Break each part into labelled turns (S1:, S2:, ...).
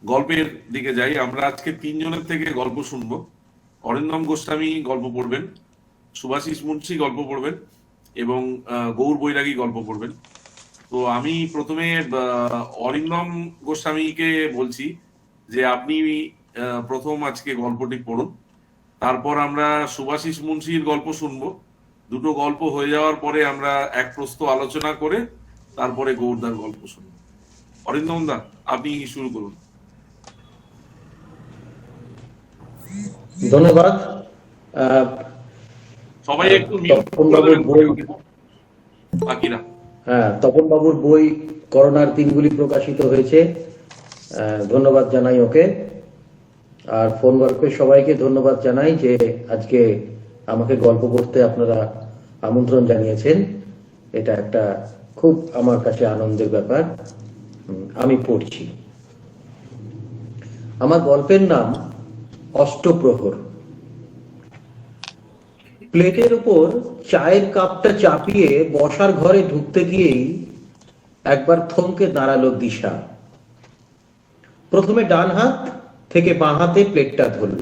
S1: গল্পের দিকে যাই। আমরা আজকে তিনজনের থেকে গল্প শুনবো। অরিন্দম গোস্বামী গল্প পড়বেন, সুভাষিস মুন্সি গল্প পড়বেন এবং গৌর বৈরাগী গল্প পড়বেন। তো আমি প্রথমে অরিন্দম গোস্বামীকে বলছি যে আপনি প্রথম আজকে গল্পটি পড়ুন। তারপর আমরা সুভাষিস মুন্সির গল্প শুনবো। দুটো গল্প হয়ে যাওয়ার পরে আমরা এক প্রস্ত আলোচনা করে তারপরে গৌরদার গল্প শুনবো। অরিন্দম দা, আপনি শুরু করুন।
S2: ধন্যবাদ।
S1: সবাই একটু মিউট করে দেবেন বাকিরা।
S2: তপন বাবুর বই করোনার দিনগুলি প্রকাশিত হয়েছে, ধন্যবাদ জানাই ওকে। আর ফোন ওয়ার্কের সবাইকে ধন্যবাদ জানাই যে আজকে আমাকে গল্প পড়তে আপনারা আমন্ত্রণ জানিয়েছেন। এটা একটা খুব আমার কাছে আনন্দের ব্যাপার। আমি পড়ছি। আমার গল্পের নাম অষ্টপ্রহর। প্লেটের উপর চায়ের কাপটা চাপিয়ে বসার ঘরে ঢুকতে গিয়েই একবার থমকে দাঁড়ালো দিশা। প্রথমে ডান হাত থেকে বাঁ হাতে প্লেটটা ধরল,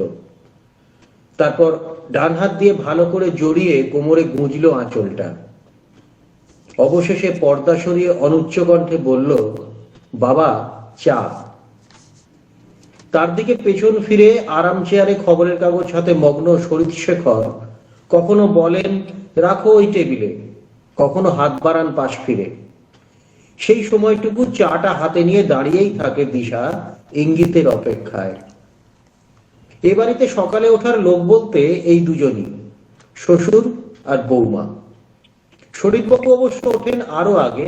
S2: তারপর ডান হাত দিয়ে ভালো করে জড়িয়ে কোমরে গুঁজলো আঁচলটা। অবশেষে পর্দা সরিয়ে অনুচ্চ কণ্ঠে বলল, বাবা চা। তার দিকে পেছন ফিরে আরাম চেয়ারে খবরের কাগজ হাতে মগ্ন শরীর শেখর কখনো বলেন, রাখো ওই টেবিলে, কখনো হাত বাড়ান পাশ ফিরে। সেই সময়টুকু চাটা হাতে নিয়ে দাঁড়িয়েই থাকে দিশা ইঙ্গিতের অপেক্ষায়। এ বাড়িতে সকালে ওঠার লোক বলতে এই দুজনই, শ্বশুর আর বৌমা। শরীরবাবু অবশ্য ওঠেন আরো আগে।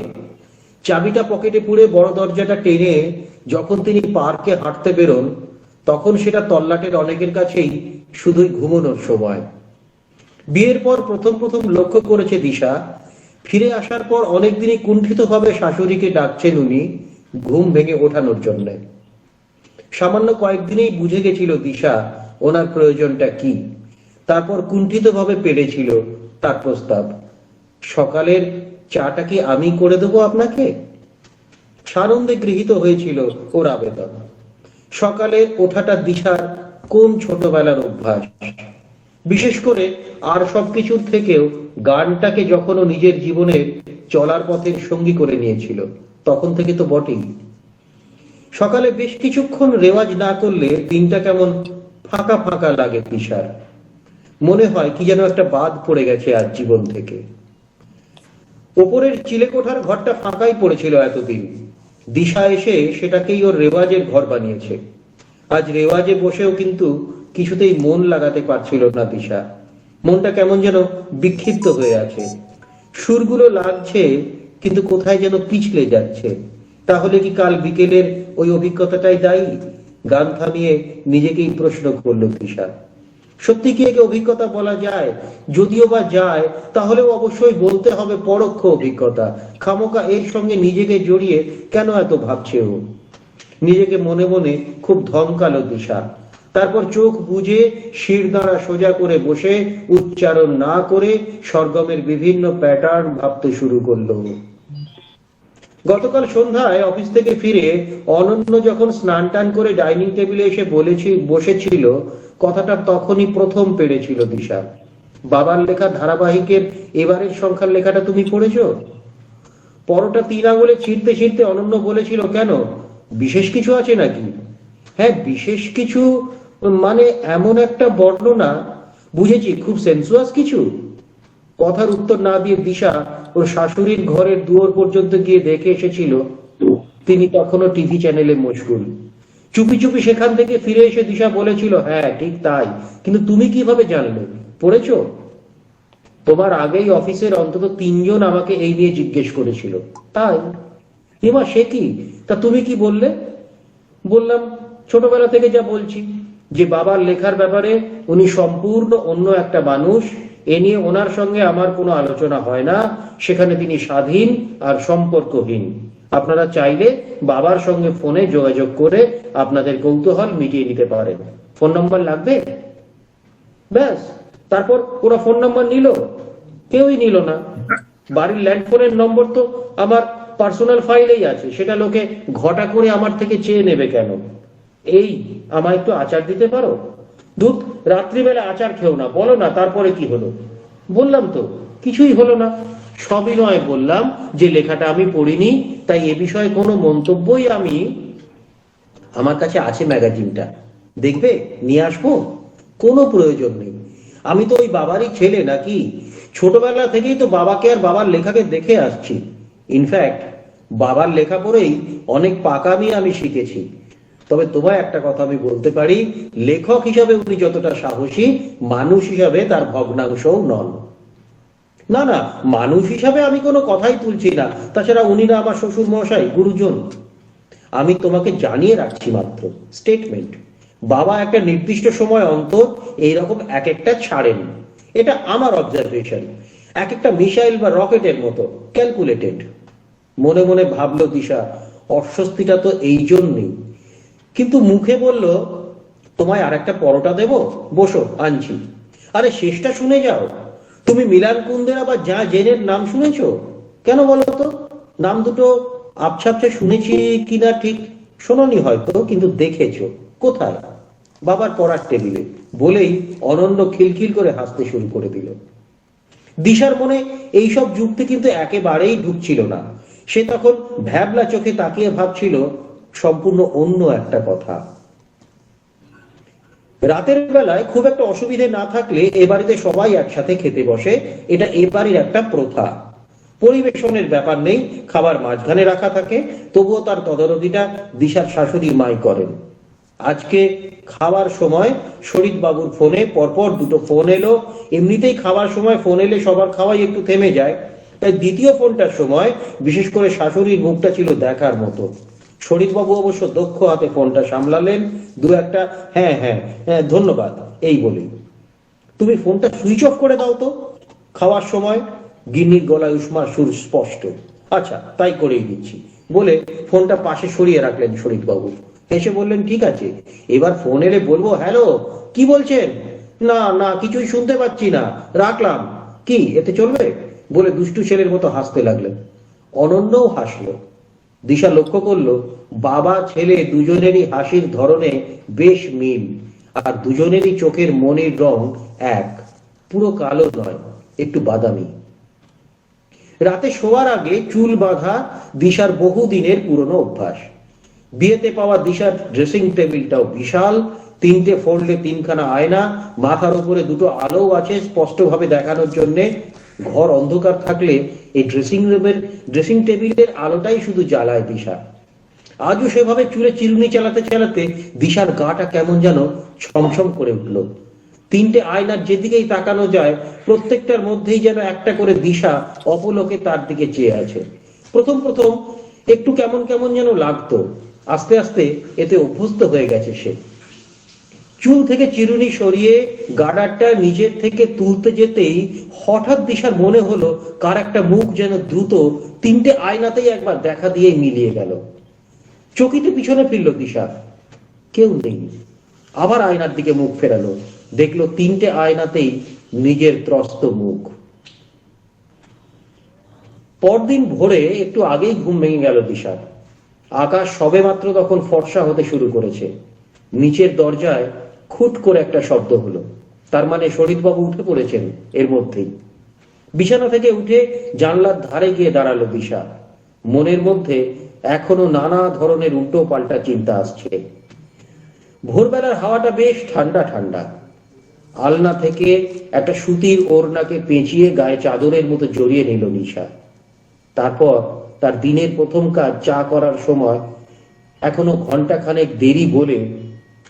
S2: চাবিটা পকেটে পুরে বড় দরজাটা টেনে যখন তিনি পার্কে হাঁটতে বেরোন, তখন সেটা তল্লাটের অনেকের কাছেই শুধুই ঘুমানোর সময়। বিয়ের পর প্রথম প্রথম লক্ষ্য করেছে দিশা, ফিরে আসার পর অনেকদিনই কুণ্ঠিতভাবে শাশুড়িকে ডাকছেন উনি ঘুম ভেঙে ওঠানোর জন্য। সামান্য কয়েকদিনেই বুঝে গেছিল দিশা ওনার প্রয়োজনটা কি। তারপর কুণ্ঠিতভাবে পেরেছিল তার প্রস্তাব, সকালের চাটা কি আমি করে দেবো আপনাকে? সানন্দে গৃহীত হয়েছিল ওর আবেদন। সকালে ওঠাটা দিশার কোন ছোটবেলার অভ্যাস। বিশেষ করে আর সবকিছুর থেকেও গানটাকে যখন ও নিজের জীবনের চলার পথের সঙ্গী করে নিয়েছিল, তখন থেকে তো বটেই। সকালে বেশ কিছুক্ষণ রেওয়াজ না করলে দিনটা কেমন ফাঁকা ফাঁকা লাগে দিশার। মনে হয় কি যেন একটা বাদ পড়ে গেছে আজ জীবন থেকে। ওপরের চিলেকোঠার ঘরটা ফাঁকাই পড়েছিল এতদিন। দিশা এসে সেটাকেই ওর রেওয়াজের ঘর বানিয়েছে। আজ রেওয়াজে বসেও কিন্তু কিছুতেই মন লাগাতে পারছিল না দিশা। মনটা কেমন যেন বিক্ষিপ্ত হয়ে আছে। সুরগুলো লাগছে কিন্তু কোথায় যেন পিছলে যাচ্ছে। তাহলে কি কাল বিকেলের ওই অভিজ্ঞতাটাই দায়ী? গান থামিয়ে নিজেকেই প্রশ্ন করল দিশা। সত্যি কি একে অভিজ্ঞতা বলা যায়? যদিও বা যায়, তাহলেও অবশ্যই বলতে হবে পরোক্ষ অভিজ্ঞতা। খামোকা এর সঙ্গে নিজেকে জড়িয়ে কেন এত ভাবছে ও? নিজেকে মনে মনে খুব ধমকালো দিশা। তারপর চোখ বুজে শিরদাঁড়া সোজা করে বসে উচ্চারণ না করে সরগমের বিভিন্ন প্যাটার্ন ভাবতে শুরু করলো। গতকাল সন্ধ্যায় অফিস থেকে ফিরে অনন্য যখন স্নান টান করে ডাইনিং টেবিলে এসে বসেছিল, কথাটা তখনই প্রথম পেরেছিল দিশা। বাবার লেখা ধারাবাহিকের এবারের সংখ্যার লেখাটা তুমি পড়েছো? পরোটা 3 আঙুলে ছিঁড়তে ছিঁড়তে অনন্য বলেছিল, কেন বিশেষ কিছু আছে নাকি? হ্যাঁ, বিশেষ কিছু মানে এমন একটা বর্ণনা, বুঝেছি, খুব সেন্সুয়াস কিছু। কথার উত্তর না দিয়ে দিশা ওর শাশুড়ির ঘরের দুয়ার পর্যন্ত গিয়ে দেখে এসেছিল তিনি তখনও টিভি চ্যানেলে মশগুল। চুপি চুপি সেখান থেকে ফিরে এসে দিশা বলেছিল, হ্যাঁ ঠিক তাই, কিন্তু তুমি কিভাবে জানলে? পড়েছো? তোমার আগেই অফিসের অন্তত 3 জন আমাকে এই নিয়ে জিজ্ঞেস করেছিল। তাই? এমা সে কি? তা তুমি কি বললে? বললাম ছোটবেলা থেকে যা বলছি, যে বাবার লেখার ব্যাপারে উনি সম্পূর্ণ অন্য একটা মানুষ। এ নিয়ে ওনার সঙ্গে আমার কোনো আলোচনা হয় না। সেখানে তিনি স্বাধীন আর সম্পর্কহীন। আপনারা চাইলে বাবার সঙ্গে ফোনে যোগাযোগ করে আপনাদের কৌতূহল মিটিয়ে নিতে পারেন। ফোন নাম্বার লাগবে? ব্যাস। তারপর ওরা ফোন নাম্বার নিল? কেউই নিল না। বাড়ির ল্যান্ডফোনের নম্বর তো আমার পার্সোনাল ফাইলেই আছে, সেটা লোকে ঘটা করে আমার থেকে চেয়ে নেবে কেন? এই আমায় একটু আচার দিতে পারো? দুধ, রাত্রিবেলা আচার খেও না, বলো না তারপরে কি হলো? বললাম তো, কিছুই হলো না। সবিনয়ে বললাম যে লেখাটা আমি পড়িনি, তাই এ বিষয়ে কোনো মন্তব্যই আমি, আমার কাছে আছে ম্যাগাজিনটা, দেখবে, নিয়ে আসবো? কোনো প্রয়োজন নেই, আমি তো ওই বাবারই ছেলে নাকি? ছোটবেলা থেকেই তো বাবাকে আর বাবার লেখাকে দেখে আসছি। ইনফ্যাক্ট বাবার লেখা পড়েই অনেক পাকামি আমি শিখেছি। তবে তোমায় একটা কথা আমি বলতে পারি, লেখক হিসাবে উনি যতটা সাহসী, মানুষ হিসাবে তার ভগ্নাংশও নন। না না, মানুষ হিসাবে আমি কোনো কথাই তুলছি না, তাছাড়া উনি না আমার শ্বশুর মশাই, গুরুজন। আমি তোমাকে জানিয়ে রাখছি মাত্র, স্টেটমেন্ট। বাবা একটা নির্দিষ্ট সময় অন্তর এইরকম এক একটা ছাড়েন, এটা আমার অবজারভেশন। এক একটা মিসাইল বা রকেটের মতো ক্যালকুলেটেড। মনে মনে ভাবলো দিশা, অস্বস্তিটা তো এই জন্যই। কিন্তু মুখে বলল, তোমায় আর একটা পরোটা দেবো, বসো আনছি। আরে শেষটা শুনে যাও। তুমি মিলান কুন্দেরা বা যা জেনের নাম শুনেছো? কেন বলো তো? নাম দুটো আবছা আবছা শুনেছি কিনা ঠিক শোনোনি হয়তো, কিন্তু দেখেছো কোথায়? বাবার পড়ার টেবিলে, বলেই অনন্য খিলখিল করে হাসতে শুরু করে দিল। দিশার মনে এইসব যুক্তি কিন্তু একেবারেই ঢুকছিল না। সে তখন ভ্যাবলা চোখে তাকিয়ে ভাবছিল সম্পূর্ণ অন্য একটা কথা। রাতের বেলায় খুব একটা অসুবিধে না থাকলে এ বাড়িতে সবাই একসাথে খেতে বসে, এটা এ বাড়ির একটা প্রথা। পরিবেশনের ব্যাপার নেই, খাবার মাঝখানে রাখা থাকে, তবুও তার তদারকিটা দিশার শাশুড়ি মাই করেন। আজকে খাবার সময় শরীর বাবুর ফোনে পরপর দুটো ফোন এলো। এমনিতেই খাবার সময় ফোন এলে সবার খাওয়াই একটু থেমে যায়, তাই দ্বিতীয় ফোনটার সময় বিশেষ করে শাশুড়ির মুখটা ছিল দেখার মতো। শরীরবাবু অবশ্য দক্ষ হাতে ফোনটা সামলালেন, দু একটা হ্যাঁ হ্যাঁ হ্যাঁ ধন্যবাদ এই বলি। তুমি ফোনটা সুইচ অফ করে দাও তো খাওয়ার সময়। গিন্নির গলায় উষ্মার সুর স্পষ্ট। আচ্ছা, তাই করেই দিচ্ছি বলে ফোনটা পাশে সরিয়ে রাখলেন শরীরবাবু। এসে বললেন, ঠিক আছে, এবার ফোন এলে বলবো হ্যালো, কি বলছেন? না না, কিছুই শুনতে পাচ্ছি না, রাখলাম। কি এতে চলবে? বলে দুষ্টু ছেলের মতো হাসতে লাগলেন। অনন্যও হাসলো। দিশা লক্ষ্য করলো বাবা ছেলে দুজনেরই হাসির ধরনে বেশ মিল, আর দুজনেরই চোখের মনির রং এক, পুরো কালো নয়, একটু বাদামি। রাতে শোয়ার আগে চুল বাঁধা দিশার বহুদিনের পুরনো অভ্যাস। বিয়েতে পাওয়া দিশার ড্রেসিং টেবিলটাও বিশাল, তিনটে ফোল্ডে তিনখানা আয়না, মাথার উপরে দুটো আলো আছে স্পষ্টভাবে দেখানোর জন্য। ঘর অন্ধকার থাকলে এই ড্রেসিং টেবিলের আলোটাই শুধু জ্বালায় দিশা। আজও সেভাবে চুলে চিরুনি চালাতে চালাতে দিশার গাটা কেমন যেন ছমছম করে উঠল। তিনটে আয়নার যেদিকেই তাকানো যায় প্রত্যেকটার মধ্যেই যেন একটা করে দিশা অপলকে তার দিকে চেয়ে আছে। প্রথম প্রথম একটু কেমন কেমন যেন লাগতো, আস্তে আস্তে এতে অভ্যস্ত হয়ে গেছে সে। চুল থেকে চিরুনি সরিয়ে গার্ডারটা নিজের থেকে তুলতে যেতেই হঠাৎ দিশার মনে হলো কার একটা মুখ যেন দ্রুত তিনটে আয়নাতেই একবার দেখা দিয়ে মিলিয়ে গেল। চকিতে পিছনে ফিরল দিশা, কেউ নেই। আবার আয়নার দিকে মুখ ফেরালো, দেখলো তিনটে আয়নাতেই নিজের ত্রস্ত মুখ। পরদিন ভোরে একটু আগেই ঘুম ভেঙে গেল দিশার। আকাশ সবেমাত্র তখন ফর্সা হতে শুরু করেছে। নিচের দরজায় খুট করে একটা শব্দ হলো, তার মানে শরীরবাবু উঠে পড়েছেন এর মধ্যেই। বিছানা থেকে উঠে জানলার ধারে গিয়ে দাঁড়ালো দিশা। মনের মধ্যে এখনো নানা ধরনের উল্টো পাল্টা চিন্তা আসছে। ভোরবেলার হাওয়াটা বেশ ঠান্ডা ঠান্ডা। আলনা থেকে একটা সুতির ওড়নাকে পেঁচিয়ে গায়ে চাদরের মতো জড়িয়ে নিল নিশা। তারপর তার দিনের প্রথম কাজ চা করার সময় এখনো ঘন্টাখানেক দেরি বলে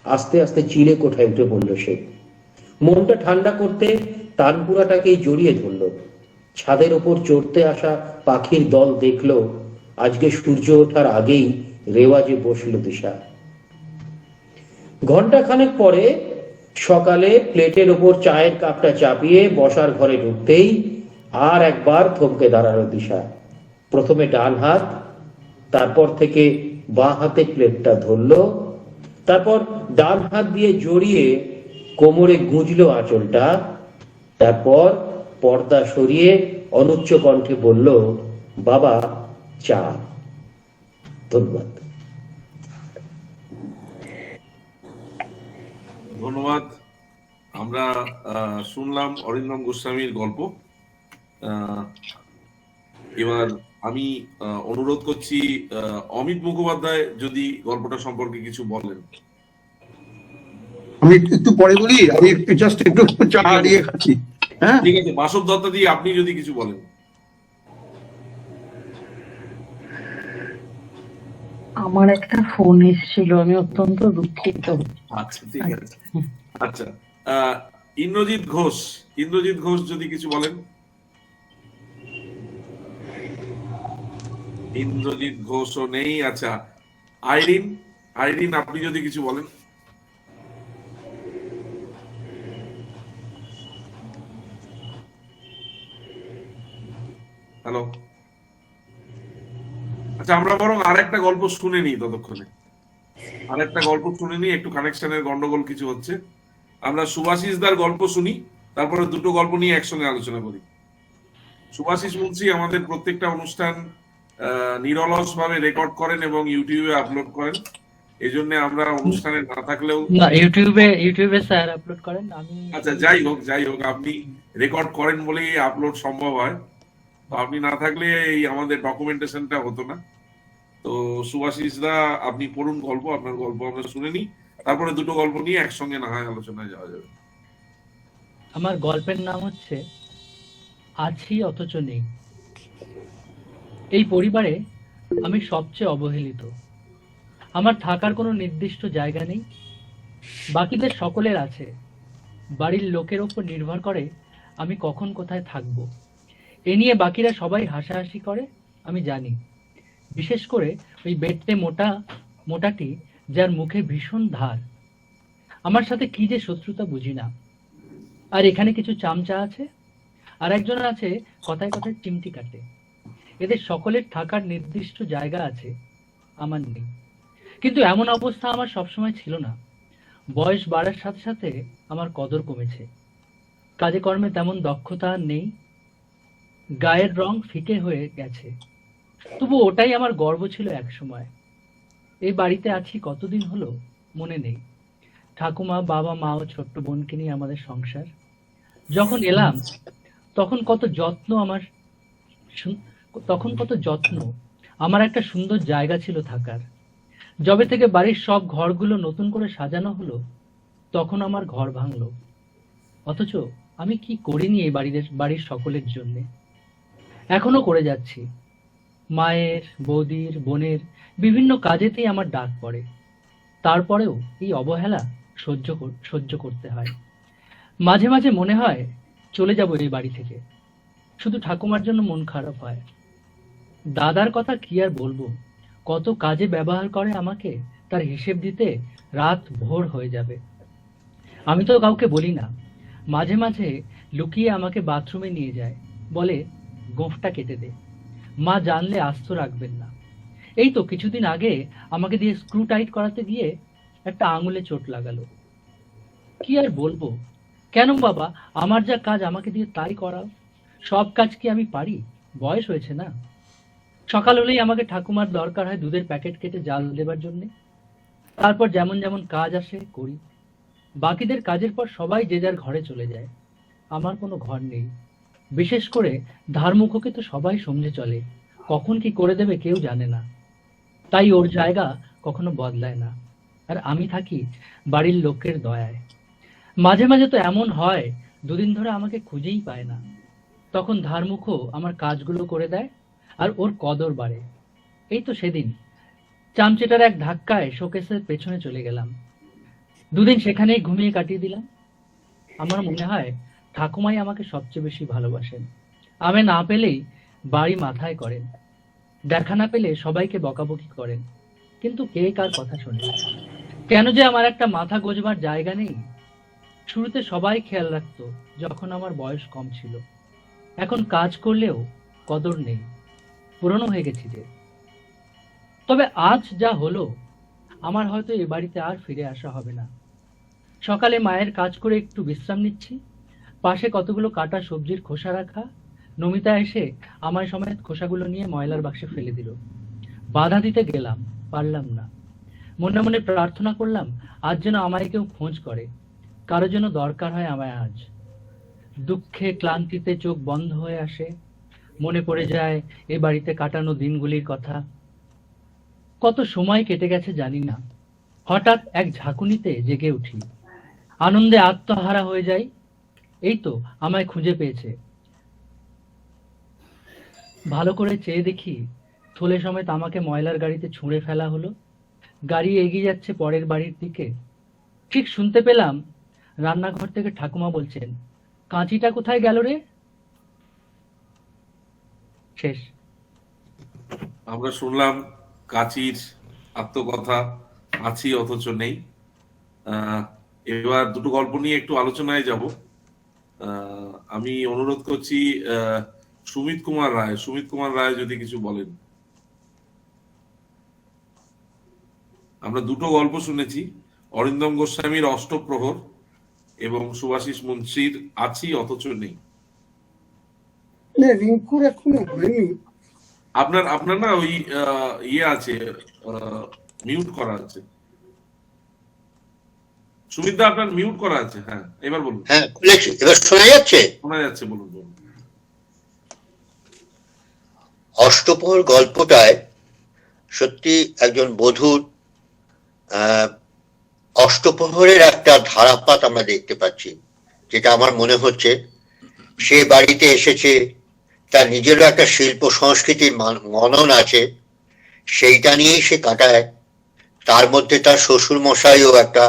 S2: আস্তে আস্তে চিলে কোঠায় উঠে পড়ল সে। মনটা ঠান্ডা করতে তানপুরাটাকেই জড়িয়ে ধরল। ছাদের ওপর চড়তে আসা পাখির দল দেখলো আজকে সূর্য ওঠার আগেই রেওয়াজে বসল দিশা। ঘন্টাখানেক পরে সকালে প্লেটের ওপর চায়ের কাপটা চাপিয়ে বসার ঘরে ঢুকতেই আর একবার থমকে দাঁড়ালো দিশা। প্রথমে ডান হাত, তারপর থেকে বাঁ হাতে প্লেটটা ধরলো, তারপর ডান হাত দিয়ে জড়িয়ে কোমরে গুঁজলো আঁচলটা, তারপর পর্দা সরিয়ে অনুচ্চ কণ্ঠে বলল, বাবা চা। ধন্যবাদ।
S1: ধন্যবাদ। আমরা শুনলাম অরিন্দম গোস্বামীর গল্প। আহ, এবার আমি অনুরোধ করছি অমিত মুখোপাধ্যায় যদি গল্পটা সম্পর্কে কিছু বলেন।
S3: আমি একটু পরে বলি, আমি একটু জাস্ট একটু চা হারিয়ে খাচ্ছি। হ্যাঁ,
S1: ঠিক আছে, বাসব দত্তা দিয়ে আপনি যদি কিছু বলেন।
S4: আমার একটা ফোন এসেছিল, আমি অত্যন্ত দুঃখিত।
S1: আচ্ছা, ঠিক আছে। আচ্ছা, ইন্দ্রজিৎ ঘোষ, ইন্দ্রজিৎ ঘোষ যদি কিছু বলেন। ইন্দ্রজিৎ ঘোষও নেই। আচ্ছা, আইরিন, আইরিন আপনি যদি কিছু বলেন। হ্যালো। আচ্ছা, আমরা বরং আরেকটা গল্প শুনে নিই ততক্ষণে। আরেকটা গল্প শুনে নিই, একটু কানেকশনের গন্ডগোল কিছু হচ্ছে। আমরা সুভাষিস দার গল্প শুনি, তারপরে দুটো গল্প নিয়ে একসঙ্গে আলোচনা করি। সুভাষিস মুন্সি আমাদের প্রত্যেকটা অনুষ্ঠান নিরলস ভাবে রেকর্ড করেন এবং ইউটিউবে আপলোড করেন। এই জন্য আমরা অনুষ্ঠানে না থাকলেও
S4: না, ইউটিউবে স্যার আপলোড করেন, আমি
S1: আচ্ছা, যাই হোক আপনি রেকর্ড করেন বলেই আপলোড সম্ভব হয়। তো আপনি না থাকলে এই আমাদের ডকুমেন্টেশনটা হতো না। তো সুভাষিস দা, আপনি পড়ুন গল্প, আপনার গল্প আমরা শুনে নিই, তারপরে দুটো গল্প নিয়ে একসঙ্গে না হয় আলোচনায় যাওয়া যাবে।
S4: আমার গল্পের নাম হচ্ছে আছি অথচ নেই। এই পরিবারে আমি সবচেয়ে অবহেলিত। আমার থাকার কোনো নির্দিষ্ট জায়গা নেই, বাকিদের সকলের আছে। বাড়ির লোকের ওপর নির্ভর করে আমি কখন কোথায় থাকব। এ নিয়ে বাকিরা সবাই হাসাহাসি করে, আমি জানি। বিশেষ করে ওই বেটে মোটাটি, যার মুখে ভীষণ ধার। আমার সাথে কি যে শত্রুতা বুঝি না। আর এখানে কিছু চামচা আছে, আর একজন আছে কথায় কথায় চিমটি কাটে। এদের সকলের থাকার নির্দিষ্ট জায়গা আছে, আমার নেই। কিন্তু এমন অবস্থা আমার সবসময় ছিল না। বয়স বাড়ার সাথে সাথে আমার কদর কমেছে। কাজে কর্মে তেমন দক্ষতা আর নেই, গায়ের রং ফিকে হয়ে গেছে। তবু ওটাই আমার গর্ব ছিল এক সময়। এই বাড়িতে আছি কতদিন হলো মনে নেই। ঠাকুমা, বাবা, মা ও ছোট্ট বোনকে নিয়ে আমাদের সংসার। যখন এলাম তখন কত যত্ন আমার একটা সুন্দর জায়গা ছিল থাকার। যবে থেকে বাড়ির সব ঘরগুলো নতুন করে সাজানো হলো, তখন আমার ঘর ভাঙলো। অথচ আমি কি করিনি এই বাড়ির সকলের জন্য। এখনো করে যাচ্ছি। মায়ের, বৌদির, বোনের বিভিন্ন কাজেতেই আমার ডাক পড়ে। তারপরেও এই অবহেলা সহ্য করতে হয়। মাঝে মাঝে মনে হয় চলে যাব এই বাড়ি থেকে। শুধু ঠাকুমার জন্য মন খারাপ হয়। দাদার কথা কি আর বলবো, কত কাজে ব্যবহার করে আমাকে, তার হিসেব দিতে রাত ভোর হয়ে যাবে। আমি তো কাউকে বলি না। মাঝে মাঝে লুকিয়ে আমাকে বাথরুমে নিয়ে যায়, বলে গোঁফটা কেটে দে, মা জানলে আস্ত রাখবেন না। এই তো কিছুদিন আগে আমাকে দিয়ে স্ক্রু টাইট করাতে গিয়ে একটা আঙুলে চোট লাগালো। কি আর বলবো, কেন বাবা, আমার যা কাজ আমাকে দিয়ে তাই করাও। সব কাজ কি আমি পারি? বয়স হয়েছে না। সকাল হলেই আমাকে ঠাকুমার দরকার হয় দুধের প্যাকেট কেটে জাল দেবার জন্য। তারপর যেমন যেমন কাজ আসে করি। বাকিদের কাজের পর সবাই যে যার ঘরে চলে যায়। আমার কোনো ঘর নেই। বিশেষ করে ধারমুখকে তো সবাই সমঝে চলে, কখন কি করে দেবে কেউ জানে না। তাই ওর জায়গা কখনো বদলায় না, আর আমি থাকি বাড়ির লোকের দয়ায়। মাঝে মাঝে তো এমন হয় দুদিন ধরে আমাকে খুঁজেই পায় না। তখন ধারমুখও আমার কাজগুলো করে দেয়, আর ওর কদর বাড়ে। এই তো সেদিন চামচেটার এক ধাক্কায় শোকেসের পেছনে চলে গেলাম। দুদিন সেখানেই ঘুমিয়ে কাটিয়ে দিলাম। আমার মনে হয় ঠাকুমাই আমাকে সবচেয়ে বেশি ভালোবাসেন। আমি না পেলেই বাড়ি মাথায় করেন, দেখা না পেলে সবাইকে বকাবকি করেন। কিন্তু কে কার কথা শোনে? কেন যে আমার একটা মাথা গোজবার জায়গা নেই। শুরুতে সবাই খেয়াল রাখতো যখন আমার বয়স কম ছিল। এখন কাজ করলেও কদর নেই, পুরনো হয়ে গেছি যে। তবে আজ যা হলো, আমার হয়তো এ বাড়িতে আর ফিরে আসা হবে না। সকালে মায়ের কাজ করে একটু বিশ্রাম নিচ্ছি, পাশে কতগুলো কাটা সবজির খোসা রাখা। নমিতা এসে আমার সমেত খোসাগুলো নিয়ে ময়লার বাক্সে ফেলে দিল। বাধা দিতে গেলাম, পারলাম না। মনে মনে প্রার্থনা করলাম আজ যেন আমায় কেউ খোঁজ করে, কারো জন্য দরকার হয় আমায় আজ। দুঃখে ক্লান্তিতে চোখ বন্ধ হয়ে আসে, মনে পড়ে যায় এ বাড়িতে কাটানো দিনগুলির কথা। কত সময় কেটে গেছে জানি না, হঠাৎ এক ঝাঁকুনিতে জেগে উঠি, আনন্দে আত্মহারা হয়ে যাই। এই তো আমায় খুঁজে পেয়েছে। ভালো করে চেয়ে দেখি থলে সমেত আমাকে ময়লার গাড়িতে ছুঁড়ে ফেলা হলো। গাড়ি এগিয়ে যাচ্ছে পরের বাড়ির দিকে। ঠিক শুনতে পেলাম রান্নাঘর থেকে ঠাকুমা বলছেন, কাঁচিটা কোথায় গেল রে? শেষ।
S1: আমরা শুনলাম কাচির আত্মকথা, আছি অথচ নেই। এবার দুটো গল্প নিয়ে একটু আলোচনায় যাব। আমি অনুরোধ করছি সুমিত কুমার রায় যদি কিছু বলেন। আমরা দুটো গল্প শুনেছি, অরিন্দম গোস্বামীর অষ্টপ্রহর এবং সুভাষিস মুন্সির আছি অথচ নেই।
S3: না, রিঙ্কুর এখনো হয়নি।
S1: আপনার না ওই ইয়ে আছে, মিউট করা আছে। সুমিতদা আপনার মিউট করা আছে। হ্যাঁ, এবার বলুন।
S5: হ্যাঁ, খুলেছি, এবার শোনা যাচ্ছে?
S1: শোনা যাচ্ছে, বলুন বলুন।
S5: অষ্টপ্রহর গল্পটায় সত্যি একজন বধূর অষ্টপ্রহরের একটা ধারাপাত আমরা দেখতে পাচ্ছি, যেটা আমার মনে হচ্ছে সে বাড়িতে এসেছে, তার নিজেরও একটা শিল্প সংস্কৃতির মনন আছে, সেইটা নিয়েই সে কাটায়। তার মধ্যে তার শ্বশুর মশাইও একটা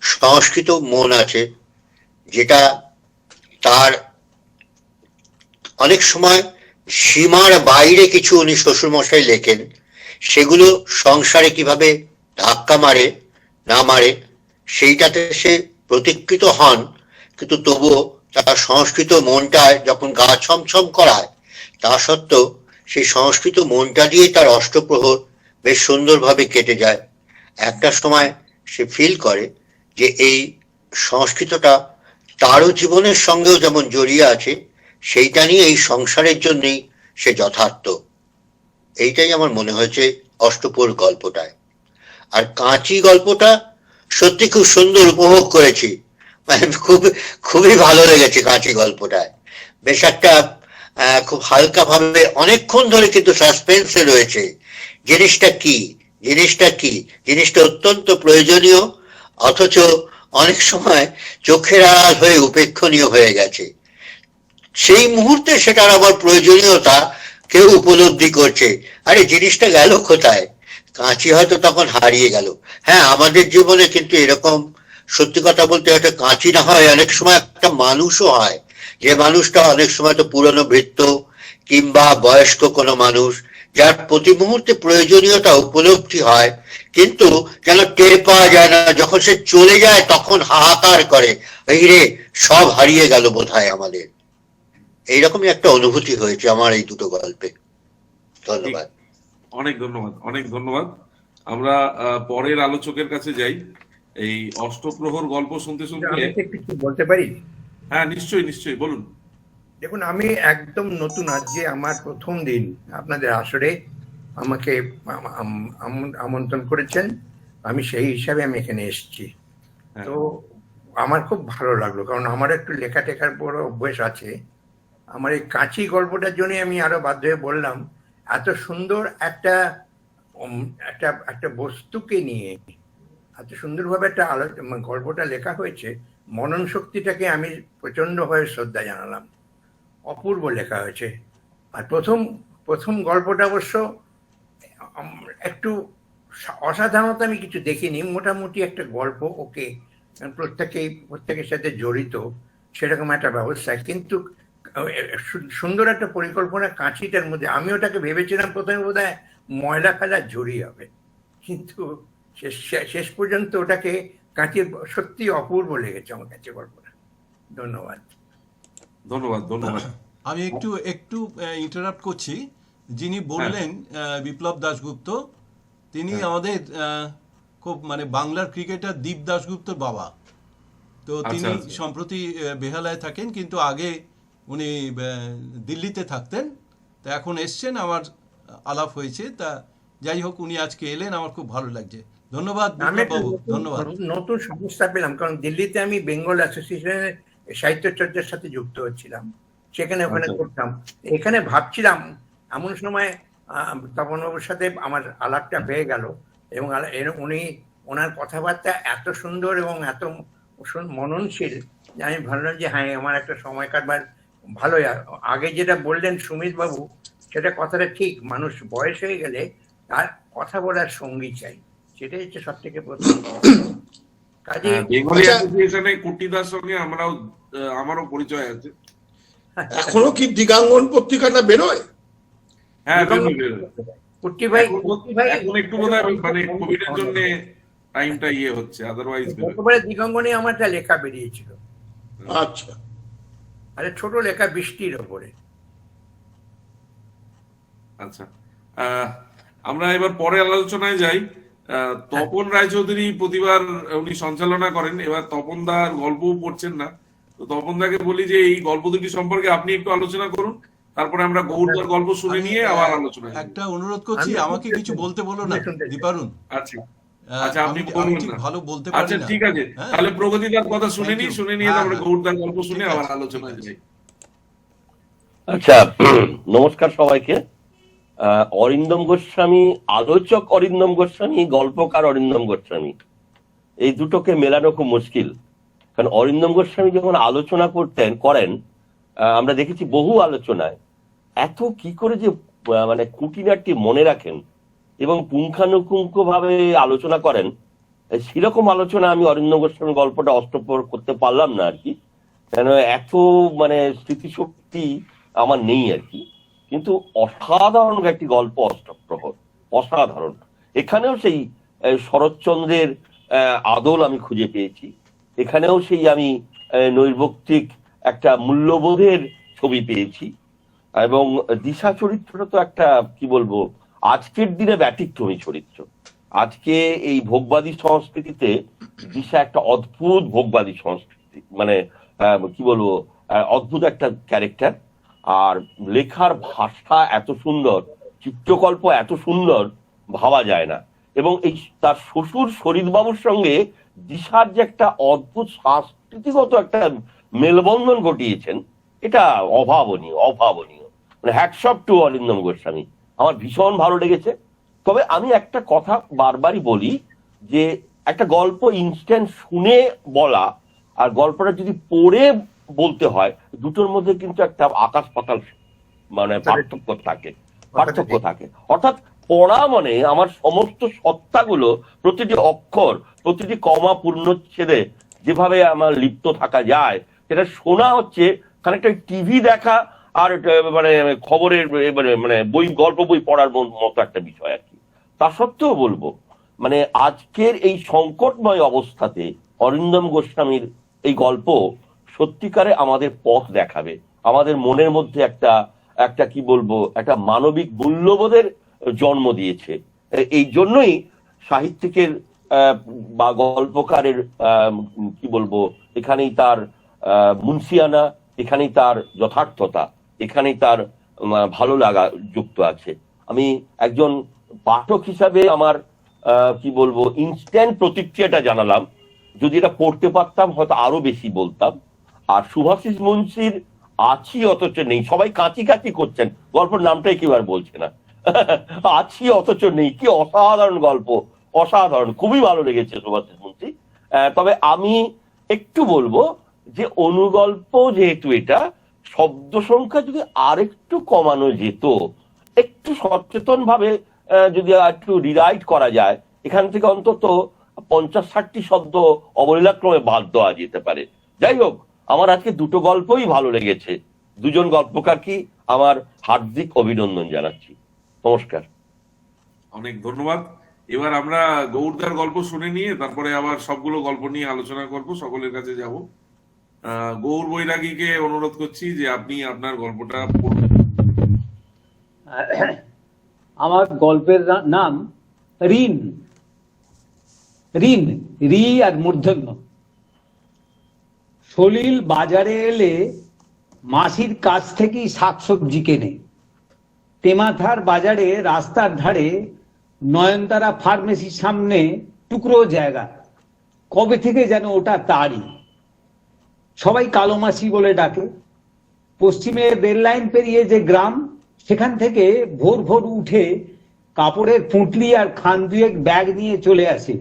S5: সংস্কৃত মন আছে, যেটা তার অনেক সময় সীমার বাইরে কিছু উনি শ্বশুর মশাই লেখেন, সেগুলো সংসারে কিভাবে ধাক্কা মারে না মারে সেইটাতে সে প্রতিকৃত হন। কিন্তু তবুও তার সংস্কৃত মনটা যখন গা ছমছম করায়, তা সত্ত্বেও সেই সংস্কৃত মনটা দিয়ে তার অষ্টপ্রহর বেশ সুন্দরভাবে কেটে যায়। একটা সময় সে ফিল করে যে এই সংস্কৃতটা তারও জীবনের সঙ্গেও যেমন জড়িয়ে আছে, সেইটা নিয়ে এই সংসারের জন্যই সে যথার্থ। এইটাই আমার মনে হয়েছে অষ্টপ্রহর গল্পটায়। আর কাঁচি গল্পটা সত্যি খুব সুন্দর উপভোগ করেছি, মানে খুবই ভালো লেগেছে কাঁচি গল্পটায়। বেশ একটা খুব হালকা ভাবে অনেকক্ষণ ধরে কিন্তু সাসপেন্সে রয়েছে, জিনিসটা কি জিনিসটা অত্যন্ত প্রয়োজনীয়, অথচ অনেক সময় চোখের আড়াল হয়ে উপেক্ষণীয় হয়ে গেছে। সেই মুহূর্তে সেটার আবার প্রয়োজনীয়তা কেউ উপলব্ধি করছে, আরে জিনিসটা গেল কোথায়, কাঁচি হয়তো তখন হারিয়ে গেল। হ্যাঁ, আমাদের জীবনে কিন্তু এরকম, সত্যি কথা বলতে, হয়তো কাঁচি না হয়, অনেক সময় একটা মানুষও হয়, যে মানুষটা অনেক সময় তো পুরনো ভৃত্য কিংবা বয়স্ক কোনো মানুষ, যার প্রতি মুহূর্তে প্রয়োজনীয়তা উপলব্ধি হয়, কিন্তু যেন টের পাওয়া যায় না। যখন সে চলে যায় তখন হাহাকার করে, এই রে সব হারিয়ে গেল বোধহয় আমাদের। এইরকমই একটা অনুভূতি হয়েছে আমার এই দুটো গল্পে। ধন্যবাদ।
S1: অনেক ধন্যবাদ। আমরা পরের আলোচকের কাছে যাই। এই অষ্টপ্রহর গল্প শুনতে শুনতে
S6: আমি কিছু বলতে পারি?
S1: হ্যাঁ, নিশ্চয়ই বলুন।
S6: দেখুন, আমি একদম নতুন, আজকে আমার প্রথম দিন আপনাদের আসরে আমাকে আমন্ত্রণ করেছেন, আমি সেই হিসাবে আমি এখানে এসেছি। তো আমার খুব ভালো লাগলো, কারণ আমার একটু লেখা টেখার বড় অভ্যেস আছে। আমার এই কাঁচি গল্পটার জন্য আমি আরো বাধ্য হয়ে বললাম, এত সুন্দর একটা বস্তুকে নিয়ে এত সুন্দরভাবে একটা গল্পটা লেখা হয়েছে, মনন শক্তিটাকে আমি প্রচন্ডভাবে শ্রদ্ধা জানালাম। অপূর্ব লেখা হয়েছে। আর প্রথম গল্পটা অবশ্য একটু অসাধারণতা আমি কিছু দেখিনি, মোটামুটি একটা গল্প, ওকে, প্রত্যেকের সাথে জড়িত সেরকম একটা ব্যবস্থা, কিন্তু সুন্দর একটা পরিকল্পনা কাঁচিটার মধ্যে। আমি ওটাকে ভেবেছিলাম প্রথমে বোধহয় ময়লা ফেলার ঝুড়ি হবে, কিন্তু শেষ পর্যন্ত ওটাকে কাঁচির, সত্যি অপূর্ব লেগেছে আমার কাছে গল্পটা। ধন্যবাদ।
S7: আমি একটু ইন্টারাপ্ট করছি। যিনি বললেন বিপ্লব দাশগুপ্ত, তিনি আমাদের খুব মানে বাংলার ক্রিকেটার দীপ দাশগুপ্তর বাবা। তো তিনি সম্প্রতি বেহালায় থাকেন, কিন্তু আগে উনি দিল্লিতে থাকতেন। তা এখন এসছেন, আমার আলাপ হয়েছে। তা যাই হোক, উনি আজকে এলেন, আমার খুব ভালো লাগছে। ধন্যবাদ
S6: আমি
S7: বিপ্লব
S6: একটা
S7: বাবু, ধন্যবাদ।
S6: নতুন সংস্থা পেলাম, কারণ দিল্লিতে আমি বেঙ্গল অ্যাসোসিয়েশনের সাহিত্য চর্চার সাথে যুক্ত হচ্ছিলাম, সেখানে ওখানে
S1: আচ্ছা।
S6: করতাম। এখানে ভাবছিলাম, এমন সময় তপনবাবুর সাথে আমার আলাপটা হয়ে গেল, এবং উনি ওনার কথাবার্তা এত সুন্দর এবং এত মননশীল যে আমি ভাবলাম যে হ্যাঁ, আমার একটা সময় কাটবার ভালোই। আগে যেটা বললেন সুমিত বাবু, সেটা কথাটা ঠিক, মানুষ বয়স হয়ে গেলে তার কথা বলার সঙ্গী চাই, সেটাই হচ্ছে সব থেকে প্রথম কাজে।
S1: বেঙ্গলি
S3: আচ্ছা।
S1: অ্যাসোসিয়েশনে কুট্টিদার সঙ্গে আমারও পরিচয় আছে।
S3: এখনো কি দিগাঙ্গন পত্রিকাটা বেরোয়?
S1: হ্যাঁ, বেরোয়।
S6: কুট্টি ভাই,
S1: এখন একটু বোধহয় মানে কোভিডের জন্য টাইমটা ইয়ে হচ্ছে, আদারওয়াইজ
S6: গতবারে দিগঙ্গনে আমার একটা লেখা বেরিয়েছিল,
S3: আচ্ছা,
S6: আরে ছোট লেখা, বৃষ্টির ওপরে।
S1: আচ্ছা, আমরা এবার পরে আলোচনায় যাই। তপন রায়চৌধুরী প্রতিবার উনি সঞ্চালনা করেন, এবার তপন দার গল্পও পড়ছেন না, তো তপন দাকে বলি যে এই গল্প দুটি সম্পর্কে আপনি একটু আলোচনা করুন, তারপরে আমরা গৌরদার গল্প শুনে নিয়ে আবার আলোচনা করি।
S7: একটা অনুরোধ করছি, আমাকে কিছু বলতে বলো না দীপারুন।
S1: আচ্ছা আচ্ছা, আপনি
S7: আমি
S1: বলুন
S7: ঠিক
S1: না।
S7: ভালো বলতে পারি
S1: আচ্ছা
S7: না।
S1: ঠিক আছে,
S7: হ্যাঁ?
S1: তাহলে প্রগতিদার কথা শুনে
S7: Thank
S1: নিই,
S7: you.
S1: শুনে নিয়ে
S7: হ্যাঁ,
S1: তারপরে
S7: হ্যাঁ।
S1: গৌরদার গল্প শুনে
S7: ঠিক
S1: আবার
S7: আছে,
S1: আলোচনায়
S7: ঠিক আছে।
S1: যাই।
S8: আচ্ছা, নমস্কার সবাইকে। অরিন্দম গোস্বামী, আলোচক অরিন্দম গোস্বামী, গল্পকার অরিন্দম গোস্বামী, এই দুটোকে মেলানো খুব মুশকিল। কারণ অরিন্দম গোস্বামী যখন আলোচনা করেন, আমরা দেখেছি বহু আলোচনায় এত কি করে যে মানে খুঁটিনাটি মনে রাখেন এবং পুঙ্খানুপুঙ্খ ভাবে আলোচনা করেন, সেরকম আলোচনা আমি অরিন্দম গোস্বামীর গল্পটা অষ্টপ্রহর করতে পারলাম না আর কি, কেন এত মানে স্মৃতিশক্তি আমার নেই আর কি। কিন্তু অসাধারণ একটি গল্প অষ্টপ্রহর, অসাধারণ। এখানেও সেই শরৎচন্দ্রের আদল আমি খুঁজে পেয়েছি, এখানেও সেই আমি নৈর্ব্যক্তিক একটা মূল্যবোধের ছবি পেয়েছি, এবং দিশা চরিত্রটা তো একটা কি বলবো, আজকের দিনে ব্যতিক্রমী চরিত্র। আজকে এই ভোগবাদী সংস্কৃতিতে দিশা একটা অদ্ভুত ভোগবাদী সংস্কৃতি, মানে কি বলবো, অদ্ভুত একটা ক্যারেক্টার। আর লেখার ভাষা এত সুন্দর, চিত্রকল্প এত সুন্দর, ভাবা যায় না। এবং এই তার শ্বশুর শরীরবাবুর সঙ্গে দিশার যে একটা অদ্ভুত সংস্কৃতিগত একটা মেলবন্ধন ঘটিয়েছেন, এটা অভাবনীয়, অভাবনীয়। মানে hats off to Arindam Goswami, আমার ভীষণ ভালো লেগেছে। তবে আমি একটা কথা বারবারই বলি, যে একটা গল্প ইনস্ট্যান্ট শুনে বলা আর গল্পটা যদি পড়ে বলতে হয়, দুটোর মধ্যে কিন্তু একটা আকাশ পাতাল মানে পার্থক্য থাকে। অর্থাৎ পড়া মানে আমার সমস্ত সত্তাগুলো, প্রতিটি অক্ষর, প্রতিটি কমা পূর্ণচ্ছেদে যেভাবে আমার লিপ্ত থাকা যায়, সেটা শোনা হচ্ছে খানিকটা টিভি দেখা আর মানে খবরের মানে বই, গল্প বই পড়ার মতো একটা বিষয় আর কি। তা সত্ত্বেও বলবো, মানে আজকের এই সংকটময় অবস্থাতে অরিন্দম গোস্বামীর এই গল্প সত্যিকারে আমাদের পথ দেখাবে, আমাদের মনের মধ্যে একটা কি বলবো, একটা মানবিক মূল্যবোধের জন্ম দিয়েছে। এই জন্যই সাহিত্যিকের বা গল্পকারের কি বলবো, এখানেই তার মুন্সিয়ানা, এখানেই তার যথার্থতা, এখানেই তার ভালো লাগা যুক্ত আছে। আমি একজন পাঠক হিসাবে আমার কি বলবো, ইনস্ট্যান্ট প্রতিক্রিয়াটা জানালাম। যদি এটা পড়তে পারতাম হয়তো আরো বেশি বলতাম। আর শুভাশিস মুন্সির আছি অথচ নেই, সবাই কাঁচি কাঁচি করছেন, গল্পের নামটাই কেউ আর বলছে না। আছি অথচ নেই, কি অসাধারণ গল্প, অসাধারণ, খুবই ভালো লেগেছে শুভাশিস মুন্সি। তবে আমি একটু বলবো যে অনুগল্প যেহেতু, এটা শব্দ সংখ্যা যদি আরেকটু কমানো যেত, একটু সচেতন ভাবে যদি একটু রিরাইট করা যায়, এখান থেকে অন্তত 50-60টি শব্দ অবলীলাক্রমে বাদ দেওয়া যেতে পারে। যাই হোক, আমার আজকে দুটো গল্পই ভালো লেগেছে, দুজন গল্পকারকে আমার হার্দিক অভিনন্দন জানাচ্ছি। নমস্কার,
S1: অনেক ধন্যবাদ। এবার আমরা গৌরদার গল্প শুনে নিয়ে তারপরে আবার সবগুলো গল্প নিয়ে আলোচনা করব, সকলের কাছে যাব। গৌর বৈরাগীকে অনুরোধ করছি যে আপনি আপনার গল্পটা পড়ুন।
S9: আমার গল্পের নাম ঋণ। ঋণ, রি আর মূর্ধন্য। সলিল বাজারে এলে মাসির কাছ থেকেই শাকসবজি কেনে। তেমাথার বাজারে রাস্তার ধারে নয়নতারা ফার্মেসির সামনে টুকরো জায়গা, কবে থেকে যেন ওটা তারই। সবাই কালো মাসি বলে ডাকে। পশ্চিমে রেল লাইন পেরিয়ে যে গ্রাম, সেখান থেকে ভোর ভোর উঠে কাপড়ের পুঁটলি আর খান দুয়েক ব্যাগ নিয়ে চলে আসে।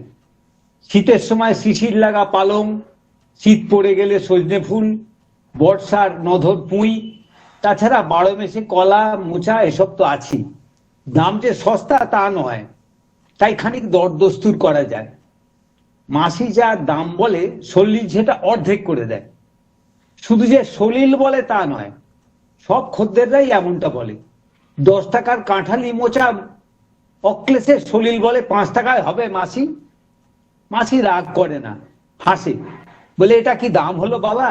S9: শীতের সময় শিশির লাগা পালং, শীত পড়ে গেলে সজনে ফুল, বর্ষার নধর পুঁই, তাছাড়া 12 মেসে কলা মোচা এসব তো আছেই। দাম যে সস্তা তা নয়, তাই খানিক দরদস্তুর করা যায়। মাসি যা দাম বলে সলিল সেটা অর্ধেক করে দেয়। শুধু যে সলিল বলে তা নয়, সব খদ্দেররাই এমনটা বলে। 10 টাকার কাঁঠালি মোচা অক্লেশে সলিল বলে 5 টাকায় হবে মাসি। মাসি রাগ করে না, হাসে, বলে এটা কি দাম হলো বাবা?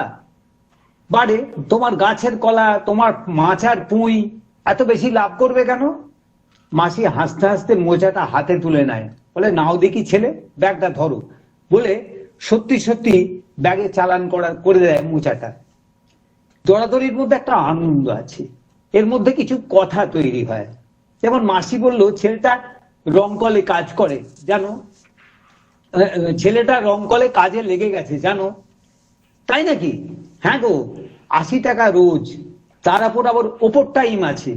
S9: বারে, তোমার গাছের কলা, তোমার মাছ আর পুঁই এত বেশি লাভ করবে কেন? মাসি হাসতে হাসতে মোচাটা হাতে তুলে নেয়, বলে নাও দেখি ছেলে, ব্যাগটা ধরো, বলে সত্যি সত্যি ব্যাগে চালান করে দেয় মোচাটা। দৌড়াদৌড়ির মধ্যে একটা আনন্দ আছে, এর মধ্যে কিছু কথা তৈরি হয়। যেমন মাসি বলল ছেলেটা রংকলে কাজ করে জানো, ছেলেটা রংকলে কাজে লেগে গেছে জানো। তাই নাকি? হ্যাঁ গো, 80 টাকা রোজ, তার উপর আবার ওপর টাইম আছে।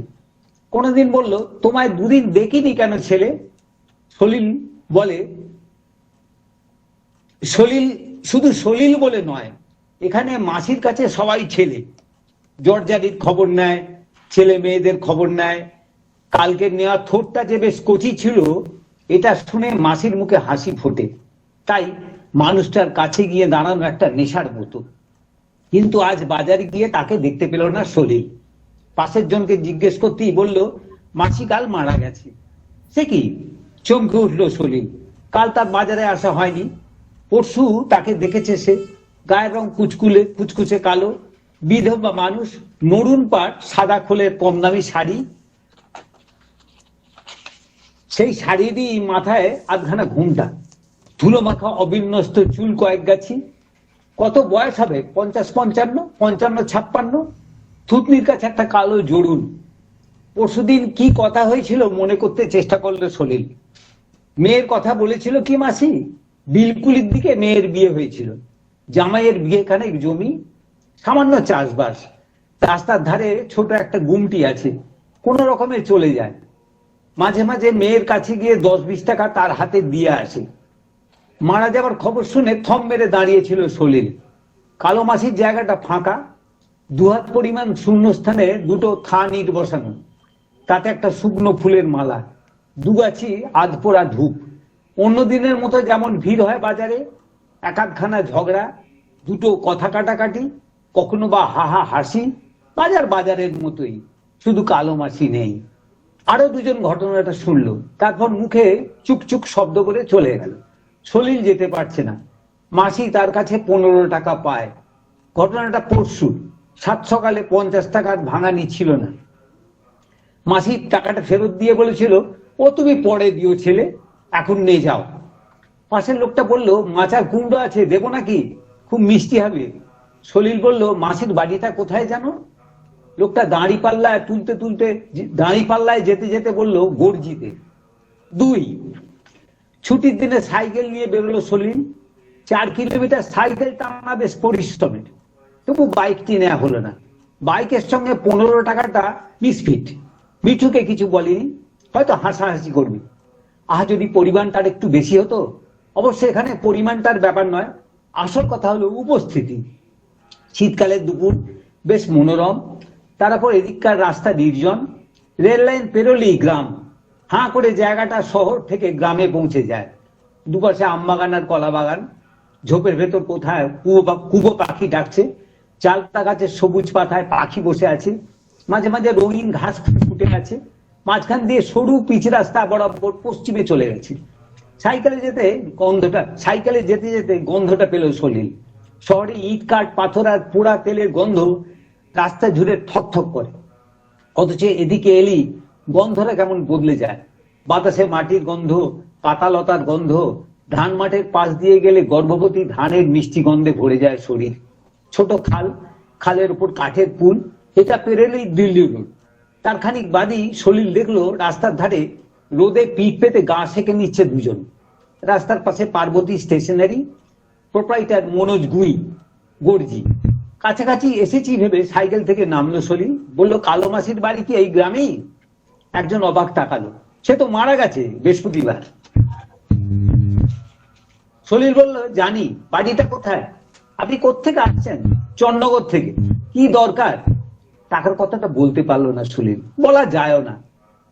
S9: কোনদিন বলল তোমায় 2 দিন দেখিনি কেন ছেলে? সলিল বলে, সলিল শুধু সলিল বলে নয়, এখানে মাসির কাছে সবাই ছেলে। জর্জারির খবর নেয়, ছেলে মেয়েদের খবর নেয়। কালকে নেওয়া থোরটা যে বেশ কচি ছিল, এটা শুনে মাসির মুখে হাসি ফোটে। তাই মানুষটার কাছে গিয়ে দাঁড়ানো একটা নেশার মতো। কিন্তু আজ বাজারে গিয়ে তাকে দেখতে পেল না সলিল। পাশের জনকে জিজ্ঞেস করতেই বলল, মাসি কাল মারা গেছে। সে কি? চমকে উঠলো সলিল। কাল তার বাজারে আসা হয়নি, পরশু তাকে দেখেছে সে। গায়ের রং কুচকুচে কালো, বিধবা মানুষ, নরুন পাট, সাদা খোলের কম দামি শাড়ি, সেই শাড়িরই মাথায় আধখানা ঘুমটা, ধুলো মাখা অবিন্যস্ত চুল কয়েক গাছি। কত বয়স হবে? 50-55, 55-56। থুতনির কাছে একটা কালো জড়ুন। পরশুদিন কি কথা হয়েছিল মনে করতে চেষ্টা করলো সলিল। মেয়ের কথা বলেছিল কি মাসি? বিলকুলির দিকে মেয়ের বিয়ে হয়েছিল। জামাইয়ের বিয়েখানে জমি, সামান্য চাষবাস, রাস্তার ধারে ছোট একটা গুমটি আছে, কোন রকমে চলে যায়। মাঝে মাঝে মেয়ের কাছে গিয়ে 10-20 টাকা তার হাতে দিয়ে আসে। মারা যাবার খবর শুনে থম মেরে দাঁড়িয়েছিল সলিল। কালো মাসির জায়গাটা ফাঁকা, 2 হাত পরিমাণ শূন্যস্থানে 2টো থান ইট বসানো, তাতে একটা শুকনো ফুলের মালা, 2 গাছি আধপোড়া ধূপ। অন্য দিনের মতো যেমন ভিড় হয় বাজারে, এক-আধখানা ঝগড়া, 2টো কথা কাটাকাটি, কখনো বা হাহা হাসি, বাজারের মতোই, শুধু কালো মাসি নেই। আরো 2 জন ঘটনাটা শুনলো, তারপর মুখে চুকচুক শব্দ করে চলে গেল। সলিল যেতে পারছে না। মাসি তার কাছে 15 টাকা পায়। ঘটনাটা পরশু। 7 সকালে 50 টাকার ভাঙানি ছিল না। মাসি টাকাটা ফেরত দিয়ে বলেছিল, ও তুমি পরে দিও ছেলে, এখন নিয়ে যাও। পাশের লোকটা বলল, মাচার কুমড়ো আছে, দেবো নাকি? খুব মিষ্টি হবে। সলিল বলল, মাসির বাড়িটা কোথায় জানো? লোকটা দাঁড়িপাল্লায় যেতে যেতে বলল, গর্জিতে। 2 ছুটির দিনে সাইকেল নিয়ে বেরোলো সলিল। 4 কিলোমিটার সাইকেল টানা বেশ পরিশ্রমের, তবু বাইকটি নেওয়া হলো না। বাইকের সঙ্গে 15 টাকাটা মিসফিট। মিঠুকে কিছু বলেনি, হয়তো হাসাহাসি করবে। যদি পরিমাণটার একটু বেশি হতো। অবশ্য এখানে পরিমাণটার ব্যাপার নয়, আসল কথা হলো উপস্থিতি। শীতকালের দুপুর বেশ মনোরম, তারপর এদিককার রাস্তা নির্জন। রেল লাইন পেরোলেই গ্রাম। হাঁ করে জায়গাটা শহর থেকে গ্রামে পৌঁছে যায়। দুপাশে আমবাগান আর কলা বাগান। ঝোপের ভেতর কোথায় কুবো পাখি ডাকছে। চালতা গাছের সবুজ পাতায় পাখি বসে আছে। মাঝে মাঝে রঙিন ঘাস ফুটে আছে। মাঝখান দিয়ে সরু পিচ রাস্তা বরাবর পশ্চিমে চলে গেছে। সাইকেলে যেতে যেতে গন্ধটা পেল সলিল। শহরে ইট কাঠ পাথর আর পোড়া তেলের গন্ধ রাস্তা জুড়ে ঠকঠক করে। অথচ এদিকে এলি গন্ধটা কেমন বদলে যায়। বাতাসে মাটির গন্ধ, পাতা লতার গন্ধ, ধান মাঠের পাশ দিয়ে গেলে গর্ভবতী ধানের মিষ্টি গন্ধে ভরে যায় শরীর। ছোট খাল, খালের উপর কাঠের পুল, এটা পেরেলেই দিল্লি রোড। তার খানিক বাদই সলিল দেখলো রাস্তার ধারে রোদে পিঠ পেতে গা সেকে নিচ্ছে 2 জন। রাস্তার পাশে পার্বতী স্টেশনারি, প্রোপ্রাইটার মনোজ গুই গর্জি। কাছাকাছি এসেছি ভেবে সাইকেল থেকে নামলো সলিল, বলল কালো মাসির বাড়ি কি এই গ্রামেই? একজন অবাক তাকালো, সে তো মারা গেছে বৃহস্পতিবার। সলিল বলল, জানি, বাড়িটা কোথায়? আপনি কোত্থেকে আসছেন? চন্নগর থেকে। কি দরকার? টাকার কথাটা বলতে পারলো না সলিল, বলা যায়ও না।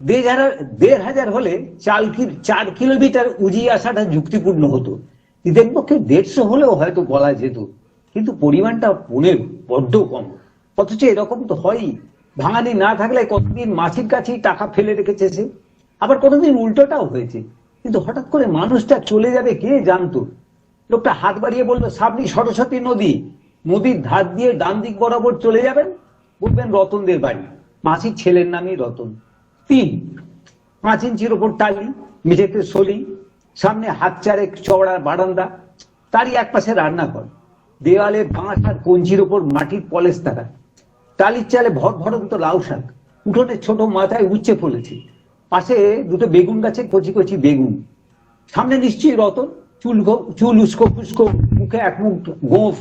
S9: 1,500 হলে 4 কিলোমিটার উজিয়ে আসাটা যুক্তিপূর্ণ হতো। ঈদের পক্ষে 150 হলেও হয়তো বলা যেত, কিন্তু পরিমাণটা বড্ড কম। অথচ এরকম তো হয়ই, ভাঙানি না থাকলে কতদিন মাসির কাছেই টাকা ফেলে রেখেছে সে। আবার কোনোদিন উল্টোটাও হয়েছে, কিন্তু হঠাৎ করে মানুষটা চলে যাবে কে জানতো। লোকটা হাত বাড়িয়ে বলল, সামনে সরস্বতী নদী, নদীর ধার দিয়ে ডান দিক বরাবর চলে যাবেন, বলবেন রতনদের বাড়ি। মাসির ছেলের নামই রতন। 5 ইঞ্চির ওপর টালি, মেঝেতে সলি, সামনে 1/4 চওড়া বারান্দা, তারই একপাশে রান্নাঘর, দেওয়ালে বাঁশ আর কঞ্চির ওপর মাটির পলেশ তারা, টালির চালে ভরভরন্ত লাউ শাক, উঠোনে ছোট মাথায় উচ্ছে ফলেছে, পাশে 2টো বেগুন গাছে কচি কচি বেগুন। সামনে নিশ্চয়ই রতন, চুল উস্কো ফুস্কো, মুখে 1 মুঠ গোঁফ,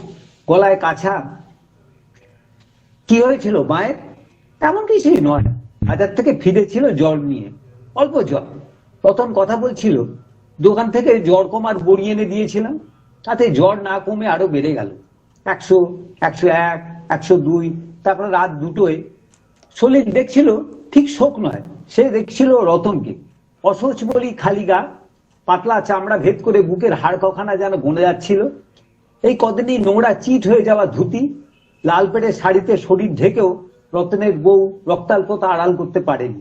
S9: গলায় কাছা। কি হয়েছিল মায়ের? তেমন কিছুই নয়, বাজার থেকে ফিরেছিল জ্বর নিয়ে, অল্প জ্বর। রতন কথা বলছিল, দোকান থেকে জ্বর কমার বড়ি এনে দিয়েছিলাম, তাতে জ্বর না কমে আরো বেড়ে গেল। 100, 101, 102, তারপর রাত 2টোয় সলিল দেখছিল ঠিক শোক নয়, সে দেখছিল রতনকে। অসহ্য বলি খালি গা, পাতলা চামড়া ভেদ করে বুকের হাড় কখানা যেন গনে যাচ্ছিল। এই কদিনই নোংরা চিট হয়ে যাওয়া ধুতি, লাল পেড়ে শাড়িতে শরীর ঢেকেও রতনের বউ রক্তাল্পতা আড়াল করতে পারেনি।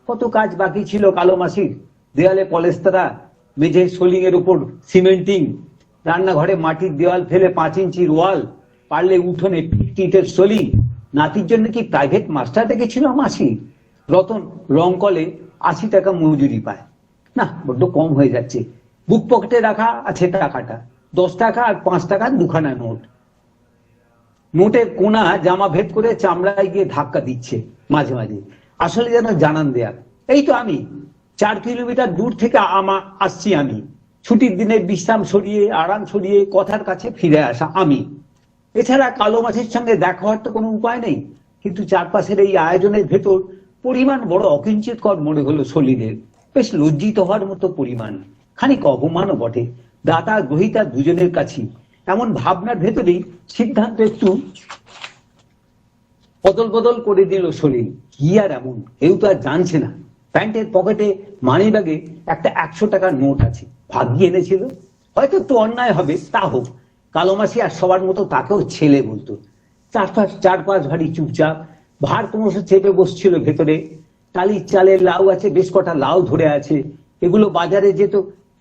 S9: কত কাজ বাকি ছিল কালো মাসির, দেয়ালে পলেস্তারা, মেঝে সোলিং এর উপর সিমেন্টিং, রান্নাঘরে মাটির দেওয়াল ফেলে 5 ইঞ্চির ওয়াল, পারলে উঠোনে টিটের সোলিং। নাতির জন্য কি প্রাইভেট মাস্টার রেখেছিল মাসি? রতন রং কলে 80 টাকা মজুরি পায়। না, বড্ড কম হয়ে যাচ্ছে। বুক পকেটে রাখা আছে টাকাটা, 10 টাকা আর 5 টাকার 2খানা নোট। নোটের কোনা জামা ভেদ করে চামড়ায় গিয়ে ধাক্কা দিচ্ছে মাঝে মাঝে, আসলে যেন জানান দেয়া, এই তো আমি 4 কিলোমিটার দূর থেকে আসছি আমি। ছুটির দিনের বিশ্রাম সরিয়ে, আরাম সরিয়ে কথার কাছে ফিরে আসা আমি। এছাড়া কালো মাছের সঙ্গে দেখা হওয়ার তো কোনো উপায় নেই। কিন্তু চারপাশের এই আয়োজনের ভেতর পরিমাণ বড় অকিঞ্চিতকর মনে হলো সলিলের, বেশ লজ্জিত হওয়ার মতো পরিমাণ, খানিক অপমানও বটে, দাতা গ্রহিতা দুজনের কাছেই। এমন ভাবনার ভেতরেই সিদ্ধান্ত একটু বদল করে দিল সলিল। কি আর এমন, কেউ তো আর জানছে না। প্যান্টের পকেটে মানি ব্যাগে একটা 100 টাকার নোট আছে, ভাগ্যি এনেছিল। হয়তো একটু অন্যায় হবে, তা হোক। কালো মাসি আর সবার মতো তাকেও ছেলে বলতো। চারপাশ ভারী চুপচাপ, ভার ক্রমশ চেপে বসছিল ভেতরে। টালির চালের লাউ আছে, বেশ কটা লাউ ধরে আছে, এগুলো বাজারে যেত,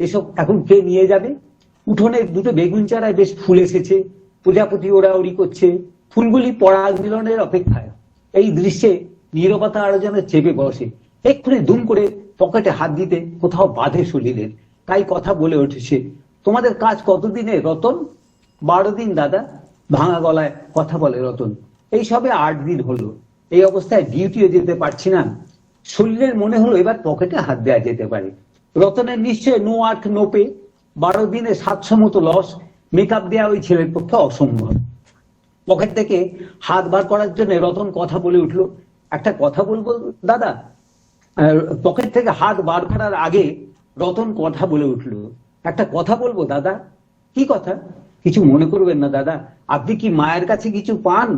S9: এসব এখন কে নিয়ে যাবে? উঠোনের 2টো বেগুন চারায় বেশ ফুল এসেছে, প্রজাপতি ওড়াউড়ি করছে, ফুলগুলি পরাগ মিলনের অপেক্ষায়। এই দৃশ্যে নীরবতা আরো যেন চেপে বসে। এক্ষুনি দুম করে পকেটে হাত দিতে কোথাও বাঁধে সলিলের, তাই কথা বলে উঠেছে, তোমাদের কাজ কতদিনে রতন? 12 দিন দাদা, ভাঙা গলায় কথা বলে রতন। এই সবে 8 দিন হলো, এই অবস্থায় ডিউটিও যেতে পারছি না। সলিলের মনে হলো এবার পকেটে হাত দেওয়া যেতে পারে। রতনের নিশ্চয় নো ওয়ার্ক নো পে, 12 দিনে 700 মতো লস, মেকআপ দেওয়া ওই ছেলের পক্ষে অসম্ভব। পকেট থেকে হাত বার করার জন্য রতন কথা বলে উঠলো, একটা কথা বলবো দাদা? পকেট থেকে হাত বার করার আগে রতন কথা বলে উঠলো, একটা কথা বলবো দাদা? কি কথা? কিছু মনে করবেন না দাদা, আপনি কি মায়ের কাছে কিছু পান?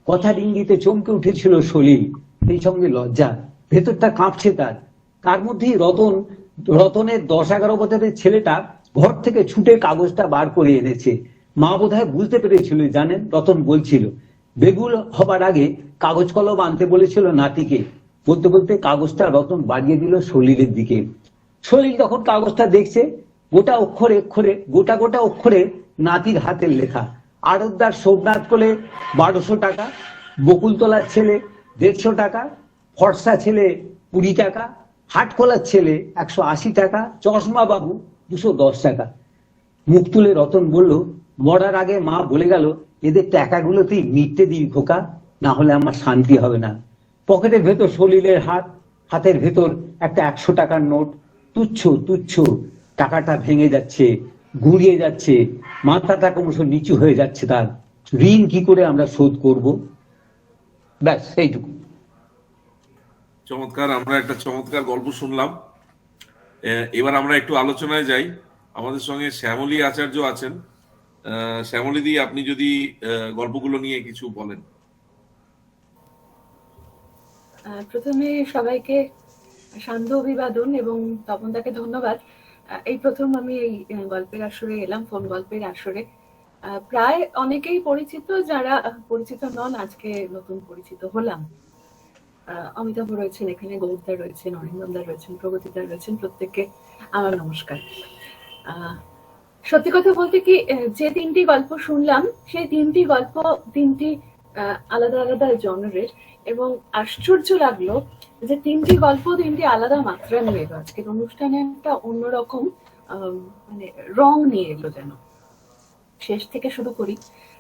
S9: কথার ইঙ্গিতে চমকে উঠেছিল সলিল, সেই সঙ্গে লজ্জা, ভেতরটা কাঁপছে তার। তার মধ্যেই রতনের 10-11 বছরের ছেলেটা ঘর থেকে ছুটে কাগজটা বার করে এনেছে। মা বোধহয় বুঝতে পেরেছিল, জানেন, রতন বলছিল বেগুল হবার আগে কাগজ কলম আনতে বলেছিল নাতিকে। বলতে বলতে কাগজটা রতন বাড়িয়ে দিল সলিলের দিকে। সলিল তখন কাগজটা দেখছে, গোটা অক্ষরে নাতির হাতের লেখা। আড়তদার সোমনাথ কোলে 1200 টাকা, বকুলতলার ছেলে 150 টাকা, ফর্সা ছেলে 20 টাকা, হাটখোলার ছেলে 180 টাকা, চশমা বাবু 210 টাকা। মুখ তুলে রতন বলল, মরার আগে মা বলে গেল, এদের টাকাগুলোতেই মিটতে দিই খোকা, না হলে আমার শান্তি হবে না। পকেটের ভেতর সলিলের হাতের ভেতর একটা 100 টাকার নোট, তুচ্ছ টাকাটা ভেঙে যাচ্ছে, গুঁড়িয়ে যাচ্ছে, মাথাটা ক্রমশ নিচু হয়ে যাচ্ছে, তার ঋণ কি করে আমরা শোধ করব? ব্যাস সেইটুকু।
S1: চমৎকার, আমরা একটা চমৎকার গল্প শুনলাম। এবার আমরা একটু আলোচনায় যাই। আমাদের সঙ্গে শ্যামলী আচার্য আছেন। শ্যামলী দি, আপনি যদি গল্পগুলো নিয়ে কিছু বলেন।
S10: প্রথমে সবাইকে সান্ধ্য অভিবাদন এবং তপনদাকে ধন্যবাদ। এই প্রথম আমি এই গল্পের আসরে এলাম, ফোন গল্পের আসরে। প্রায় অনেকেই পরিচিত, যারা পরিচিত নন আজকে নতুন পরিচিত হলাম। অমিতাভ রয়েছেন এখানে, গৌরদা রয়েছেন, অরিন্দমদা রয়েছেন, প্রগতিদা রয়েছেন, প্রত্যেককে আমার নমস্কার। সত্যি কথা বলতে কি, যে তিনটি গল্প শুনলাম সেই তিনটি গল্প তিনটি আলাদা আলাদা জনরের, এবং আশ্চর্য লাগলো যে তিনটি গল্প তিনটি আলাদা মাত্রা নিয়ে এলো। আজকের অনুষ্ঠানে একটা অন্যরকম মানে রং নিয়ে এলো যেন। শেষ থেকে শুরু করি,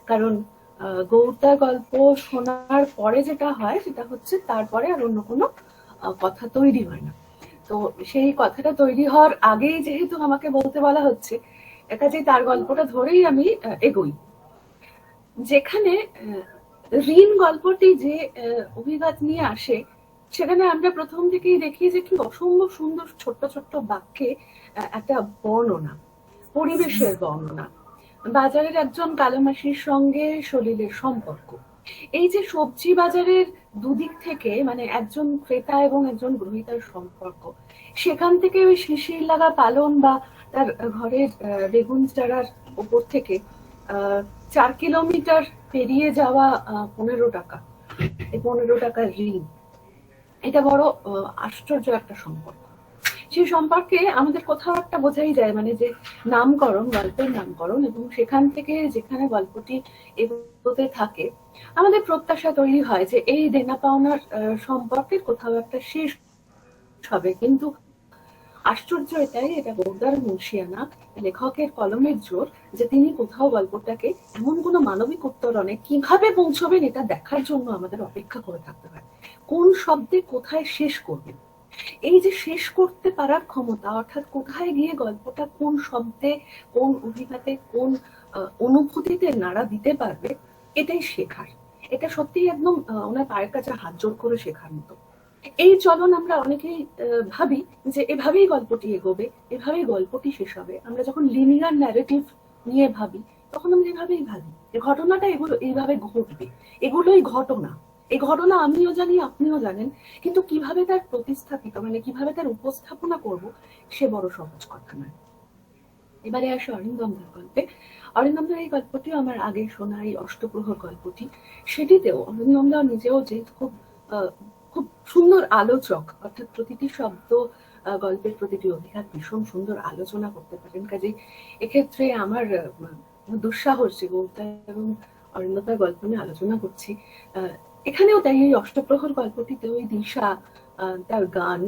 S10: কারণ গৌরদার গল্প শোনার পরে যেটা হয় সেটা হচ্ছে তারপরে আর অন্য কোনো কথা তৈরি হয় না। তো সেই কথাটা তৈরি হওয়ার আগেই যেহেতু আমাকে বলতে বলা হচ্ছে, কাজে তার গল্পটা ধরেই আমি এগোই। যেখানে ঋণ গল্পটি যে অভিঘাত নিয়ে আসে, সেখানে আমরা প্রথম থেকেই দেখি যে কি অসম্ভব সুন্দর ছোট্ট ছোট্ট বাক্যে একটা বর্ণনা, পরিবেশের বর্ণনা, বাজারের একজন কালোমাসির সঙ্গে সলিলের সম্পর্ক। এই যে সবজি বাজারের দুদিক থেকে মানে একজন ক্রেতা এবং একজন গ্রহীতার সম্পর্ক, সেখান থেকে ওই শিশির লাগা পালন বা তার ঘরের বেগুন চারার উপর থেকে 4 কিলোমিটার পেরিয়ে যাওয়া 15 টাকা, এই 15 টাকার ঋণ, এটা বড় আশ্চর্য একটা সম্পর্ক। সেই সম্পর্কে আমাদের কোথাও একটা বোঝাই যায়, মানে যে নামকরণ, গল্পের নামকরণ, এবং সেখান থেকে যেখানে গল্পটি এগোতে থাকে আমাদের প্রত্যাশা তৈরি হয় যে এই দেনা পাওনার সম্পর্কের কোথাও একটা শেষ হবে। কিন্তু আশ্চর্য এটাই, এটা গৌরদার মুন্সিয়ানা, লেখকের কলমের জোর, যে তিনি কোথাও গল্পটাকে এমন কোনো মানবিক উত্তরণে কিভাবে পৌঁছবেন এটা দেখার জন্য আমাদের অপেক্ষা করে থাকতে হয়। কোন শব্দে কোথায় শেষ করবেন, এই যে শেষ করতে পারার ক্ষমতা, অর্থাৎ কোথায় গিয়ে গল্পটা কোন শব্দে, কোন অভিঘাতে, কোন অনুভূতিতে নাড়া দিতে পারবে, এটাই শেখার। এটা সত্যিই একদম ওনার পায়ের কাছে হাত জোর করে শেখার মতো। এই চলন আমরা অনেকেই ভাবি যে এভাবেই গল্পটি এগোবে, এভাবেই গল্পটি শেষ হবে। আমরা যখন লিনিয়ার ন্যারেটিভ নিয়ে ভাবি তখন আমরা এভাবেই ভাবি যে ঘটনাটা এগুলো এইভাবে ঘটবে, এগুলোই ঘটনা। এই ঘটনা আমিও জানি, আপনিও জানেন, কিন্তু কিভাবে তার প্রতিস্থাপিত, মানে কিভাবে তার উপস্থাপনা করব, সে বড় সহজ কথা নয়। এবারে আসে অরিন্দমদার গল্পে। অরিন্দমদার এই গল্পটিও আমার আগে শোনা, এই অষ্টপ্রহর গল্পটি, সেটিতেও অরিন্দমদা নিজেও যে খুব সুন্দর আলোচক, অর্থাৎ প্রতিটি শব্দ, গল্পের প্রতিটি অধিকার ভীষণ সুন্দর আলোচনা করতে পারেন। কাজেই এক্ষেত্রে আমার দুঃসাহস যে গৌরদা এবং অরিন্দমদার গল্প নিয়ে আলোচনা করছি। এখানেও তাই এই অষ্টপ্রহর গল্পটিতে ওই দিশা, তার গান,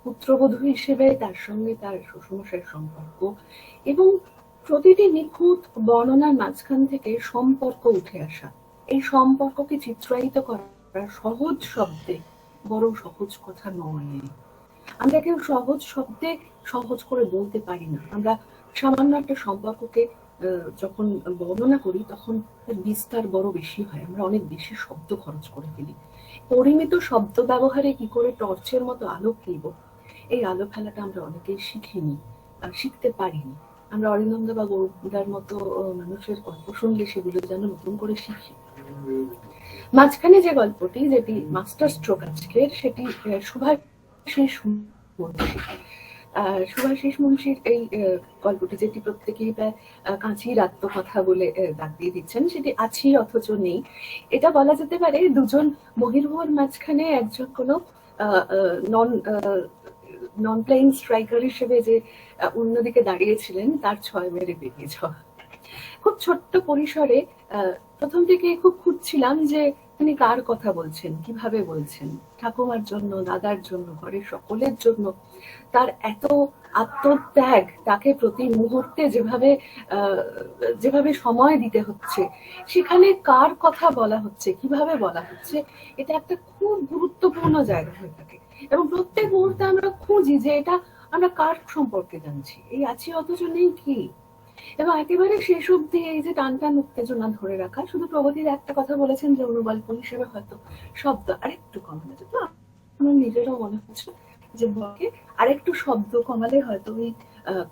S10: পুত্রবধূ হিসেবে তার সঙ্গে তার শ্বশুরমশাইয়ের সম্পর্ক, এবং প্রতিটি নিখুঁত বর্ণনার মাঝখান থেকে সম্পর্ক উঠে আসা, এই সম্পর্ককে চিত্রায়িত করা সহজ শব্দে বড় সহজ কথা নয়। আমরা কেউ সহজ শব্দে সহজ করে বলতে পারি না। আমরা সামান্য একটা সম্পর্ককে যখন বর্ণনা করি তখন বিস্তার বড় বেশি হয়, আমরা অনেক বেশি শব্দ খরচ করে ফেলি। পরিমিত শব্দ ব্যবহারে কি করে টর্চের মতো আলো ফেলবো, এই আলো ফেলাটা আমরা অনেকেই শিখিনি, শিখতে পারিনি। আমরা অরিন্দমদা বা গৌরদার মতো মানুষের গল্প শুনলে সেগুলো যেন নতুন করে শিখি। মাঝখানে যে গল্পটি, যেটি মাস্টার স্ট্রোক আজকের, সেটি শুভাশিস মুন্সি। শুভাশিস মুন্সির এই গল্পটি, যেটি প্রত্যেকেই প্রায় কাঁচির আত্মকথা বলে ডাক দিয়ে দিচ্ছেন, সেটি আছি অথচ নেই। এটা বলা যেতে পারে দুজন মহিরুহর মাঝখানে একজন কোনো নন প্লেইং স্ট্রাইকার হিসেবে যে অন্যদিকে দাঁড়িয়েছিলেন তার 6 মেরে বেরিয়ে যাওয়া। খুব ছোট্ট পরিসরে প্রথম থেকে খুব খুঁজছিলাম যে তিনি কার কথা বলছেন, কিভাবে বলছেন, ঠাকুমার জন্য, দাদার জন্য, ঘরের সকলের জন্য তার এত আত্মত্যাগ, তাকে প্রতি মুহূর্তে যেভাবে সময় দিতে হচ্ছে, সেখানে কার কথা বলা হচ্ছে, কিভাবে বলা হচ্ছে, এটা একটা খুব গুরুত্বপূর্ণ জায়গা হয়ে থাকে। এবং প্রত্যেক মুহূর্তে আমরা খুঁজি যে এটা আমরা কার সম্পর্কে জানছি? এই আছি অথচ নেই কি? এবং একেবারে শেষ অব্দি এই যে টান টান উত্তেজনা ধরে রাখা, শুধু প্রগতির একটা কথা বলেছেন যে অনুগল্প হিসেবে হয়তো শব্দ আরেকটু কমানো যেত। আমার নিজেরও মনে হচ্ছে যে বকে আরেকটু শব্দ কমালে হয়তো ওই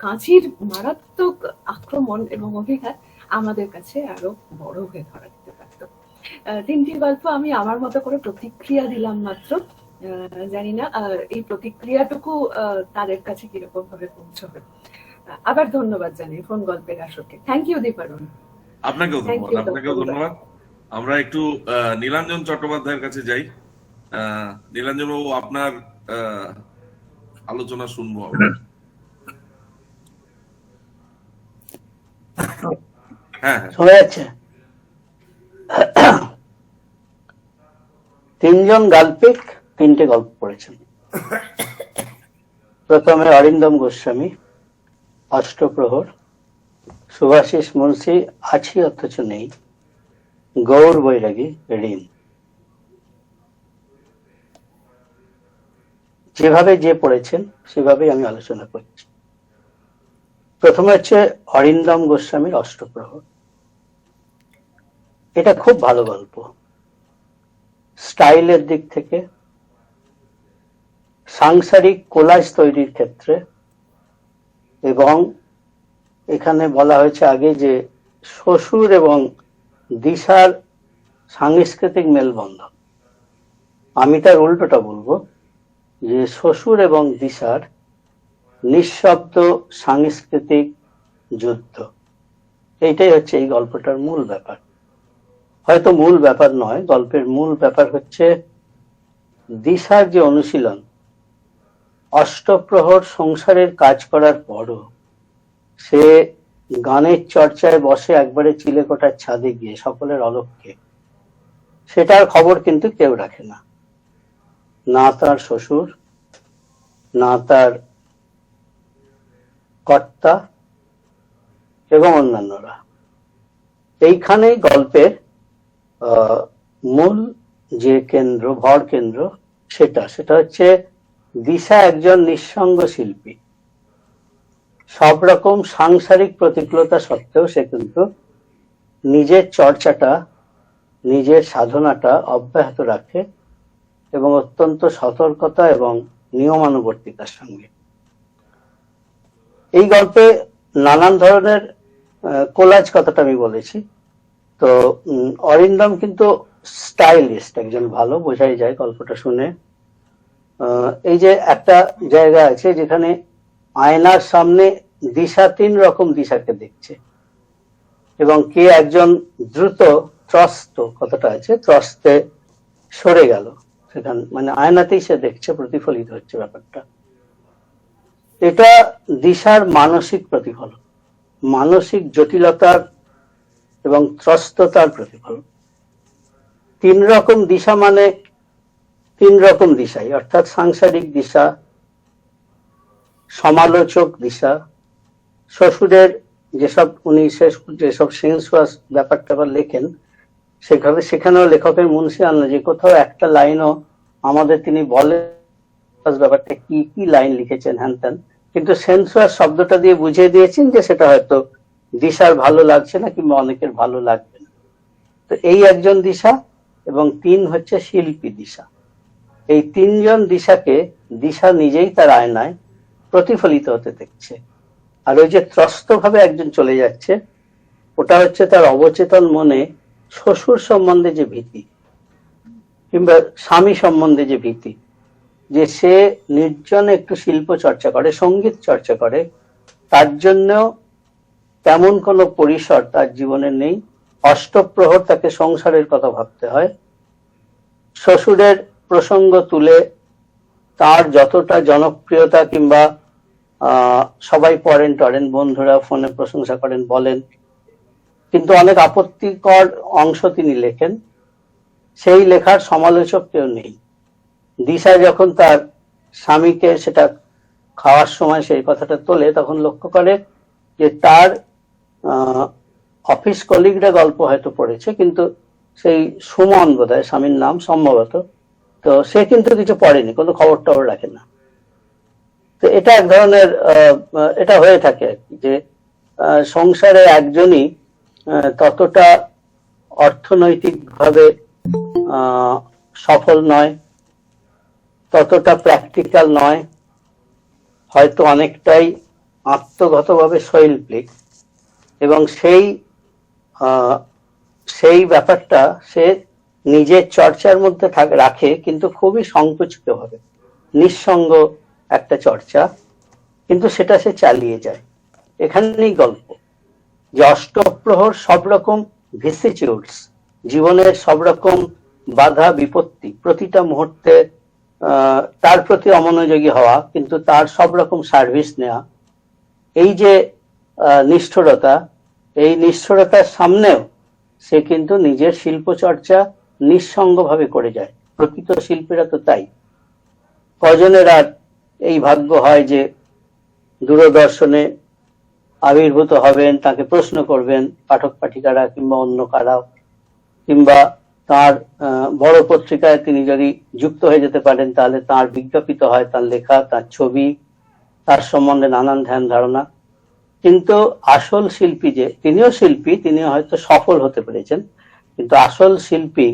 S10: কাঁচির মারাত্মক আক্রমণ এবং অভিঘাত আমাদের কাছে আরো বড় হয়ে ধরা দিতে পারতো। তিনটি গল্প আমি আমার মতো করে প্রতিক্রিয়া দিলাম মাত্র, জানি না এই প্রতিক্রিয়াটুকু তাদের কাছে কিরকম ভাবে পৌঁছবে। আবার ধন্যবাদ জানাই ফোন গল্পের আসরকে। Thank you দীপারুন।
S1: আপনাকেও
S10: Thank
S1: ধন্যবাদ,
S10: you,
S1: আপনাকেও
S10: Dr.
S1: ধন্যবাদ। আমরা একটু নীলাঞ্জন চট্টোপাধ্যায়ের কাছে যাই। নীলাঞ্জন বাবু, আপনার আলোচনা শুনবো আমরা। হ্যাঁ,
S11: শোনা যাচ্ছে? তিনজন গাল্পিক তিনটে গল্প পড়েছেন। প্রথমে অরিন্দম গোস্বামী, অষ্টপ্রহর, সুভাষিস মুন্সি, আছি অথচ নেই, গৌর বৈরাগী, ঋণ। যেভাবে যে পড়েছেন সেভাবেই আমি আলোচনা করছি। প্রথমে হচ্ছে অরিন্দম গোস্বামীর অষ্টপ্রহর। এটা খুব ভালো গল্প, স্টাইলের দিক থেকে, সাংসারিক কোলাজ তৈরির ক্ষেত্রে, এবং এখানে বলা হয়েছে আগে যে শ্বশুর এবং দিশার সাংস্কৃতিক মেলবন্ধন। আমি তার উল্টোটা বলবো যে শ্বশুর এবং দিশার নিঃশব্দ সাংস্কৃতিক যুদ্ধ। এইটাই হচ্ছে এই গল্পটার মূল ব্যাপার। হয়তো মূল ব্যাপার নয়, গল্পের মূল ব্যাপার হচ্ছে দিশার যে অনুশীলন। অষ্টপ্রহর সংসারের কাজ করার পরও সে গানের চর্চায় বসে একবারে চিলেকোঠার ছাদে গিয়ে সকলের অলক্ষ্যে, সেটার খবর কিন্তু কেউ রাখে না, না তার শ্বশুর, না তার কর্তা এবং অন্যান্যরা। এইখানেই গল্পের মূল যে কেন্দ্র, ভর কেন্দ্র, সেটা হচ্ছে দিশা একজন নিঃসঙ্গ শিল্পী। সব রকম সাংসারিক প্রতিকূলতা সত্ত্বেও সে কিন্তু নিজের চর্চাটা, নিজের সাধনাটা অব্যাহত রাখে এবং অত্যন্ত সতর্কতা এবং নিয়মানুবর্তিতার সঙ্গে। এই গল্পে নানান ধরনের কোলাজ কথাটা আমি বলেছি। তো অরিন্দম কিন্তু স্টাইলিস্ট, একজন ভালো, বোঝাই যায় গল্পটা শুনে। এই যে একটা জায়গা আছে যেখানে আয়নার সামনে দিশা তিন রকম দিশাকে দেখছে, এবং কে একজন দ্রুত ত্রস্ত কথাটা আছে, ত্রস্তে সরে গেল সেখানে, মানে আয়নাতেই সে দেখছে, প্রতিফলিত হচ্ছে ব্যাপারটা। এটা দিশার মানসিক প্রতিফলন, মানসিক জটিলতার এবং ত্রস্ততার প্রতিফলন। তিন রকম দিশা মানে তিন রকম দিশাই, অর্থাৎ সাংসারিক দিশা, সমালোচক দিশা, শ্বশুরের যেসব উনি যেসব সেন্সুয়াস ব্যাপারটা লেখেন, সেখানেও লেখকের মুন্সি আনলো যে কোথাও একটা লাইনও আমাদের তিনি বলেন ব্যাপারটা কি কি লাইন লিখেছেন হ্যান ত্যান, কিন্তু সেন্সুয়াস শব্দটা দিয়ে বুঝিয়ে দিয়েছেন যে সেটা হয়তো দিশার ভালো লাগছে না কিংবা অনেকের ভালো লাগবে না। তো এই একজন দিশা, এবং তিন হচ্ছে শিল্পী দিশা। এই তিনজন দিশাকে দিশা নিজেই তার আয়নায় প্রতিফলিত হতে দেখছে। আর ওই যে ত্রস্ত ভাবে একজন চলে যাচ্ছে, ওটা হচ্ছে তার অবচেতন মনে শ্বশুর সম্বন্ধে যে ভীতি, কিংবা স্বামী সম্বন্ধে যে ভীতি, যে সে নির্জনে একটু শিল্প চর্চা করে, সঙ্গীত চর্চা করে, তার জন্য তেমন কোনো পরিসর তার জীবনে নেই। অষ্টপ্রহর তাকে সংসারের কথা ভাবতে হয়। শ্বশুরের প্রসঙ্গ তুলে তার যতটা জনপ্রিয়তা কিংবা সবাই পড়েন টরেন, বন্ধুরা ফোনে প্রশংসা করেন, বলেন, কিন্তু অনেক আপত্তিকর অংশ তিনি লেখেন, সেই লেখার সমালোচক কেউ নেই। দিশা যখন তার স্বামীকে সেটা খাওয়ার সময় সেই কথাটা তোলে, তখন লক্ষ্য করে যে তার অফিস কলিগরা গল্প হয়তো পড়েছে, কিন্তু সেই সুমন বোধহয় স্বামীর নাম সম্ভবত, তো সে কিন্তু কিছু পড়েনি, কোনো খবর টবর রাখে না। তো এটা এক ধরনের এটা হয়ে থাকে আর কি, যে সংসারে একজনই ততটা অর্থনৈতিকভাবে সফল নয়, ততটা প্র্যাকটিক্যাল নয়, হয়তো অনেকটাই আত্মগতভাবে শৈল্পিক, এবং সেই ব্যাপারটা সে নিজের চর্চার মধ্যে রাখে, কিন্তু খুবই সংকুচিত ভাবে, নিঃসঙ্গ একটা চর্চা, কিন্তু সেটা সে চালিয়ে যায়। এখানেই গল্প যে অষ্টপ্রহর সব রকম ভিসিচিউডস, জীবনের সব রকম বাধা বিপত্তি, প্রতিটা মুহূর্তে তার প্রতি অমনোযোগী হওয়া, কিন্তু তার সব রকম সার্ভিস নেওয়া, এই যে নিষ্ঠুরতা, এই নিষ্ঠুরতার সামনেও সে কিন্তু নিজের শিল্প চর্চা নিঃসঙ্গভাবে করে যায়। প্রকৃত শিল্পীরা তো তাই। কজনের আর এই ভাগ্য হয় যে দূরদর্শনে আবির্ভূত হবেন, তাকে প্রশ্ন করবেন পাঠক পাঠিকারা কিংবা অন্য কারাও, কিংবা তার বড় পত্রিকায় তিনি যদি যুক্ত হয়ে যেতে পারেন তাহলে তার বিজ্ঞাপিত হয় তার লেখা, তার ছবি, তার সম্বন্ধে নানান ধ্যান ধারণা। কিন্তু আসল শিল্পী যে, তিনিও শিল্পী, তিনিও হয়তো সফল হতে পেরেছেন, কিন্তু আসল শিল্পী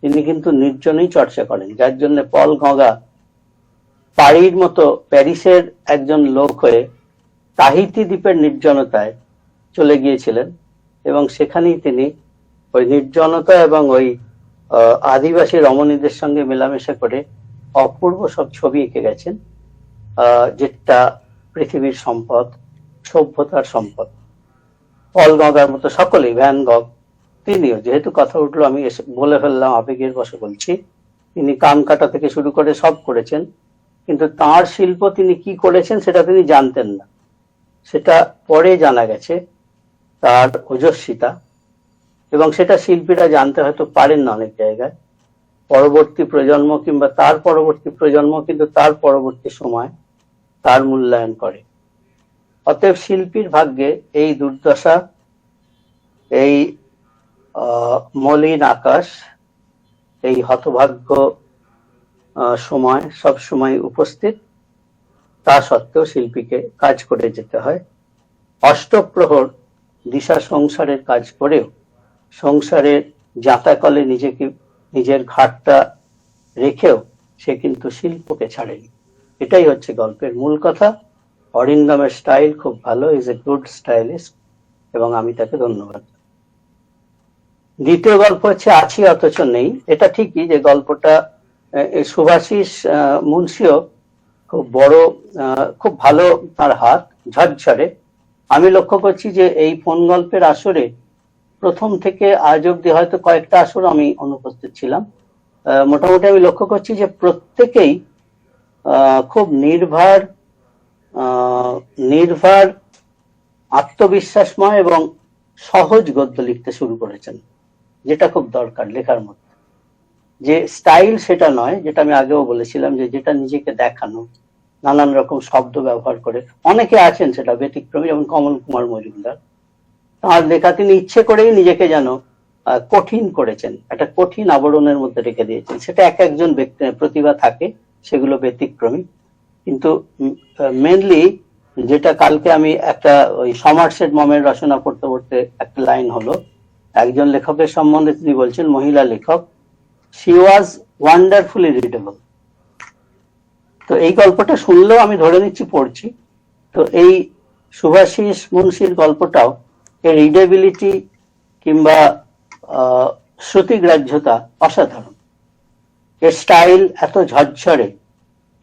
S11: তিনি কিন্তু নির্জনেই চর্চা করেন, যার জন্য পল গঙ্গা পারির মতো প্যারিসের একজন লোক হয়ে তাহিতি দ্বীপের নির্জনতায় চলে গিয়েছিলেন, এবং সেখানেই তিনি ওই নির্জনতা এবং ওই আদিবাসী রমণীদের সঙ্গে মেলামেশা করে অপূর্ব সব ছবি এঁকে গেছেন, যেটা পৃথিবীর সম্পদ, সভ্যতার সম্পদ। পল গঙ্গার মতো সকলেই, ভ্যান গগ তিনিও, যেহেতু কথা উঠলো আমি বলে ফেললাম, আবেগের বশে বলছি, তিনি কান কাটা থেকে শুরু করে সব করেছেন, কিন্তু তার শিল্প তিনি কি করেছেন সেটা তিনি জানতেন না, সেটা পরে জানা গেছে, তার ওজস্বিতা, এবং সেটা শিল্পীরা জানতে হয়তো পারেন না অনেক জায়গায়। পরবর্তী প্রজন্ম কিংবা তার পরবর্তী প্রজন্ম কিন্তু তার পরবর্তী সময় তার মূল্যায়ন করে। অতএব শিল্পীর ভাগ্যে এই দুর্দশা, এই মলিন আকাশ, এই হতভাগ্য সময় সব সময় উপস্থিত, তা সত্ত্বেও শিল্পীকে কাজ করে যেতে হয়। অষ্টপ্রহর দিশা সংসারের কাজ করেও সংসারের জাতাকলে নিজেকে, নিজের ঘাটটা রেখেও সে কিন্তু শিল্পকে ছাড়েনি। এটাই হচ্ছে গল্পের মূল কথা। অরিন্দমের স্টাইল খুব ভালো, ইজ এ গুড স্টাইলিস্ট, এবং আমি তাকে ধন্যবাদ। দ্বিতীয় গল্প হচ্ছে আছি অথচ নেই। এটা ঠিকই যে গল্পটা সুভাষিস মুন্সিও খুব বড়, খুব ভালো তার হাত, ঝরঝরে। আমি লক্ষ্য করছি যে এই ফোন গল্পের আসরে প্রথম থেকে আজ অব্দি হয়তো কয়েকটা আসর আমি অনুপস্থিত ছিলাম, মোটামুটি আমি লক্ষ্য করছি যে প্রত্যেকেই খুব নির্ভর, আত্মবিশ্বাসময় এবং সহজ গদ্য লিখতে শুরু করেছেন, যেটা খুব দরকার লেখার মধ্যে। যে স্টাইল সেটা নয়, যেটা আমি আগেও বলেছিলাম, যে যেটা নিজেকে দেখানো, নানান রকম শব্দ ব্যবহার করে। অনেকে আছেন সেটা ব্যতিক্রমী, যেমন কমল কুমার মজুমদার, তার লেখা তিনি ইচ্ছে করেই নিজেকে যেন কঠিন করেছেন, একটা কঠিন আবরণের মধ্যে রেখে দিয়েছেন। সেটা এক একজন ব্যক্তির প্রতিভা থাকে, সেগুলো ব্যতিক্রমী। কিন্তু মেনলি যেটা কালকে আমি একটা ওই সমারসেট মমের রচনা পড়তে পড়তে একটা লাইন হলো, একজন লেখকের সম্বন্ধে তিনি বলছেন, মহিলা লেখক, শি ওয়াজ ওয়ান্ডারফুলি রিডেবল। তো এই গল্পটা শুনলেও আমি ধরে নিচ্ছি পড়ছি। তো এই সুভাষিস মুন্সির গল্পটাও এর রিডেবিলিটি কিংবা শ্রুতিগ্রাহ্যতা অসাধারণ। এর স্টাইল এত ঝরঝরে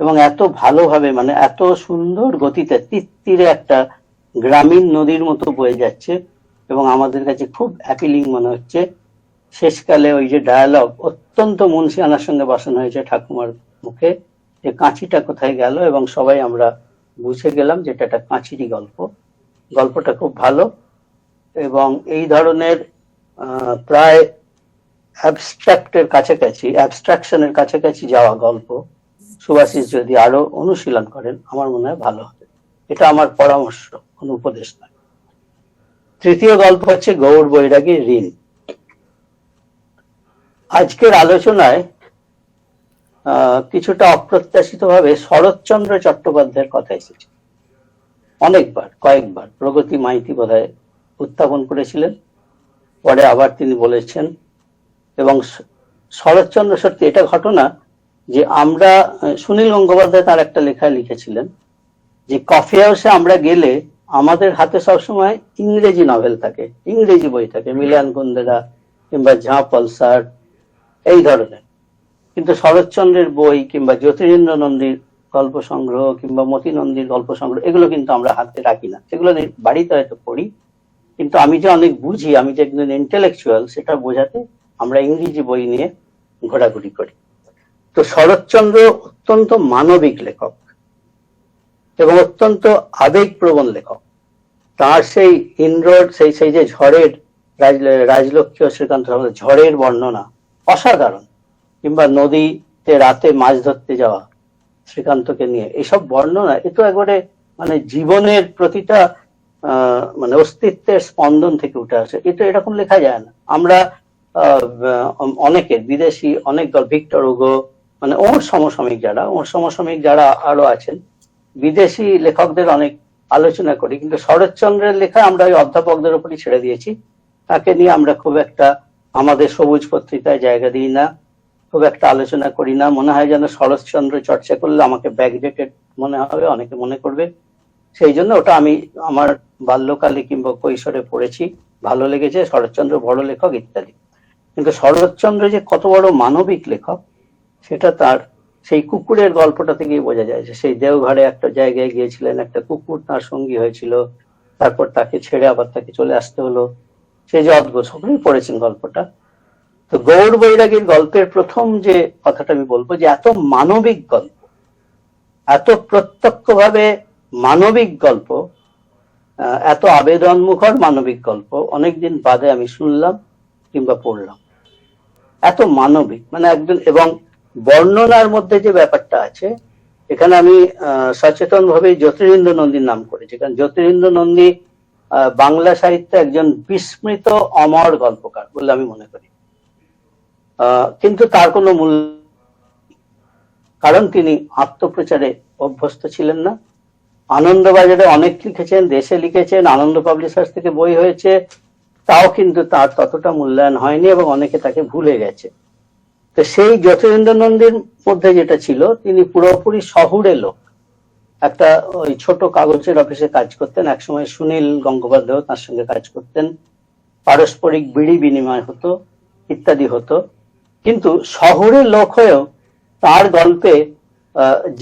S11: এবং এত ভালোভাবে, মানে এত সুন্দর গতিতে, তিত্তিরে একটা গ্রামীণ নদীর মতো বয়ে যাচ্ছে, এবং আমাদের কাছে খুব অ্যাপিলিং মনে হচ্ছে। শেষকালে ওই যে ডায়ালগ অত্যন্ত মুন্সিয়ানার সঙ্গে বসানো হয়েছে ঠাকুমার মুখে, যে কাঁচিটা কোথায় গেল, এবং সবাই আমরা বুঝে গেলাম যেটা একটা কাঁচিরই গল্প। গল্পটা খুব ভালো, এবং এই ধরনের প্রায় অ্যাবস্ট্রাক্টের কাছাকাছি, অ্যাবস্ট্রাকশনের কাছাকাছি যাওয়া গল্প সুভাষিস যদি আরো অনুশীলন করেন আমার মনে হয় ভালো হবে। এটা আমার পরামর্শ, কোনো উপদেশ নয়। তৃতীয় গল্প হচ্ছে গৌর বৈরাগীর ঋণ। আজকের আলোচনায় কিছুটা অপ্রত্যাশিতভাবে শরৎচন্দ্র চট্টোপাধ্যায়ের কথা এসেছে। অনেকবার, কয়েকবার প্রগতি মাইতি বোধহয় উত্থাপন করেছিলেন, পরে আবার তিনি বলেছেন। এবং শরৎচন্দ্র, সত্যি এটা ঘটনা যে আমরা, সুনীল গঙ্গোপাধ্যায় তার একটা লেখায় লিখেছিলেন যে কফি হাউসে আমরা গেলে আমাদের হাতে সবসময় ইংরেজি নভেল থাকে, ইংরেজি বই থাকে, মিলান কুন্দেরা কিংবা ঝাঁ পলসার এই ধরনের। কিন্তু শরৎচন্দ্রের বই কিংবা জ্যোতিরিন্দ্র নন্দীর গল্প সংগ্রহ কিংবা মতি নন্দীর গল্প সংগ্রহ এগুলো কিন্তু আমরা হাতে রাখি না, সেগুলো বাড়িতে হয়তো পড়ি, কিন্তু আমি যে অনেক বুঝি, আমি যে একজন ইন্টেলেকচুয়াল সেটা বোঝাতে আমরা ইংরেজি বই নিয়ে ঘোরাঘুরি করি। তো শরৎচন্দ্র অত্যন্ত মানবিক লেখক এবং অত্যন্ত আবেগপ্রবণ লেখক। তার সেই ইন্দ্রর সেই যে ঝড়ের, রাজলক্ষ্মী ও শ্রীকান্ত ঝড়ের বর্ণনা অসাধারণ, কিংবা নদীতে রাতে মাছ ধরতে যাওয়া শ্রীকান্তকে নিয়ে, এসব বর্ণনা এ তো একবারে মানে জীবনের প্রতিটা মানে অস্তিত্বের স্পন্দন থেকে উঠে আসে। এটা এরকম লেখা যায় না। আমরা অনেকের বিদেশি অনেক ভিক্টর হুগো, মানে ওর সমসাময়িক যারা আরো আছেন, বিদেশি লেখকদের অনেক আলোচনা করি, কিন্তু শরৎচন্দ্রের লেখা আমরা ওই অধ্যাপকদের উপরই ছেড়ে দিয়েছি। তাকে নিয়ে আমরা খুব একটা আমাদের সবুজ পত্রিকায় জায়গা দিই না, খুব একটা আলোচনা করি না। মনে হয় যেন শরৎচন্দ্র চর্চা করলে আমাকে ব্যাকডেটেড মনে হবে, অনেকে মনে করবে। সেই জন্য ওটা আমি আমার বাল্যকালে কিংবা কৈশোরে পড়েছি, ভালো লেগেছে, শরৎচন্দ্র বড় লেখক ইত্যাদি। কিন্তু শরৎচন্দ্র যে কত বড় মানবিক লেখক সেটা তার সেই কুকুরের গল্পটা থেকেই বোঝা যায়। যে সেই দেওঘরে একটা জায়গায় গিয়েছিলেন, একটা কুকুর তার সঙ্গী হয়েছিল, তারপর তাকে ছেড়ে আবার তাকে চলে আসতে হলো, সেই যে অদ্ভুত, সকলেই পড়েছেন গল্পটা। তো গৌর বৈরাগীর গল্পের প্রথম যে কথাটা আমি বলবো, যে এত মানবিক গল্প, এত প্রত্যক্ষভাবে মানবিক গল্প, এত আবেদনমুখর মানবিক গল্প অনেকদিন বাদে আমি শুনলাম কিংবা পড়লাম। এত মানবিক, মানে একজন, এবং বর্ণনার মধ্যে যে ব্যাপারটা আছে, এখানে আমি সচেতন ভাবে জ্যোতিরিন্দ্র নন্দীর নাম করেছি, কারণ জ্যোতিরিন্দ্র নন্দী বাংলা সাহিত্যে একজন বিস্মৃত অমর গল্পকার বলে আমি মনে করি। কিন্তু তার কোনো মূল্য, কারণ তিনি আত্মপ্রচারে অভ্যস্ত ছিলেন না। আনন্দবাজারে অনেক লিখেছেন, দেশে লিখেছেন, আনন্দ পাবলিশার্স থেকে বই হয়েছে, তাও কিন্তু তার ততটা মূল্যায়ন হয়নি এবং অনেকে তাকে ভুলে গেছে। তো সেই জ্যোতিরিন্দ্র নন্দীর মধ্যে যেটা ছিল, তিনি পুরোপুরি শহুরে লোক, একটা ওই ছোট কাগজের অফিসে কাজ করতেন, একসময় সুনীল গঙ্গোপাধ্যায় তার সঙ্গে কাজ করতেন, পারস্পরিক বিড়ি বিনিময় হতো ইত্যাদি হতো। কিন্তু শহরের লোক হয়েও তার গল্পে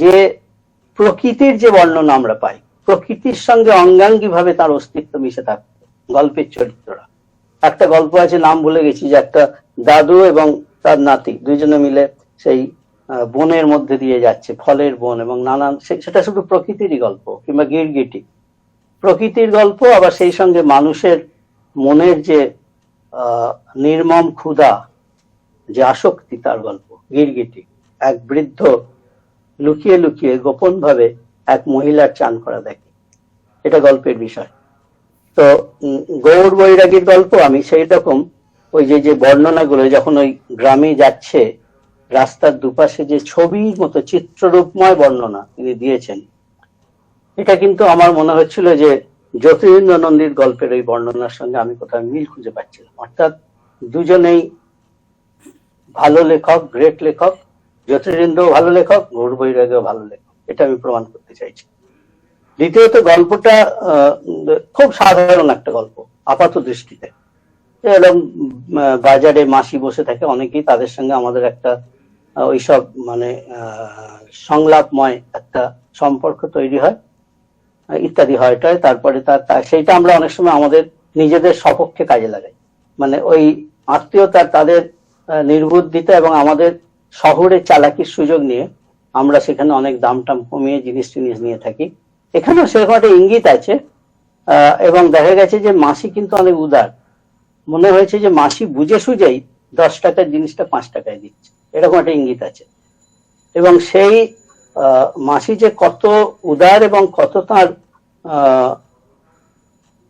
S11: যে প্রকৃতির যে বর্ণনা আমরা পাই, প্রকৃতির সঙ্গে অঙ্গাঙ্গী ভাবে তার অস্তিত্ব মিশে থাকতো গল্পের চরিত্ররা। একটা গল্প আছে, নাম ভুলে গেছি, যে একটা দাদু এবং তার নাতি দুইজনে মিলে সেই বনের মধ্যে দিয়ে যাচ্ছে, ফলের বন, এবং নানান, সেটা শুধু প্রকৃতিরই গল্প, কিংবা গিরগিটি, প্রকৃতির গল্প, আবার সেই সঙ্গে মানুষের মনের যে নির্মম ক্ষুধা, যে আসক্তি, তার গল্প। গিরগিটি, এক বৃদ্ধ লুকিয়ে লুকিয়ে গোপন ভাবে এক মহিলার চান করা দেখে, এটা গল্পের বিষয়। তো গৌর বৈরাগীর গল্প আমি সেই রকম ওই যে বর্ণনাগুলো, যখন ওই গ্রামে যাচ্ছে, রাস্তার দুপাশে যে ছবির মতো চিত্ররূপময় বর্ণনা তিনি দিয়েছেন, এটা কিন্তু আমার মনে হচ্ছিল যে জ্যোতিরিন্দ্র নন্দীর গল্পের ওই বর্ণনার সঙ্গে আমি কোথাও মিল খুঁজে পাচ্ছিলাম। অর্থাৎ দুজনেই ভালো লেখক, গ্রেট লেখক, জ্যোতিরিন্দ্র ভালো লেখক, গৌর বৈরাগীও ভালো লেখক, এটা আমি প্রমাণ করতে চাইছি। দ্বিতীয়ত, গল্পটা খুব সাধারণ একটা গল্প আপাত দৃষ্টিতে। এরকম বাজারে মাসি বসে থাকে অনেকেই, তাদের সঙ্গে আমাদের একটা ওইসব মানে সংলাপময় একটা সম্পর্ক তৈরি হয় ইত্যাদি হয়। তারপরে সেইটা আমরা অনেক সময় আমাদের নিজেদের সপক্ষে কাজে লাগাই, মানে ওই আত্মীয়তা, তাদের নির্বুদ্ধিতা এবং আমাদের শহরে চালাকির সুযোগ নিয়ে আমরা সেখানে অনেক দাম টাম কমিয়ে জিনিস নিয়ে থাকি। এখানেও সেরকম একটা ইঙ্গিত আছে, এবং দেখা গেছে যে মাসি কিন্তু অনেক উদার। মনে হয়েছে যে মাসি বুঝে সুঝেই 10 টাকার জিনিসটা 5 টাকায় দিচ্ছে, এরকম একটা ইঙ্গিত আছে। এবং সেই মাসি যে কত উদার এবং কত তার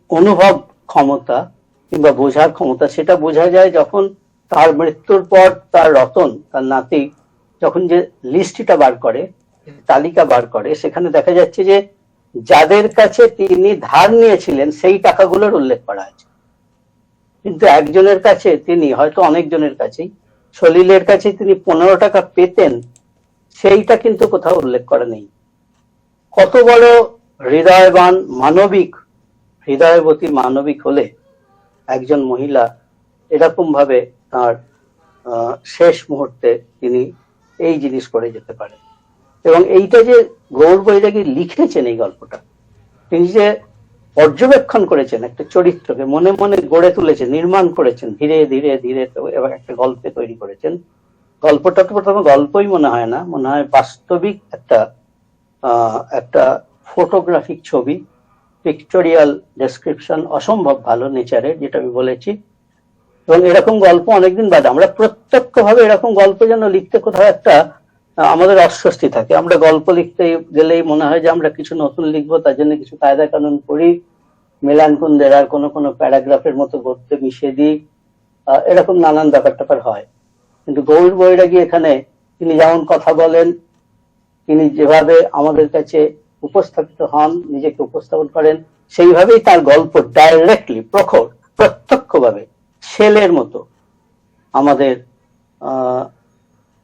S11: অনুভব ক্ষমতা কিংবা বোঝার ক্ষমতা, সেটা বোঝা যায় যখন তার মৃত্যুর পর তার রতন, তার নাতি, যখন যে লিস্টটা বার করে, তালিকা বার করে, সেখানে দেখা যাচ্ছে যে যাদের কাছে তিনি ধার নিয়েছিলেন সেই টাকাগুলোর উল্লেখ করা আছে, কিন্তু একজনের কাছে তিনি, হয়তো অনেকজনের কাছেই, সলিলের কাছে তিনি 15 টাকা পেতেন, সেইটা কিন্তু কোথাও উল্লেখ করা নেই। কত বড় হৃদয়বান, মানবিক, হৃদয়বতী মানবিক হলে একজন মহিলা এরকম ভাবে তার শেষ মুহূর্তে তিনি এই জিনিস করে যেতে পারেন। এবং এইটা যে গৌর বৈরাগী লিখেছেন এই গল্পটা, তিনি যে পর্যবেক্ষণ করেছেন একটা চরিত্রকে, মনে মনে গড়ে তুলেছেন, নির্মাণ করেছেন, ধীরে ধীরে ধীরে এবার একটা গল্পে তৈরি করেছেন। গল্পটা তো প্রথমে গল্পই মনে হয় না, মনে হয় বাস্তবিক একটা ফটোগ্রাফিক ছবি, পিকটোরিয়াল ডেসক্রিপশন অসম্ভব ভালো নেচারের, যেটা আমি বলেছি। এবং এরকম গল্প অনেকদিন বাদে, আমরা প্রত্যক্ষভাবে এরকম গল্প যেন লিখতে কোথাও একটা আমাদের অস্বস্তি থাকে। আমরা গল্প লিখতে গেলেই মনে হয় যে আমরা কিছু নতুন লিখবো, তার জন্য কিছু কায়দা কানুন করি, মিলান কুন্দেরার কোনো প্যারাগ্রাফের মতো গদ্যে মিশিয়ে দিই, এরকম নানান ব্যাপার হয়। কিন্তু গৌর বৈরাগী এখানে তিনি যেমন কথা বলেন, তিনি যেভাবে আমাদের কাছে উপস্থাপিত হন, নিজেকে উপস্থাপন করেন, সেইভাবেই তার গল্প ডাইরেক্টলি, প্রখর, প্রত্যক্ষভাবে ছেলের মতো আমাদের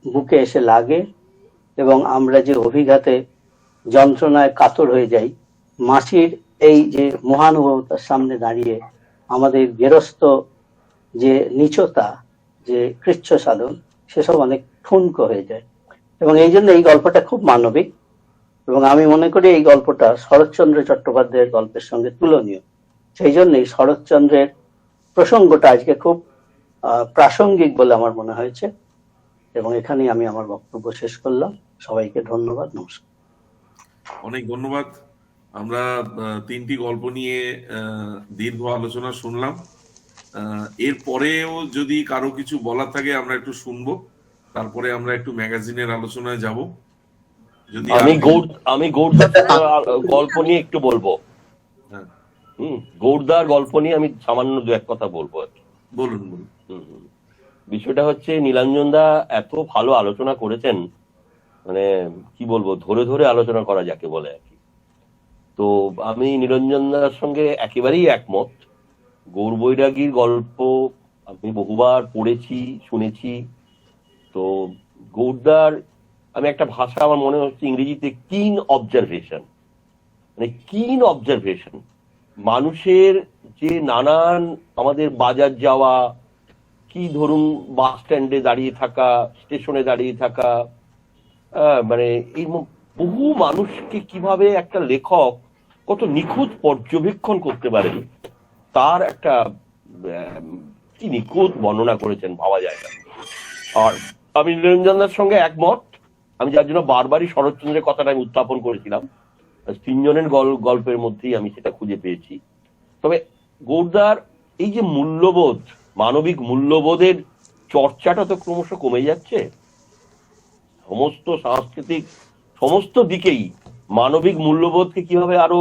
S11: বুকে এসে লাগে। এবং আমরা যে অভিঘাতে যন্ত্রণায় কাতর হয়ে যাই, মাসির এই যে মহানুভবতার সামনে দাঁড়িয়ে আমাদের গেরস্থ যে নিচতা, যে কৃচ্ছ সাধন, সেসব অনেক ঠুনকো হয়ে যায়। এবং এই জন্য এই গল্পটা খুব মানবিক, এবং আমি মনে করি এই গল্পটা শরৎচন্দ্র চট্টোপাধ্যায়ের গল্পের সঙ্গে তুলনীয়। সেই জন্যই শরৎচন্দ্রের প্রসঙ্গটা আজকে খুব প্রাসঙ্গিক বলে আমার মনে হয়েছে। এবং এখানেই আমি আমার বক্তব্য শেষ করলাম। সবাইকে ধন্যবাদ, নমস্কার।
S1: অনেক ধন্যবাদ। আমরা 3টি গল্প নিয়ে দীর্ঘ আলোচনা শুনলাম। এরপরেও যদি কারো কিছু বলার থাকে আমরা একটু শুনবো, তারপরে আমরা একটু ম্যাগাজিনের আলোচনায় যাব। যদি
S8: আমি গৌরদার গল্প নিয়ে একটু বলবো। গৌরদার গল্প নিয়ে আমি সামান্য 2-1 কথা বলবো।
S1: বলুন।
S8: বিষয়টা হচ্ছে, নীলাঞ্জন দা এত ভালো আলোচনা করেছেন, মানে কি বলবো, ধরে ধরে আলোচনা করা যাকে বলে আর কি। তো আমি নীলাঞ্জন দার সঙ্গে একেবারেই একমত। গৌর বৈরাগীর গল্প আমি বহুবার পড়েছি, শুনেছি। তো গৌরদার, আমি একটা ভাষা আমার মনে হচ্ছে ইংরেজিতে কিন অবজারভেশন, মানে কিন অবজারভেশন, মানুষের যে নানান, আমাদের বাজার যাওয়া, কি ধরুন বাস স্ট্যান্ডে দাঁড়িয়ে থাকা, স্টেশনে দাঁড়িয়ে থাকা, মানে এই বহু মানুষকে কিভাবে একটা লেখক কত নিখুঁত পর্যবেক্ষণ করতে পারেন, তার একটা কি নিখুঁত বর্ণনা করেছেন, ভাবা যায় না। আর আমি নীলাঞ্জনদার সঙ্গে একমত। আমি যার জন্য বারবারই শরৎচন্দ্রের কথাটা আমি উত্থাপন করেছিলাম, 3 জনের গল্পের মধ্যেই আমি সেটা খুঁজে পেয়েছি। তবে গৌরদার এই যে মূল্যবোধ, মানবিক মূল্যবোধের চর্চাটা তো ক্রমশ কমে যাচ্ছে। সমস্ত সাংস্কৃতিক সমস্ত দিকেই মানবিক মূল্যবোধকে কিভাবে আরো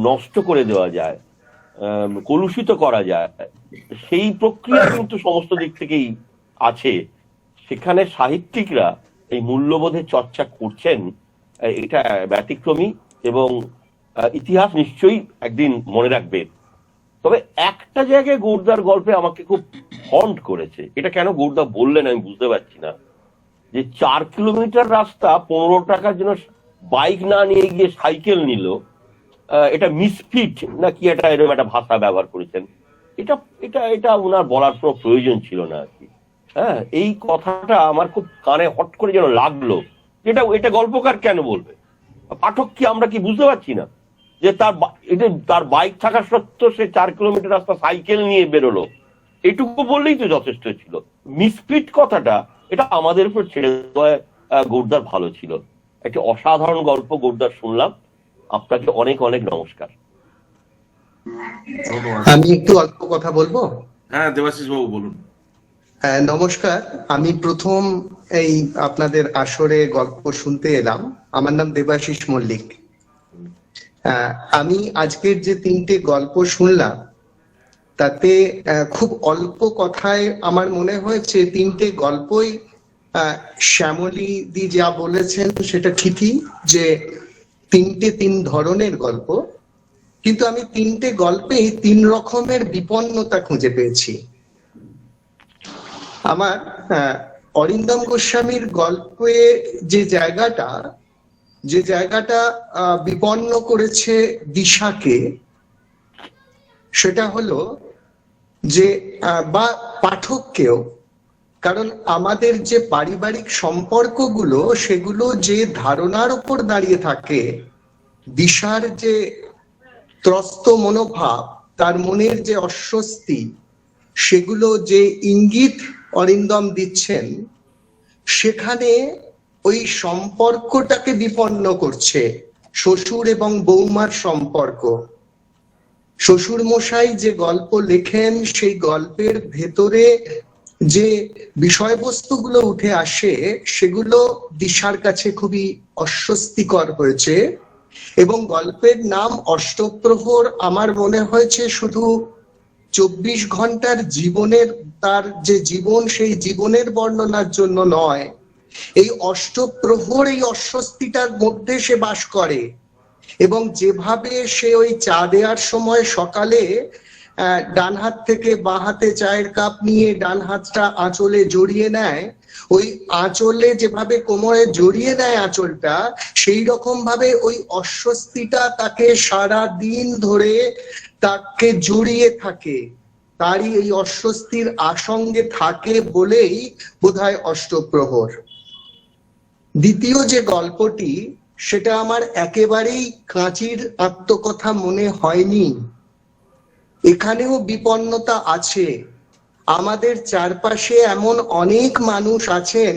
S8: নষ্ট করে দেওয়া যায়, কলুষিত করা যায়, সেই প্রক্রিয়া কিন্তু সমস্ত দিক থেকেই আছে। সেখানে সাহিত্যিকরা এই মূল্যবোধের চর্চা করছেন, এটা ব্যতিক্রমী এবং ইতিহাস নিশ্চয়ই একদিন মনে রাখবে। তবে একটা জায়গায় গৌরদার গল্পে আমাকে খুব হন্ট করেছে। এটা কেন গৌরদা বললেন আমি বুঝতে পারছি না। যে 4 কিলোমিটার রাস্তা 15 টাকার জন্য বাইক না নিয়ে গিয়ে সাইকেল নিল, এটা মিসফিট নাকি এটা এরকম একটা ভাষা ব্যবহার করেছেন। এটা এটা এটা ওনার বলার কোনো প্রয়োজন ছিল না আর কি। হ্যাঁ, এই কথাটা আমার খুব কানে হট করে যেন লাগলো। এটা গল্পকার কেন বলবে? পাঠক কি আমরা কি বুঝতে পারছি না যে তার বাইক থাকা সত্ত্বেও সে 4 কিলোমিটার রাস্তা সাইকেল নিয়ে বেরোলো? এটুকু বললেই তো যথেষ্ট ছিল। মিসফিট কথাটা এটা আমাদের উপর ছেড়ে দেওয়া গৌরদার ভালো ছিল। একটি অসাধারণ গল্প গৌরদার শুনলাম। আপনাকে অনেক অনেক নমস্কার।
S3: আমি একটু অল্প কথা বলবো।
S1: হ্যাঁ, দেবাশিস বাবু বলুন।
S3: হ্যাঁ, নমস্কার। আমি প্রথম এই আপনাদের আসরে গল্প শুনতে এলাম। আমার নাম দেবাশিস মল্লিক। আমি আজকের যে 3টে গল্প শুনলাম তাতে খুব অল্প কথায় আমার মনে হয়েছে 3টে গল্পই শ্যামলী দি যা বলেছেন সেটা ঠিকই যে তিন ধরনের গল্প, কিন্তু আমি তিনটে গল্পেই 3 রকমের বিপন্নতা খুঁজে পেয়েছি। আমার অরিন্দম গোস্বামীর গল্পে যে জায়গাটা বিপন্ন করেছে দিশাকে, সেটা হলো যে বা পাঠককেও, কারণ আমাদের যে পারিবারিক সম্পর্কগুলো সেগুলো যে ধারণার উপর দাঁড়িয়ে থাকে, দিশার যে ত্রস্ত মনোভাব, তার মনের যে অস্বস্তি, সেগুলো যে ইঙ্গিত অরিন্দম দিচ্ছেন, সেখানে ওই সম্পর্কটাকে বিপন্ন করছে, শ্বশুর এবং বৌমার সম্পর্ক। শ্বশুর মশাই যে গল্প লেখেন, সেই গল্পের ভেতরে যে বিষয়বস্তুগুলো উঠে আসে সেগুলো দিশার কাছে খুবই অস্বস্তিকর হয়েছে। এবং গল্পের নাম অষ্টপ্রহর আমার মনে হয়েছে শুধু 24 ঘন্টার জীবনের, তার যে জীবন সেই জীবনের বর্ণনার জন্য নয়, এই অষ্টপ্রহর এই অস্বস্তিটার মধ্যে সে বাস করে। এবং যেভাবে সে ওই চা দেওয়ার সময় সকালে ডান হাত থেকে বাঁ হাতে চায়ের কাপ নিয়ে ডান হাতটা আঁচলে জড়িয়ে নেয়, ওই আঁচলে যেভাবে কোমরে জড়িয়ে নেয় আঁচলটা, সেই রকম ভাবে ওই অস্বস্তিটা তাকে সারা দিন ধরে তাকে জড়িয়ে থাকে, তারই এই অস্বস্তির আসঙ্গে থাকে বলেই বোধহয় অষ্টপ্রহর। দ্বিতীয় যে গল্পটি, সেটা আমার একেবারেই কাঁচির আত্মকথা মনে হয়নি। এখানেও বিপন্নতা আছে। আমাদের চারপাশে এমন অনেক মানুষ আছেন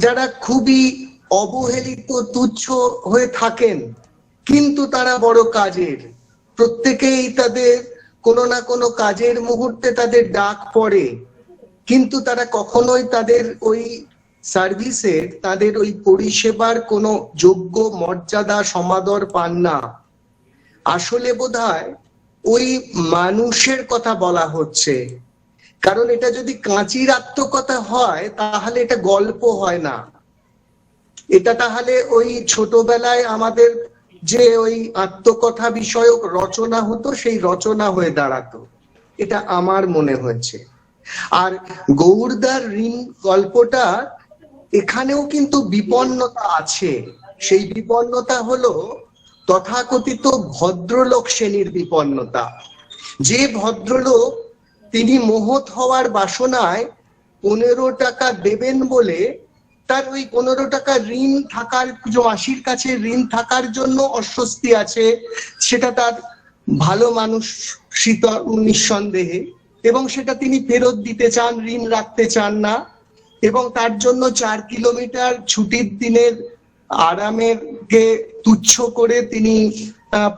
S3: যারা খুবই অবহেলিত, তুচ্ছ হয়ে থাকেন, কিন্তু তারা বড় কাজের। প্রত্যেকেই তাদের কোনো না কোনো কাজের মুহূর্তে তাদের ডাক পড়ে, কিন্তু তারা কখনোই তাদের ওই সার্ভিসের, তাদের ওই পরিষেবার কোনো যোগ্য মর্যাদা সমাদর পান না। আসলে বোধহয় ওই মানুষের কথা বলা হচ্ছে, কারণ এটা যদি কাঁচির আত্মকথা হয় তাহলে এটা গল্প হয় না, এটা তাহলে ওই ছোটবেলায় আমাদের যে ওই আত্মকথা বিষয়ক রচনা হতো সেই রচনা হয়ে দাঁড়াতো, এটা আমার মনে হয়েছে। আর গৌরদার ঋণ গল্পটা, এখানেও কিন্তু বিপন্নতা আছে। সেই বিপন্নতা হলো তথাকথিত ভদ্রলোক শ্রেণীর বিপন্নতা। যে ভদ্রলোক তিনি মহৎ হওয়ার বাসনায় 15 টাকা দেবেন বলে তার ওই 15 টাকা ঋণ থাকার, মাসির কাছে ঋণ থাকার জন্য অস্বস্তি আছে, সেটা তার ভালো মানুষ নিঃসন্দেহে, এবং সেটা তিনি ফেরত দিতে চান, ঋণ রাখতে চান না, এবং তার জন্য 4 কিলোমিটার ছুটির দিনের আরামের কে তুচ্ছ করে তিনি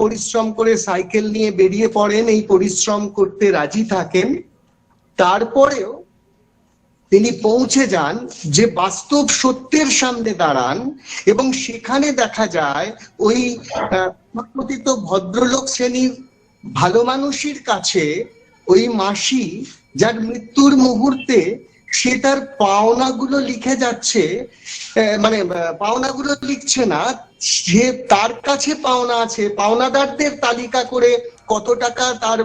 S3: পরিশ্রম করে সাইকেল নিয়ে বেরিয়ে পড়েন, এই পরিশ্রম করতে রাজি থাকেন। তারপরেও তিনি পৌঁছে যান যে বাস্তব সত্যের সামনে দাঁড়ান, এবং সেখানে দেখা যায় ওই কথিত ভদ্রলোক শ্রেণীর ভালো মানুষের কাছে ওই মাসি, যার মৃত্যুর মুহূর্তে সে তার পাওনাগুলো লিখে যাচ্ছে, মানে পাওনাগুলো লিখছে না, সে তার কাছে পাওনা আছে, পাওনাদারদের তালিকা করে কত টাকা তার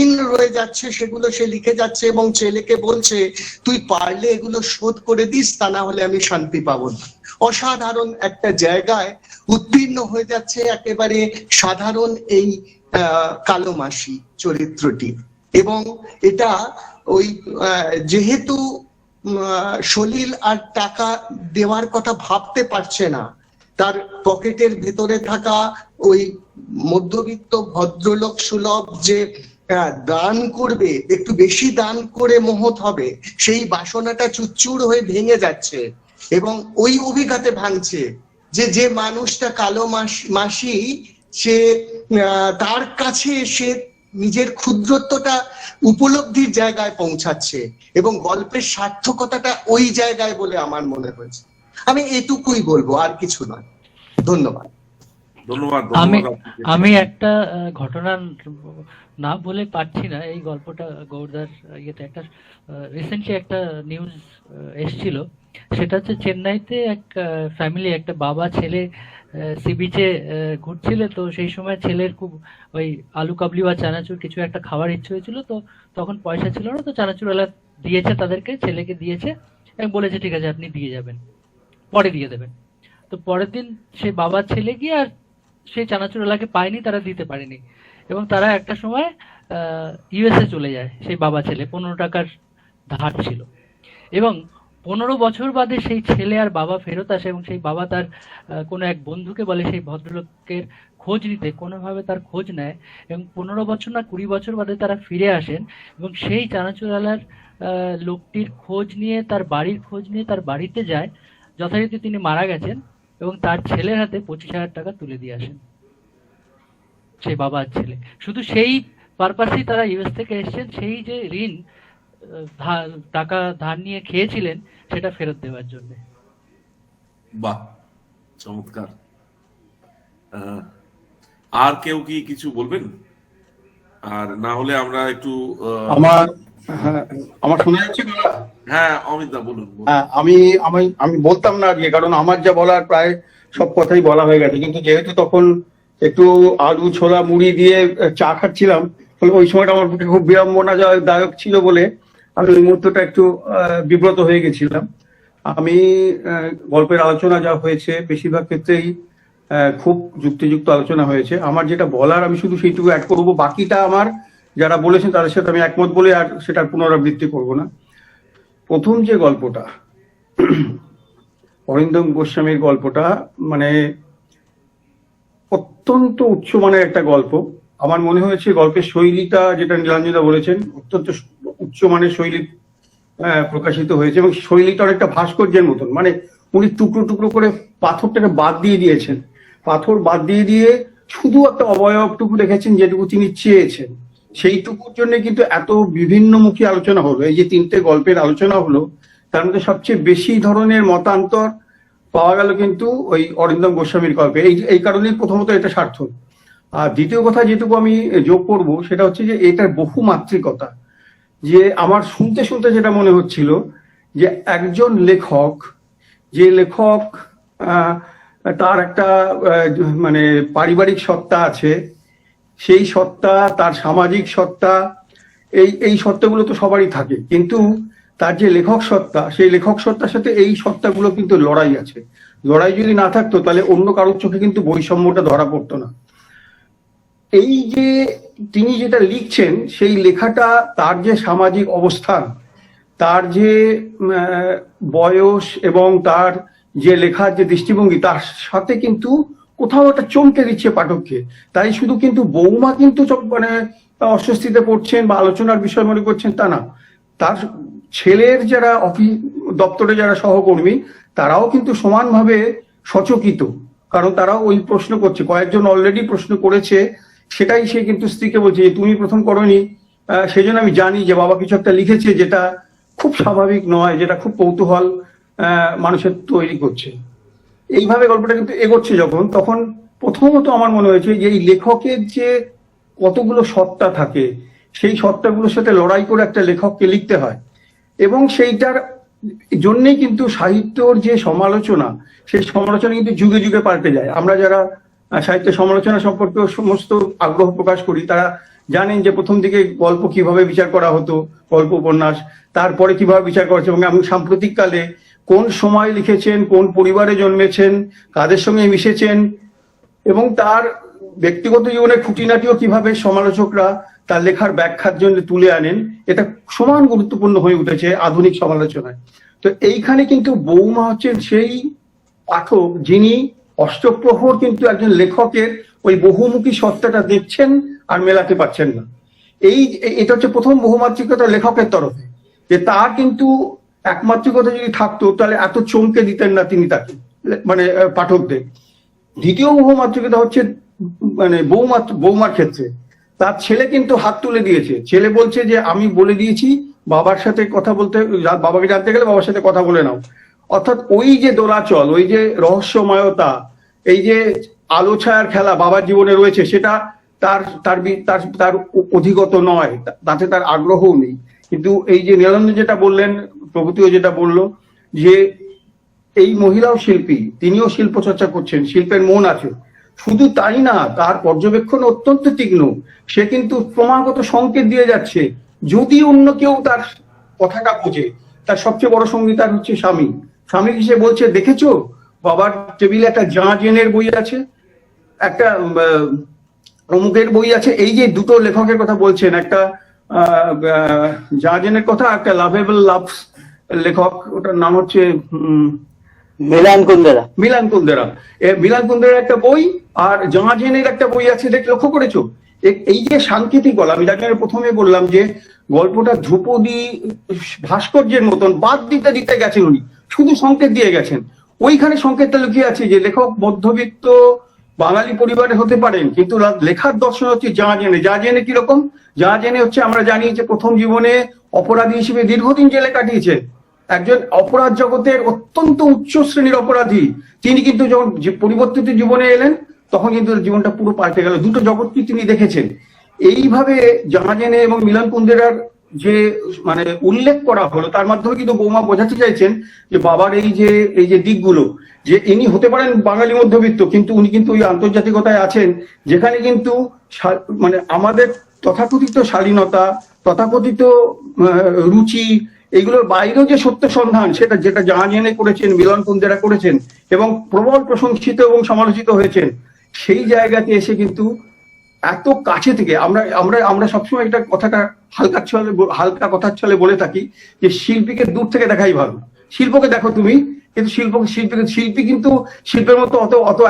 S3: ঋণ রয়ে যাচ্ছে সেগুলো সে লিখে যাচ্ছে, এবং ছেলেকে বলছে তুই পারলে এগুলো শোধ করে দিস, তা না হলে আমি শান্তি পাবো না। অসাধারণ একটা জায়গায় উত্তীর্ণ হয়ে যাচ্ছে একেবারে সাধারণ এই কালো মাসি চরিত্রটি। এবং এটা ওই যেহেতু সলিল আর টাকা দেওয়ার কথা ভাবতে পারছে না, তার পকেটের ভেতরে থাকা ওই মধ্যবিত্ত ভদ্রলোক সুলভ যে দান করবে, একটু বেশি দান করে মহৎ হবে, সেই বাসনাটা চুরচুর হয়ে ভেঙে যাচ্ছে, এবং ওই অভিঘাতে ভাঙছে যে মানুষটা কালো মাসি, সে তার কাছে সে নিজের ক্ষুদ্রত্বটা উপলব্ধির জায়গায় পৌঁছাচ্ছে, এবং গল্পের সার্থকতাটা ওই জায়গায় বলে আমার মনে হয়েছে। আমি এটুকুই বলবো, আর কিছু নয়। ধন্যবাদ।
S1: ধন্যবাদ
S4: আমি
S1: ধন্যবাদ আপনাকে।
S4: আমি একটা ঘটনা না বলে পারছি না। এই গল্পটা গৌরদার ইয়েতে একটা রিসেন্টলি একটা নিউজ এসছিল। সেটা হচ্ছে চেন্নাইতে এক ফ্যামিলি, একটা বাবা ছেলে সি বিচে ঘুরছিল। তো সেই সময় ছেলের খুব ওই আলু কাবলি বা চানাচুর কিছু একটা খাওয়ার ইচ্ছে হয়েছিল। তো তখন পয়সা ছিল না, তো চানাচুরওয়ালা দিয়েছে তাদেরকে, ছেলেকে দিয়েছে এবং বলেছে ঠিক আছে আপনি দিয়ে যাবেন, পরে দিয়ে দেবেন। তো পরের দিন সেই বাবা ছেলে গিয়ে আর সেই চানাচুরওয়ালাকে পায়নি, তারা দিতে পারেনি এবং তারা একটা সময় ইউএসএ চলে যায়। সেই বাবা ছেলে 15 টাকার ধার ছিল এবং 15 বছর বাদে সেই ছেলে আর বাবা ফেরত আসে এবং সেই বাবা তার কোনো এক বন্ধুকে বলে সেই ভদ্রলোকের খোঁজ নিতে, কোনোভাবে তার খোঁজ নেয় এবং 15 বছর না 20 বছর বাদে তারা ফিরে আসেন এবং সেই চানাচুরওয়ালার লোকটির খোঁজ নিয়ে, তার বাড়ির খোঁজ নিয়ে তার বাড়িতে যায়। যথারীতি তিনি মারা গেছেন এবং তার ছেলের হাতে 25,000 টাকা তুলে দিয়ে আসেন সেই বাবা আর ছেলে। শুধু সেই পারপাসেই তারা ইউএস থেকে এসেছেন, সেই যে ঋণ টাকা ধার নিয়ে খেয়েছিলেন সেটা ফেরত দেওয়ার জন্য।
S1: বাহ, চমৎকার। আর কেউ কি কিছু বলবেন? আর না হলে আমরা একটু
S12: আমার শোনা যাচ্ছে?
S1: হ্যাঁ অমিত দা বলুন।
S12: হ্যাঁ, আমি বলতাম না আজকে, কারণ আমার যা বলার প্রায় সব কথাই বলা হয়ে গেছে। কিন্তু যেহেতু তখন একটু আলু ছোলা মুড়ি দিয়ে চা খাচ্ছিলাম, ফলে ওই সময়টা আমার পক্ষে খুব বিড়ম্বনাদায়ক ছিল বলে আমি ওই মুহূর্তটা একটু বিব্রত হয়ে গেছিলাম। আমি গল্পের আলোচনা যা হয়েছে বেশিরভাগ ক্ষেত্রেই খুব যুক্তিযুক্ত আলোচনা হয়েছে। আমার যেটা বলার আমি শুধু সেইটুকু অ্যাড করবো, বাকিটা আমার যারা বলেছেন তাদের সাথে আমি একমত বলে আর সেটার পুনরাবৃত্তি করব না। প্রথম যে গল্পটা, অরিন্দম গোস্বামীর গল্পটা, মানে অত্যন্ত উচ্চমানের একটা গল্প। আমার মনে হয়েছে গল্পের শৈলীটা, যেটা নীলাঞ্জনদা বলেছেন, অত্যন্ত উচ্চমানের শৈলী প্রকাশিত হয়েছে এবং শৈলীটা অনেকটা ভাস্কর্যের মতন। মানে উনি টুকরো টুকরো করে পাথরটাকে বাদ দিয়ে দিয়েছেন, পাথর বাদ দিয়ে দিয়ে শুধু একটা অবয়বটুকু রেখেছেন যেটুকু তিনি চেয়েছেন। সেইটুকুর জন্য কিন্তু এত বিভিন্নমুখী আলোচনা হলো। এই যে 3টে গল্পের আলোচনা হলো, তার মধ্যে সবচেয়ে বেশি ধরনের মতান্তর পাওয়া গেল কিন্তু ওই অরিন্দম গোস্বামীর গল্পে। এই কারণেই প্রথমত এটা সার্থক। আর দ্বিতীয় কথা যেটুকু আমি যোগ করব সেটা হচ্ছে যে এটার বহুমাত্রিকতা। যে আমার শুনতে শুনতে যেটা মনে হচ্ছিল যে একজন লেখক, যে লেখক তার একটা মানে পারিবারিক সত্তা আছে, সেই সত্তা, তার সামাজিক সত্তা, এই সত্তাগুলো তো সবারই থাকে, কিন্তু তার যে লেখক সত্তা, সেই লেখক সত্তার সাথে এই সত্তাগুলো কিন্তু লড়াই আছে। লড়াই যদি না থাকতো তাহলে অন্য কারোর চোখে কিন্তু বৈষম্যটা ধরা পড়তো না। এই যে তিনি যেটা লিখছেন, সেই লেখাটা তার যে সামাজিক অবস্থান, তার যে বয়স এবং তার যে লেখার যে দৃষ্টিভঙ্গি, তার সাথে কিন্তু কোথাও একটা চমকে দিচ্ছে পাঠককে। তাই শুধু কিন্তু বৌমা কিন্তু মানে অস্বস্তিতে পড়ছেন বা আলোচনার বিষয় মনে করছেন তা না, তার ছেলের যারা অফিস দপ্তরে যারা সহকর্মী তারাও কিন্তু সমানভাবে সচকিত, কারণ তারাও ওই প্রশ্ন করছে। কয়েকজন অলরেডি প্রশ্ন করেছে, সেটাই সে কিন্তু স্ত্রীকে বলছে যে তুমি প্রথম করনি, সেজন্য আমি জানি যে বাবা কিছু একটা লিখেছে যেটা খুব স্বাভাবিক নয়, যেটা খুব কৌতূহল মানুষের তৈরি করছে। এইভাবে গল্পটা কিন্তু এগোচ্ছে যখন, তখন প্রথমত আমার মনে হয়েছে যে এই লেখকের যে কতগুলো সত্তা থাকে, সেই সত্তাগুলোর সাথে লড়াই করে একটা লেখককে লিখতে হয় এবং সেইটার জন্যই কিন্তু সাহিত্যর যে সমালোচনা, সেই সমালোচনা কিন্তু যুগে যুগে পাল্টে যায়। আমরা যারা সাহিত্য সমালোচনা সম্পর্কে সমস্ত আগ্রহ প্রকাশ করি তারা জানেন যে প্রথম দিকে গল্প কিভাবে বিচার করা হতো, গল্প উপন্যাস, তারপরে কিভাবে বিচার করা হচ্ছে এবং আমি সাম্প্রতিক কালে কোন সময় লিখেছেন, কোন পরিবারে জন্মেছেন, কাদের সঙ্গে মিশেছেন এবং তার ব্যক্তিগত জীবনের খুঁটিনাটিও কিভাবে সমালোচকরা তার লেখার ব্যাখ্যার জন্য তুলে আনেন, এটা সমান গুরুত্বপূর্ণ হয়ে উঠেছে আধুনিক সমালোচনায়। তো এইখানে কিন্তু বৌমা হচ্ছেন সেই পাঠক যিনি অষ্টপ্রহর কিন্তু একজন লেখকের ওই বহুমুখী সত্তাটা দেখছেন আর মেলাতে পারছেন না। এটা হচ্ছে প্রথম বহুমাত্রিকতা লেখকের তরফে, যে তার কিন্তু একমাত্রিকতা যদি থাকতো তাহলে এত চমকে দিতেন না তিনি তাকে, মানে পাঠকদের। দ্বিতীয় বহুমাত্রিকতা হচ্ছে মানে বৌমার ক্ষেত্রে তার ছেলে কিন্তু হাত তুলে দিয়েছে। ছেলে বলছে যে আমি বলে দিয়েছি, বাবার সাথে কথা বলতে, বাবাকে জানতে গেলে বাবার সাথে কথা বলে নাও। অর্থাৎ ওই যে দোলাচল, ওই যে রহস্যময়তা, এই যে আলো ছায়ার খেলা বাবার জীবনে রয়েছে, সেটা তার তার তার তার অধিগত নয়, তাতে তার আগ্রহও নেই। কিন্তু এই যে নীলানন্দ যেটা বললেন, প্রভৃতিও যেটা বললো, যে এই মহিলাও শিল্পী, তিনিও শিল্প চর্চা করছেন, শিল্পের মন আছে। শুধু তাই না, তার পর্যবেক্ষণ অত্যন্ত তীক্ষ্ণ। সে কিন্তু ক্রমাগত সংকেত দিয়ে যাচ্ছে, যদি অন্য কেউ তার কথাটা বোঝে। তার সবচেয়ে বড় সঙ্গীতার হচ্ছে স্বামী। স্বামীকে সে বলছে, দেখেছো বাবার টেবিলে একটা জেনের বই আছে, একটা অমুকের বই আছে। এই যে দুটো লেখকের কথা বলছেন, একটা জেনের কথা, একটা লাভেবল লাভস লেখক, ওটার নাম হচ্ছে
S11: মিলান কুন্দেরা।
S12: মিলান কুন্দেরা একটা বই, আর জেনের একটা বই আছে, লক্ষ্য করেছো? এই যে সাংকেতিক বলা, আমি যাকে প্রথমে বললাম যে গল্পটা ধ্রুপদী ভাস্কর্যের মতন বাদ দিতে দিতে গেছেন উনি, শুধু সংকেত দিয়ে গেছেন। ওইখানে সংকেতটা লুকিয়ে আছে যে লেখক মধ্যবিত্ত বাঙালি পরিবারে হতে পারেন, কিন্তু লেখার দর্শন হচ্ছে জেনে কিরকম। জেনে হচ্ছে, আমরা জানি যে প্রথম জীবনে অপরাধী হিসেবে দীর্ঘদিন জেলে কাটিয়েছে, একজন অপরাধ জগতের অত্যন্ত উচ্চ শ্রেণীর অপরাধী। তিনি কিন্তু যখন পরিবর্তিত জীবনে এলেন, তখন কিন্তু জীবনটা পুরো পাল্টে গেল। দুটো জগৎকে তিনি দেখেছেন। এইভাবে জেনে এবং মিলান কুন্দেরার যে মানে উল্লেখ করা হলো, তার মাধ্যমে কিন্তু বৌমা বোঝাতে চাইছেন যে বাবার এই যে দিকগুলো, যে ইনি হতে পারেন বাঙালি মধ্যবিত্ত, কিন্তু উনি কিন্তু ওই আন্তর্জাতিকতায় আছেন, যেখানে কিন্তু মানে আমাদের তথাকথিত শালীনতা, তথাকথিত রুচি, এগুলোর বাইরেও যে সত্য সন্ধান, সেটা যেটা জেনে করেছেন, মিলন কুন্দেরা করেছেন এবং প্রবল প্রশংসিত এবং সমালোচিত হয়েছেন, সেই জায়গাতে এসে কিন্তু এত কাছে থেকে আমরা আমরা আমরা সবসময় একটা কথাটা হালকা কথার ছলে বলে থাকি যে শিল্পীকে দূর থেকে দেখাই ভালো। শিল্পকে দেখো তুমি, কিন্তু শিল্পী কিন্তু শিল্পের মতো অত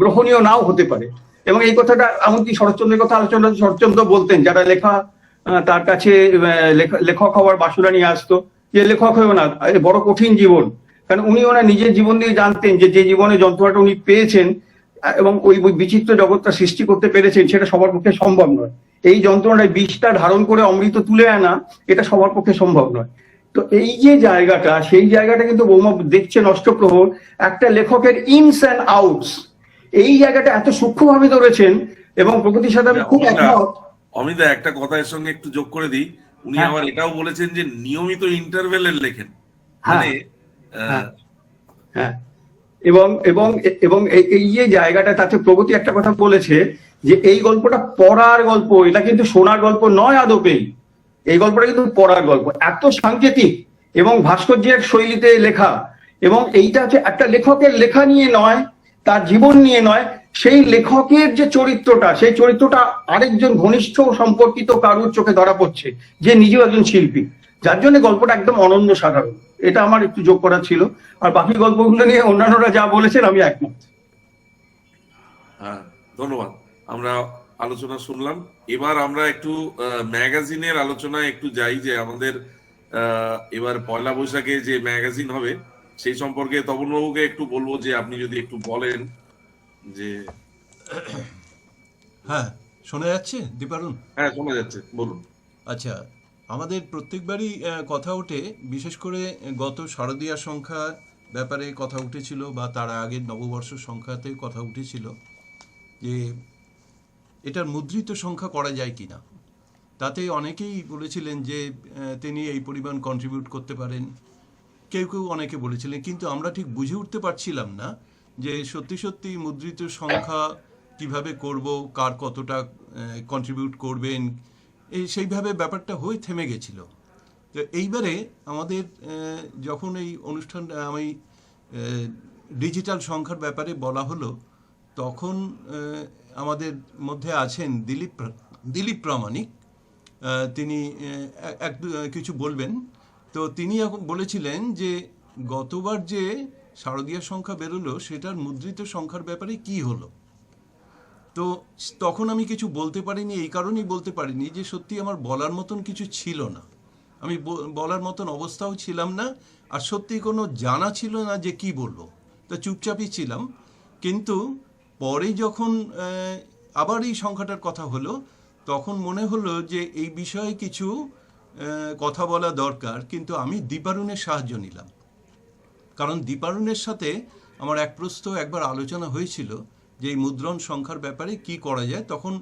S12: গ্রহণীয় নাও হতে পারে। এবং এই কথাটা এমনকি শরৎচন্দ্রের কথা আলোচনা শরৎচন্দ্র বলতেন, যারা লেখা তার কাছে লেখক হওয়ার বাসনা নিয়ে আসতো, যে লেখক হয়েও না, বড় কঠিন জীবন। কারণ উনি ওনার নিজের জীবন দিয়ে জানতেন যে জীবনে যন্ত্রণাটা উনি পেয়েছেন এবং ওই বিচিত্র জগৎটা সৃষ্টি করতে পেরেছেন, সেটা সবার পক্ষে সম্ভব নয়। এই যন্ত্রণায় বিষটা ধারণ করে অমৃত তুলে আনা, এটা সবার পক্ষে সম্ভব নয়। তো এই যে জায়গাটা, সেই জায়গাটা কিন্তু বৌমা দেখছে নষ্টপ্রহর, একটা লেখকের ইনস অ্যান্ড আউটস, এই জায়গাটা এত সূক্ষ্মভাবে ধরেছেন। এবং প্রকৃতির সাথে আমি খুব একমত।
S1: অমিতা, একটা কথা এর সঙ্গে একটু যোগ করে দিই, উনি আবার এটাও বলেছেন যে নিয়মিত ইন্টারভেলের লেখেন, মানে
S12: হ্যাঁ। এবং এবং এবং এই যে জায়গাটা, তাতে প্রগতি একটা কথা বলেছে যে এই গল্পটা পড়ার গল্প, এটা কিন্তু শোনার গল্প নয় আদপেই। এই গল্পটা কিন্তু পড়ার গল্প, এত সাংকেতিক এবং ভাস্কর্যের শৈলীতে লেখা। এবং এইটা হচ্ছে একটা লেখকের লেখা নিয়ে নয়, তার জীবন নিয়ে নয়, সেই লেখকের যে চরিত্রটা, সেই চরিত্রটা আরেকজন ঘনিষ্ঠ সম্পর্কিত কারুর চোখে ধরা পড়ছে, যে নিজেও একজন শিল্পী, যার জন্য গল্পটা একদম অনন্য সাধারণ। এটা আমার একটু যোগ করা ছিল। আর বাকি গল্পগুলো নিয়ে অন্যান্যরা যা বলেছেন আমি একমত।
S1: হ্যাঁ, ধন্যবাদ। আমরা আলোচনা শুনলাম। এবার আমরা একটু ম্যাগাজিনের আলোচনায় একটু যাই, যে আমাদের এবার পয়লা বৈশাখে যে ম্যাগাজিন হবে সেই সম্পর্কে তপনবাবুকে একটু বলবো, যে আপনি যদি একটু বলেন যে।
S7: হ্যাঁ, শোনা যাচ্ছে দীপারুন?
S1: হ্যাঁ, শোনা যাচ্ছে, বলুন।
S7: আচ্ছা, আমাদের প্রত্যেকবারই কথা ওঠে, বিশেষ করে গত শারদীয়া সংখ্যা ব্যাপারে কথা উঠেছিল, বা তার আগের নববর্ষ সংখ্যাতে কথা উঠেছিল, যে এটার মুদ্রিত সংখ্যা করা যায় কিনা। তাতে অনেকেই বলেছিলেন যে তিনি এই পরিমাণ কন্ট্রিবিউট করতে পারেন, কেউ অনেকে বলেছিলেন, কিন্তু আমরা ঠিক বুঝে উঠতে পারছিলাম না যে সত্যি সত্যি মুদ্রিত সংখ্যা কিভাবে করব, কার কতটা কন্ট্রিবিউট করবেন, সেইভাবে ব্যাপারটা হয়ে থেমে গেছিল। তো এইবারে আমাদের যখন এই অনুষ্ঠানটা আমি ডিজিটাল সংখ্যার ব্যাপারে বলা হলো, তখন আমাদের মধ্যে আছেন দিলীপ প্রামাণিক, তিনি কিছু বলবেন। তো তিনি এখন বলেছিলেন যে গতবার যে শারদীয়া সংখ্যা বেরোলো, সেটার মুদ্রিত সংখ্যার ব্যাপারে কি হলো। তো তখন আমি কিছু বলতে পারিনি, এই কারণেই বলতে পারিনি যে সত্যি আমার বলার মতন কিছু ছিল না, আমি বলার মতন অবস্থাও ছিলাম না, আর সত্যি কোনো জানা ছিল না যে কি বলবো, তা চুপচাপই ছিলাম। কিন্তু পরে যখন আবার এই সংখ্যাটার কথা হলো, তখন মনে হলো যে এই বিষয়ে কিছু কথা বলা দরকার। কিন্তু আমি দীপারুনের সাহায্য নিলাম, কারণ দীপারুনের সাথে আমার একবার আলোচনা হয়েছিল যে এই মুদ্রণ সংখ্যার ব্যাপারে কি করা যায়, তখন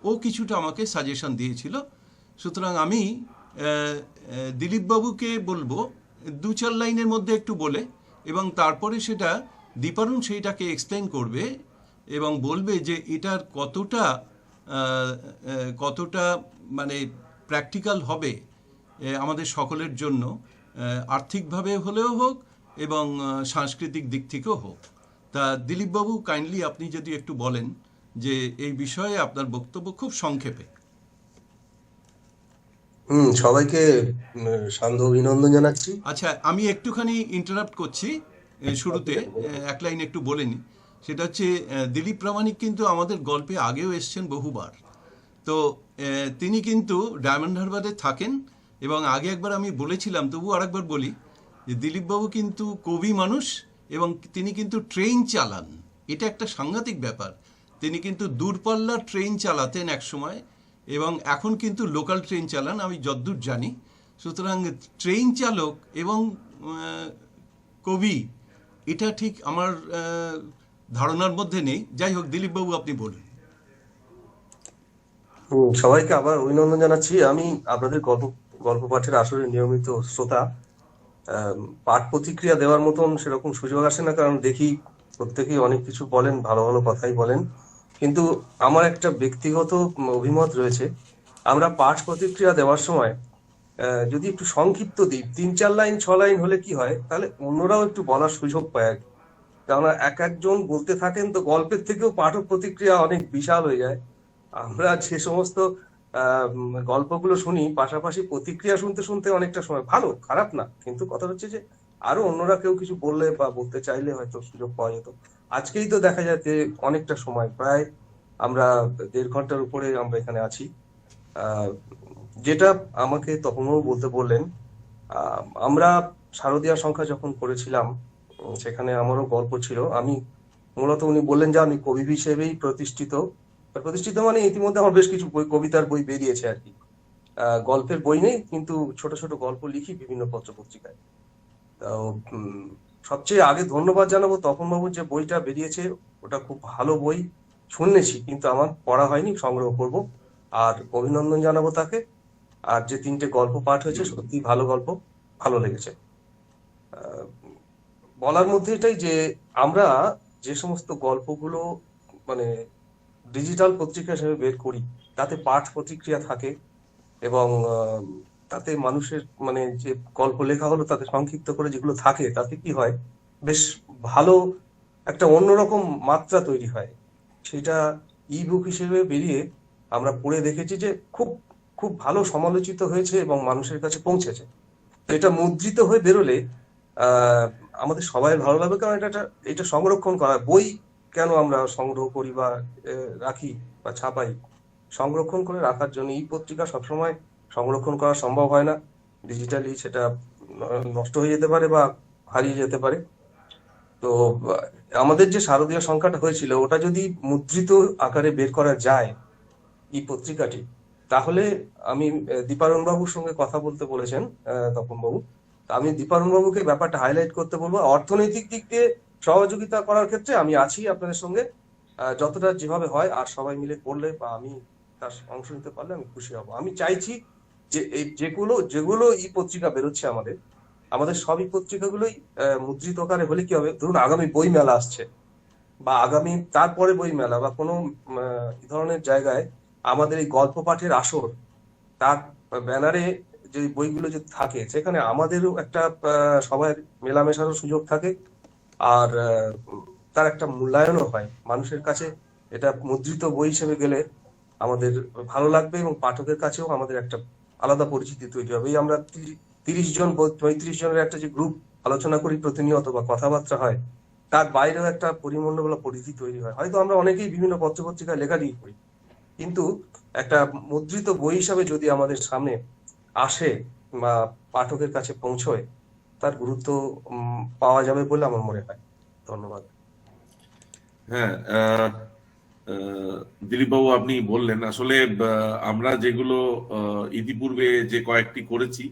S7: ও কিছুটা আমাকে সাজেশন দিয়েছিল। সুতরাং আমি দিলীপবাবুকে বলবো 2-4 লাইনের মধ্যে একটু বলে, এবং তারপরে সেটা দীপারুণ সেইটাকে এক্সপ্লেন করবে এবং বলবে যে এটার কতটা মানে প্র্যাকটিক্যাল হবে আমাদের সকলের জন্য, আর্থিকভাবে হলেও হোক এবং সাংস্কৃতিক দিক থেকেও হোক। তা দিলীপবাবু, কাইন্ডলি আপনি যদি একটু বলেন যে এই বিষয়ে আপনার বক্তব্য খুব সংক্ষেপে।
S13: সবাইকে সান্ধ্য অভিনন্দন জানাচ্ছি।
S7: আচ্ছা, আমি একটুখানি ইন্টারাপ্ট করছি শুরুতে, এক লাইন একটু বলে নিই। সেটা হচ্ছে দিলীপ প্রামাণিক কিন্তু আমাদের গল্পে আগেও এসছেন বহুবার। তো তিনি কিন্তু ডায়মন্ড হারবারে থাকেন, এবং আগে একবার আমি বলেছিলাম, তবু আরেকবার বলি যে দিলীপবাবু কিন্তু কবি মানুষ, এবং তিনি কিন্তু ট্রেন চালান। এটা একটা সাংঘাতিক ব্যাপার। তিনি কিন্তু দূরপাল্লার ট্রেন চালাতেন এক সময়, এবং এখন কিন্তু লোকাল ট্রেন চালান, আমি যতদূর জানি। সুতরাং ট্রেন চালক এবং কবি, এটা ঠিক আমার ধারণার মধ্যে নেই। যাই হোক, দিলীপবাবু আপনি বলুন।
S13: সবাইকে আবার অভিনন্দন জানাচ্ছি। আমি আপনাদের গল্প পাঠের আসলে নিয়মিত শ্রোতা। পাঠ প্রতিক্রিয়া দেওয়ার মতন সেরকম সুযোগ আসে না, কারণ দেখি প্রত্যেকেই অনেক কিছু বলেন, ভালো ভালো কথাই বলেন, কিন্তু আমার একটা ব্যক্তিগত অভিমত রয়েছে। আমরা পাঠ প্রতিক্রিয়া দেওয়ার সময় যদি একটু সংক্ষিপ্ত দিই, 3-4 লাইন 6 লাইন হলে কি হয়, তাহলে অন্যরাও একটু বলার সুযোগ পায় আর কি। কেননা একজন বলতে থাকেন তো গল্পের থেকেও পাঠক প্রতিক্রিয়া অনেক বিশাল হয়ে যায়। আমরা যে সমস্ত গল্পগুলো শুনি, পাশাপাশি প্রতিক্রিয়া শুনতে শুনতে অনেকটা সময়, ভালো খারাপ না, কিন্তু কথা হচ্ছে যে আরো অন্যরা কেউ কিছু বললে বা বলতে চাইলে হয়তো সুযোগ পাওয়া যেত। আজকেই তো দেখা যায় যে অনেকটা সময়, প্রায় আমরা 1.5 ঘন্টার উপরে আমরা এখানে আছি। যেটা আমাকে তখনও বলতে বললেন, আমরা শারদীয়া সংখ্যা যখন করেছিলাম, সেখানে আমারও গল্প ছিল। আমি মূলত, উনি বললেন যে আমি কবি হিসেবেই প্রতিষ্ঠিত মানে ইতিমধ্যে আমার বেশ কিছু কবিতার বই বেরিয়েছে আর কি। গল্পের বই নেই, কিন্তু ছোট ছোট গল্প লিখি বিভিন্ন পত্র পত্রিকায়। তো সবচেয়ে আগে ধন্যবাদ জানাবো তপনবাবু, যে বইটা বেরিয়েছে ওটা খুব ভালো বই, শুনেছি কিন্তু আমার পড়া হয়নি, সংগ্রহ করব। আর অভিনন্দন জানাবো তাকে। আর যে 3টে গল্প পাঠ হয়েছে, সত্যি ভালো গল্প, ভালো লেগেছে। বলার মধ্যে এটাই যে আমরা যে সমস্ত গল্পগুলো মানে ডিজিটাল পত্রিকা হিসেবে বের করি, তাতে পাঠ প্রতিক্রিয়া থাকে, এবং তাতে মানুষের মানে যে গল্প লেখা হলো তাতে সংক্ষিপ্ত করে যেগুলো থাকে, তাতে কি হয়, বেশ ভালো একটা অন্যরকম মাত্রা তৈরি হয়। সেটা ই বুক হিসেবে বেরিয়ে আমরা পড়ে দেখেছি যে খুব খুব ভালো সমালোচিত হয়েছে এবং মানুষের কাছে পৌঁছেছে। তো এটা মুদ্রিত হয়ে বেরোলে আমাদের সবাই ভালো লাগবে, কারণ এটা সংরক্ষণ করা বই কেন আমরা সংগ্রহ করি বা রাখি বা ছাপাই, সংরক্ষণ করে রাখার জন্য। এই পত্রিকা সবসময় সংরক্ষণ করা সম্ভব হয় না, ডিজিটালি সেটা নষ্ট হয়ে যেতে পারে বা হারিয়ে যেতে পারে। তো আমাদের যে শারদীয় সংখ্যাটা হয়েছিল, ওটা যদি মুদ্রিত আকারে বের করা যায় এই পত্রিকাটি, তাহলে আমি দীপারণ বাবুর সঙ্গে কথা বলতে বলেছেন তপন বাবু, আমি দীপারণ বাবুকে ব্যাপারটা হাইলাইট করতে বলবো। অর্থনৈতিক দিক দিয়ে সহযোগিতা করার ক্ষেত্রে আমি আছি আপনাদের সঙ্গে, যতটা যেভাবে হয়, আর সবাই মিলে করলে বা আমি তার অংশ নিতে পারলে আমি খুশি হব। আমি চাইছি যে এই যেগুলো ই পত্রিকা বেরোচ্ছে আমাদের সবই পত্রিকাগুলোই মুদ্রিত আকারে হলে কি হবে, ধরুন আগামী বই মেলা আসছে বা আগামী তারপরে বই মেলা বা কোনো ধরনের জায়গায় আমাদের এই গল্প পাঠের আসর, তার ব্যানারে যে বইগুলো যদি থাকে, সেখানে আমাদেরও একটা সবাই মেলামেশারও সুযোগ থাকে, আর তার একটা মূল্যায়নও হয় মানুষের কাছে। এটা মুদ্রিত বই হিসেবে গেলে আমাদের ভালো লাগবে এবং পাঠকের কাছেও আমাদের একটা আলাদা পরিচিতি তৈরি হবে। এই আমরা 30 জন 35 জনের একটা যে গ্রুপ আলোচনা করি প্রতিনিয়ত বা কথাবার্তা হয়, তার বাইরেও একটা পরিমণ্ডল বা পরিধি তৈরি হয়। হয়তো আমরা অনেকেই বিভিন্ন পত্রপত্রিকায় লেখালেখি করি, কিন্তু একটা মুদ্রিত বই হিসাবে যদি আমাদের সামনে আসে বা পাঠকের কাছে পৌঁছয়, তার গুরুত্ব পাওয়া যাবে বলে আমার মনে হয়। ধন্যবাদ।
S1: হ্যাঁ, দিলীপ বাবু আপনি বললেন, আসলে আমরা যেগুলো ইতিপূর্বে যে কয়েকটি করেছি,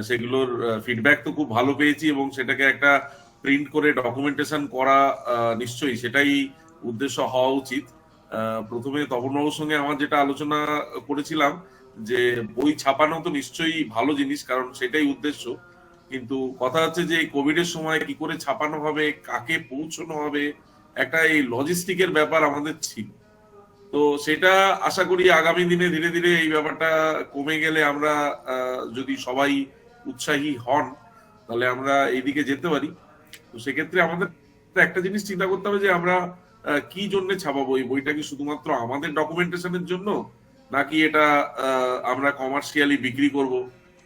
S1: সেগুলোর ফিডব্যাক তো খুব ভালো পেয়েছি, এবং সেটাকে একটা প্রিন্ট করে ডকুমেন্টেশন করা নিশ্চয়ই সেটাই উদ্দেশ্য হওয়া উচিত। প্রথমে তপনবাবুর সঙ্গে আমার যেটা আলোচনা করেছিলাম যে বই ছাপানো তো নিশ্চয়ই ভালো জিনিস, কারণ সেটাই উদ্দেশ্য, কিন্তু কথা হচ্ছে যে কোভিড এর সময় কি করে ছাপানো হবে, কাকে পৌঁছানো হবে, একটা এই লজিস্টিকের ব্যাপার আমাদের ছিল। তো সেটা আশা করি আগামী দিনে ধীরে ধীরে এই ব্যাপারটা কমে গেলে আমরা যদি সবাই উৎসাহী হন তাহলে আমরা এইদিকে যেতে পারি। তো সেক্ষেত্রে আমাদের একটা জিনিস চিন্তা করতে হবে যে আমরা কি জন্য ছাপাবো, এই বইটা কি শুধুমাত্র আমাদের ডকুমেন্টেশনের জন্য, নাকি এটা আমরা কমার্শিয়ালি বিক্রি করব।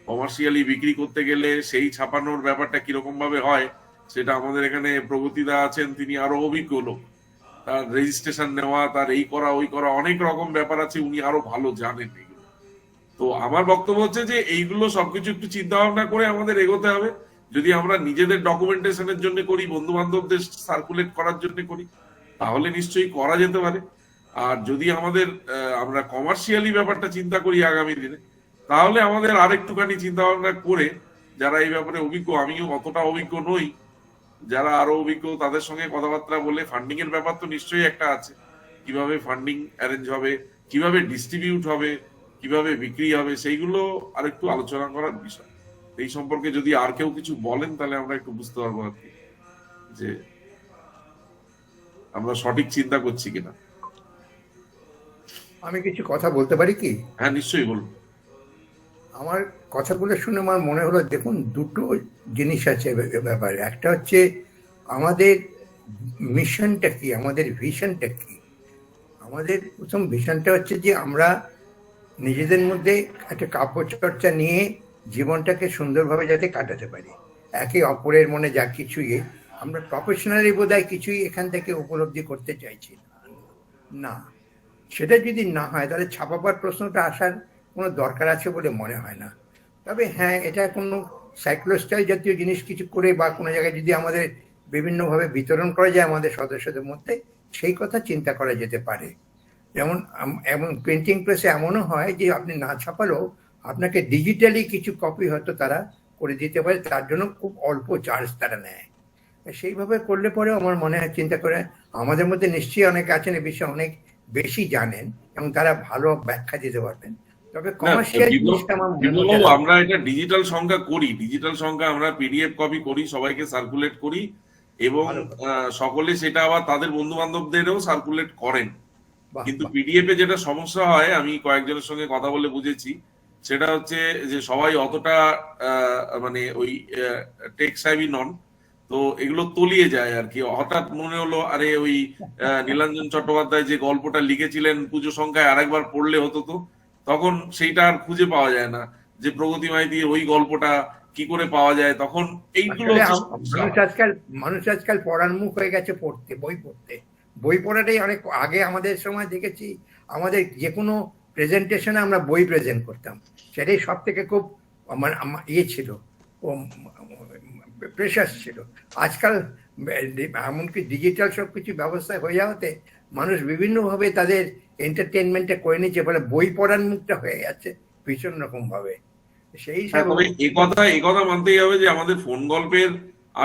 S1: কমার্শিয়ালি বিক্রি করতে গেলে সেই ছাপানোর ব্যাপারটা কিরকম ভাবে হয় সেটা আমাদের এখানে প্রগতিদা আছেন, তিনি আরো অভিজ্ঞ লোক, তার রেজিস্ট্রেশন নেওয়া, তার এই করা ওই করা অনেক রকম ব্যাপার আছে, উনি আরো ভালো জানেন এগুলো। তো আমার বক্তব্য হচ্ছে যে এইগুলো সবকিছু একটু চিন্তা ভাবনা করে আমাদের এগোতে হবে। যদি আমরা নিজেদের ডকুমেন্টেশনের জন্য করি, বন্ধু বান্ধবদের সার্কুলেট করার জন্য করি, তাহলে নিশ্চয়ই করা যেতে পারে। আর যদি আমাদের আমরা কমার্শিয়ালি ব্যাপারটা চিন্তা করি আগামী দিনে, তাহলে আমাদের আরেকটুখানি চিন্তা ভাবনা করে যারা এই ব্যাপারে অভিজ্ঞ, আমিও অতটা অভিজ্ঞ নই, যারা আরো অভিজ্ঞ তাদের সঙ্গে কথাবার্তা বলে, ফান্ডিং এর ব্যাপার তো নিশ্চয়ই একটা আছে, কিভাবে ফান্ডিং অ্যারেঞ্জ হবে, কিভাবে ডিস্ট্রিবিউট হবে, কিভাবে বিক্রি হবে, সেইগুলো আরেকটু আলোচনা করার বিষয়। এই সম্পর্কে যদি আর কেউ কিছু বলেন তাহলে আমরা একটু বুঝতে পারবো আর কি যে আমরা সঠিক চিন্তা করছি কিনা।
S6: আমি কিছু কথা বলতে পারি কি?
S1: হ্যাঁ, নিশ্চয়ই বলুন।
S6: আমার কথাগুলো শুনে আমার মনে হলো, দেখুন দুটো জিনিস আছে ব্যাপারে। একটা হচ্ছে আমাদের মিশনটা কি, আমাদের ভিশনটা কি। আমাদের প্রথম ভিশনটা হচ্ছে যে আমরা নিজেদের মধ্যে একটা কাব্য চর্চা নিয়ে জীবনটাকে সুন্দরভাবে যাতে কাটাতে পারি, একে অপরের মনে যা কিছুই আমরা প্রফেশনালি বোধহয় কিছুই এখান থেকে উপলব্ধি করতে চাইছি না। সেটা যদি না হয় তাহলে ছাপাবার প্রশ্নটা আসার কোনো দরকার আছে বলে মনে হয় না। তবে হ্যাঁ, এটা কোনো সাইক্লোস্টাইল জাতীয় জিনিস কিছু করে বা কোনো জায়গায় যদি আমাদের বিভিন্নভাবে বিতরণ করা যায় আমাদের সদস্যদের মধ্যে, সেই কথা চিন্তা করা যেতে পারে। যেমন এমন প্রিন্টিং প্রেসে এমনও হয় যে আপনি না ছাপালেও আপনাকে ডিজিটালি কিছু কপি হয়তো তারা করে দিতে পারে, তার জন্য খুব অল্প চার্জ তারা নেয়। সেইভাবে করলে পরে আমার মনে হয়, চিন্তা করে আমাদের মধ্যে নিশ্চয়ই অনেকে আছেন এ বিষয়ে অনেক বেশি জানেন এবং তারা ভালো ব্যাখ্যা দিতে পারবেন। তবে কমার্শিয়াল জিনিসটা আমার মনে হয়
S1: আমরা এটা ডিজিটাল সংখ্যা করি, ডিজিটাল সংখ্যা আমরা পিডিএফ কপি করি, সবাইকে সার্কুলেট করি এবং সকলে সেটা আবার তাদের বন্ধু বান্ধবদেরও সার্কুলেট করেন। কিন্তু পিডিএফ এ যেটা সমস্যা হয়, আমি কয়েকজনের সঙ্গে কথা বলে বুঝেছি, সেটা হচ্ছে যে সবাই অতটা মানে ওই টেক সাইভি নন, তো এগুলো তলিয়ে যায় আর কি। হঠাৎ মনে হলো আরে ওই নীলাঞ্জন চট্টোপাধ্যায় যে গল্পটা লিখেছিলেন পুজো সংখ্যায় আরেকবার পড়লে হতো, তো তখন সেইটা আর খুঁজে পাওয়া যায় না যে প্রগতি মাইতির ওই গল্পটা কি করে পাওয়া যায়। তখন এইগুলো
S6: মানুষ আজকাল পড়ার মুখ হয়ে গেছে পড়তে, বই পড়াটাই অনেক আগে আমাদের সময় দেখেছি আমাদের যে কোনো প্রেজেন্টেশনে আমরা বই প্রেজেন্ট করতাম, সেটাই সব থেকে খুব মানে ইয়ে ছিল, প্রেশাস ছিল। আজকাল এমনকি ডিজিটাল সবকিছু ব্যবস্থা হয়ে যাওয়াতে মানুষ বিভিন্নভাবে তাদের এন্টারটেনমেন্টটা করে নিচ্ছে, বলে বই পড়ার মুখটা হয়ে যাচ্ছে ভীষণ রকম ভাবে। সেই
S1: এই কথা মানতেই হবে যে আমাদের ফোন গল্পের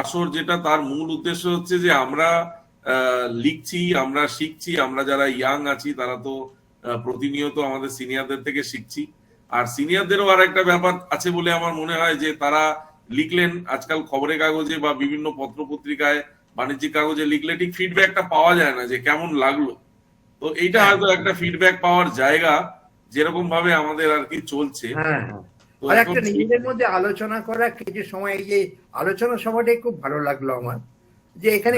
S1: আসর যেটা, তার মূল উদ্দেশ্য হচ্ছে যে আমরা লিখছি, আমরা শিখছি, আমরা যারা ইয়াং আছি তারা তো প্রতিনিয়ত আমাদের সিনিয়রদের থেকে শিখছি। আর সিনিয়রদেরও আর একটা ব্যাপার আছে বলে আমার মনে হয় যে তারা লিখলেন, আজকাল খবরের কাগজে বা বিভিন্ন পত্র পত্রিকায় বাণিজ্যিক কাগজে লিখলে ঠিক ফিডব্যাকটা পাওয়া যায় না যে কেমন লাগলো। তো এইটা হয়তো একটা ফিডব্যাক পাওয়ার জায়গা, যেরকম ভাবে আমাদের আর কি চলছে।
S6: আর একটা নিজেদের মধ্যে আলোচনা করা কিছু সময়, এই যে আলোচনা সভাটাই খুব ভালো লাগলো আমার, যে এখানে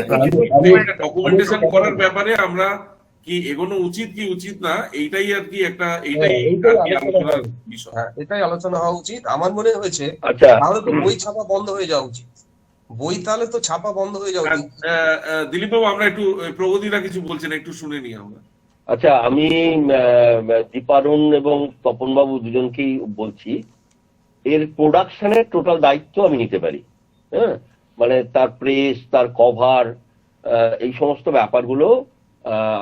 S1: ডকুমেন্টেশন করার ব্যাপারে আমরা কি এগোনো উচিত কি উচিত না, এইটাই আর কি একটা আলোচনার বিষয়।
S13: এটাই আলোচনা হওয়া উচিত। আমার মনে হয়েছে তাহলে তো বই ছাপা বন্ধ হয়ে যাওয়া উচিত, বই তাহলে তো ছাপা বন্ধ হয়ে যাওয়া উচিত।
S1: দিলীপ বাবু, আমরা একটু প্রগতিরা কিছু বলছেন, একটু শুনে নিই আমরা।
S8: আচ্ছা, আমি দীপারুণ এবং তপন বাবু দুজনকেই বলছি, এর প্রোডাকশনের টোটাল দায়িত্ব আমি নিতে পারি। হ্যাঁ, মানে তার প্রেস, তার কভার, এই সমস্ত ব্যাপারগুলো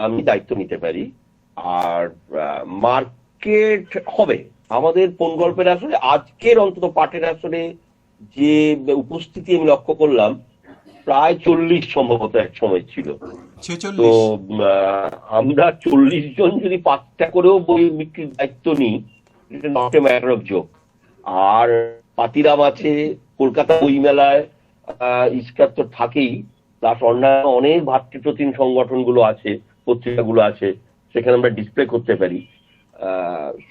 S8: আমি দায়িত্ব নিতে পারি। আর মার্কেট হবে আমাদের কোন গল্পের আসলে আজকের অন্তত পাঠের আসলে যে উপস্থিতি আমি লক্ষ্য করলাম, প্রায় 40 সম্ভবত এক সময় ছিল। তো
S7: 46।
S8: আমরা 40 জন যদি 5টা করেও বই বিক্রির দায়িত্ব নিই, এটা not a matter of joke. আর পাতিরাম আছে, কলকাতা বই মেলায় ইস্কার তো থাকেই, প্লাস অন্যান্য অনেক ভাতৃপ্রতিম সংগঠনগুলো আছে, পত্রিকাগুলো আছে, সেখানে আমরা ডিসপ্লে করতে পারি।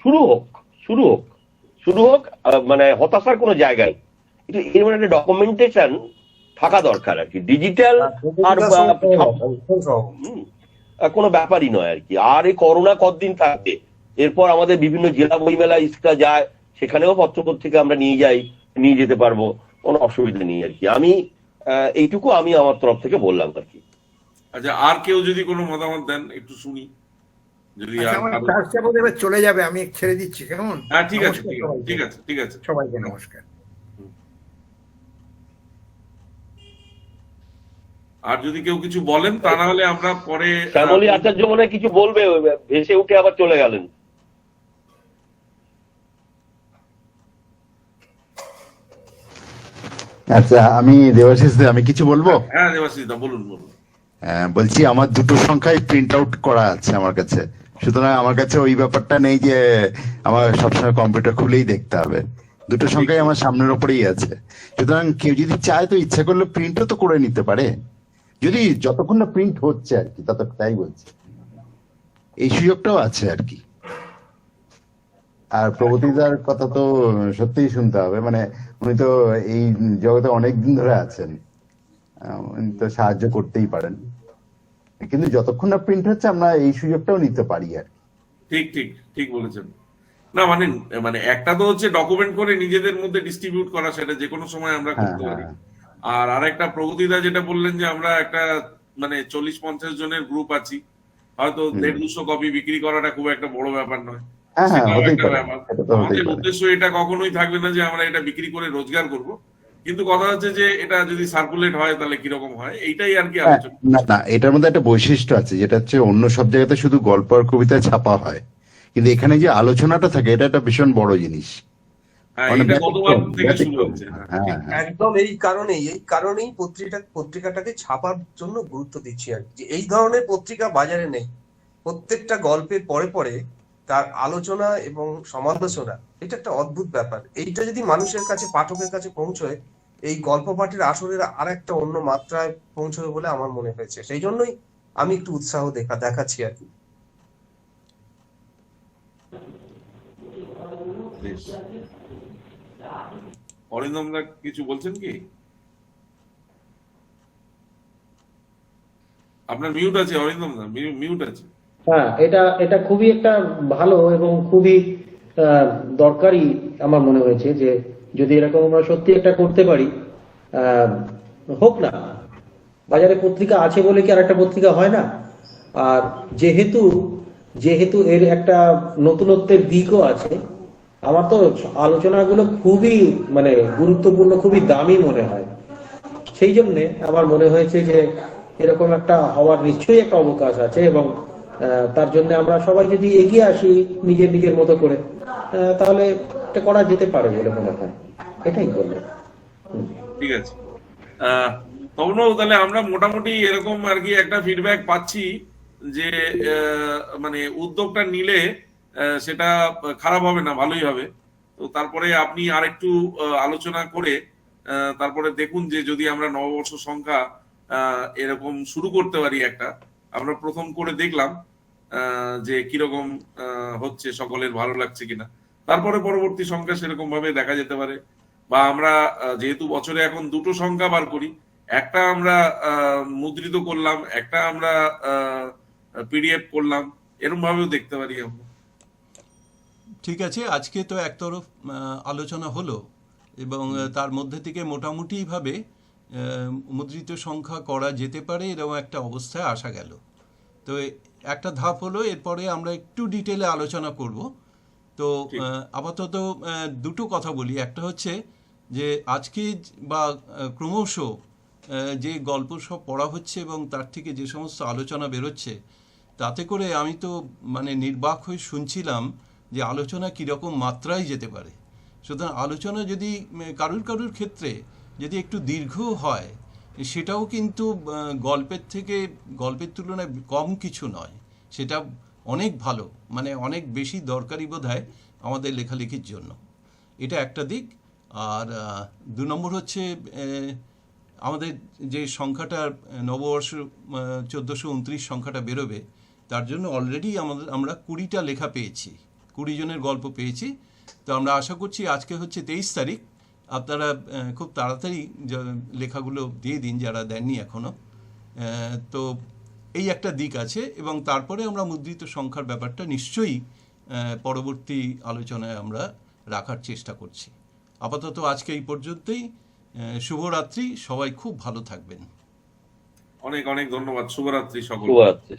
S8: শুরু হোক, মানে হতাশার কোনো জায়গায়, কিন্তু এর মানে একটা ডকুমেন্টেশন থাকা দরকার আর কি। ডিজিটাল আর কোনো ব্যাপারই নয় আর কি। আর এই করোনা কতদিন থাকবে, এরপর আমাদের বিভিন্ন জেলা বইমেলা ইস্কা যায়, সেখানেও পত্রপত্রিকা আমরা নিয়ে যেতে পারবো, কোনো অসুবিধা নেই আর কি। এইটুকু আমি আমার তরফ থেকে বললাম আর কি।
S1: আচ্ছা, আর কেউ যদি কোনো মতামত দেন একটু শুনি। যদি
S6: এবার চলে যাবে, আমি ছেড়ে দিচ্ছি, কেমন?
S1: হ্যাঁ, ঠিক আছে, ঠিক আছে।
S6: সবাইকে নমস্কার।
S1: আর যদি কেউ কিছু বলেন, তা না হলে আমরা পরে।
S8: শ্যামলী আচার্য মনে হয় কিছু বলবে, ভেসে উঠে আবার চলে গেলেন।
S14: আচ্ছা, আমি দেবাশিস দা, আমি কিছু বলবো?
S1: হ্যাঁ দেবাশিস দা, বলুন।
S14: বলছি, আমার দুটো সংখ্যায় প্রিন্ট আউট করা আছে আমার কাছে, সুতরাং আমার কাছে ওই ব্যাপারটা নেই যে আমার সবসময় কম্পিউটার খুলেই দেখতে হবে। দুটো সংখ্যাই আমার সামনের ওপরেই আছে, সুতরাং কেউ যদি চায় তো ইচ্ছা করলে প্রিন্টও তো করে নিতে পারে, যদি যতক্ষণ না প্রিন্ট হচ্ছে আর কি, তাই বলছি, এই সুযোগটাও আছে আর কি। আর প্রগতিদার কথা তো সত্যিই শুনতে হবে, মানে উনি তো এই জগতে অনেকদিন ধরে আছেন, উনি তো সাহায্য করতেই পারেন, কিন্তু যতক্ষণ না প্রিন্ট হচ্ছে আমরা এই সুযোগটাও নিতে পারি আর কি।
S1: ঠিক বলেছেন। না মানে একটা তো হচ্ছে ডকুমেন্ট করে নিজেদের মধ্যে ডিস্ট্রিবিউট করা, সেটা যে কোনো সময় আমরা করতে পারি। আর আরেকটা প্রগতিদা যেটা বললেন যে আমরা একটা মানে 40-50 জনের গ্রুপ আছি, হয়তো 150-200 কপি বিক্রি করাটা খুব একটা বড় ব্যাপার নয়। আমাদের উদ্দেশ্য এটা কখনোই থাকবে না যে আমরা এটা বিক্রি করে রোজগার করব, কিন্তু কথা হচ্ছে যে এটা যদি সার্কুলেট হয় তাহলে কিরকম হয়, এইটাই আর কি আলোচনা।
S14: না, এটার মধ্যে একটা বৈশিষ্ট্য আছে, যেটা হচ্ছে অন্য সব জায়গাতে শুধু গল্প আর কবিতা ছাপা হয়, কিন্তু এখানে যে আলোচনাটা থাকে এটা একটা ভীষণ বড় জিনিস।
S13: একদম এই কারণেই পত্রিকাটাকে ছাপার জন্য গুরুত্ব দিচ্ছি আর কি। এই ধরনের পত্রিকা বাজারে নেই। প্রত্যেকটা গল্পের পরে তার আলোচনা এবং সমালোচনা, এটা একটা অদ্ভুত ব্যাপার। এইটা যদি মানুষের কাছে, পাঠকের কাছে পৌঁছয়, এই গল্প পাঠের আসরের আর একটা অন্য মাত্রায় পৌঁছবে বলে আমার মনে হয়েছে। সেই জন্যই আমি একটু উৎসাহ দেখাচ্ছি আর কি।
S1: অরিন্দম দা কিছু বলছেন কি? আপনার মিউট আছে অরিন্দম দা, মিউট আছে।
S2: হ্যাঁ, এটা খুবই একটা ভালো এবং খুবই দরকারি আমার মনে হয়েছে, যে যদি এরকম আমরা সত্যি একটা করতে পারি, হোক না, বাজারে পত্রিকা আছে বলে কি আর একটা পত্রিকা হয় না? আর যেহেতু এর একটা নতুনত্বের দিকও আছে, আমার তো আলোচনাগুলো খুবই মানে গুরুত্বপূর্ণ, খুবই দামি মনে হয়। সেই জন্যে আমার মনে হয়েছে যে এরকম একটা হওয়ার নিশ্চয়ই একটা অবকাশ আছে, এবং তার জন্য আমরা সবাই যদি এগিয়ে আসি নিজের মতো করে, তাহলে এটা করা যেতে পারে বলে মনে হয়। এটাই বলবো।
S1: ঠিক আছে, তবুও তাহলে আমরা মোটামুটি এরকম আর কি একটা ফিডব্যাক পাচ্ছি যে মানে উদ্যোগটা নিলে সেটা খারাপ হবে না, ভালোই হবে। তো তারপরে আপনি আরেকটু আলোচনা করে তারপরে দেখুন যে যদি আমরা নববর্ষ সংখ্যা এরকম শুরু করতে পারি একটা, আমরা প্রথম করে দেখলাম যে কিরকম হচ্ছে, সকলের ভালো লাগছে কিনা, তারপরে পরবর্তী সংখ্যা সেরকম ভাবে দেখা যেতে পারে। বা আমরা যেহেতু বছরে এখন দুটো সংখ্যা বার করি, একটা আমরা মুদ্রিত করলাম, একটা আমরা পিডিএফ করলাম, এরকম ভাবেও দেখতে পারি আমরা।
S7: ঠিক আছে, আজকে তো একতরফ আলোচনা হলো এবং তার মধ্যে থেকে মোটামুটি ভাবে মুদ্রিত সংখ্যা করা যেতে পারে এরকম একটা অবস্থায় আসা গেল। তো একটা ধাপ হলো, এরপরে আমরা একটু ডিটেলে আলোচনা করব। তো আপাতত দুটো কথা বলি। একটা হচ্ছে যে আজকে বা ক্রমশ যে গল্প সব পড়া হচ্ছে এবং তার থেকে যে সমস্ত আলোচনা বেরোচ্ছে, তাতে করে আমি তো মানে নির্বাক হয়ে শুনছিলাম যে আলোচনা কীরকম মাত্রায় যেতে পারে। সুতরাং আলোচনা যদি কারুর ক্ষেত্রে যদি একটু দীর্ঘ হয়, সেটাও কিন্তু গল্পের থেকে গল্পের তুলনায় কম কিছু নয়, সেটা অনেক ভালো, মানে অনেক বেশি দরকারি বোধহয় আমাদের লেখালেখির জন্য। এটা একটা দিক। আর 2 নম্বর হচ্ছে আমাদের যে সংখ্যাটা নববর্ষ 1429 সংখ্যাটা বেরোবে, তার জন্য অলরেডি আমরা 20টা লেখা পেয়েছি, 20 জনের গল্প পেয়েছি। তো আমরা আশা করছি, আজকে হচ্ছে 23 তারিখ, আপনারা খুব তাড়াতাড়ি লেখাগুলো দিয়ে দিন যারা দেননি এখনো। তো এই একটা দিক আছে, এবং তারপরে আমরা মুদ্রিত সংখ্যার ব্যাপারটা নিশ্চয়ই পরবর্তী আলোচনায় আমরা রাখার চেষ্টা করছি। আপাতত আজকে এই পর্যন্তই। শুভরাত্রি, সবাই খুব ভালো থাকবেন।
S1: অনেক অনেক ধন্যবাদ। শুভরাত্রি সকল।
S8: শুভরাত্রি।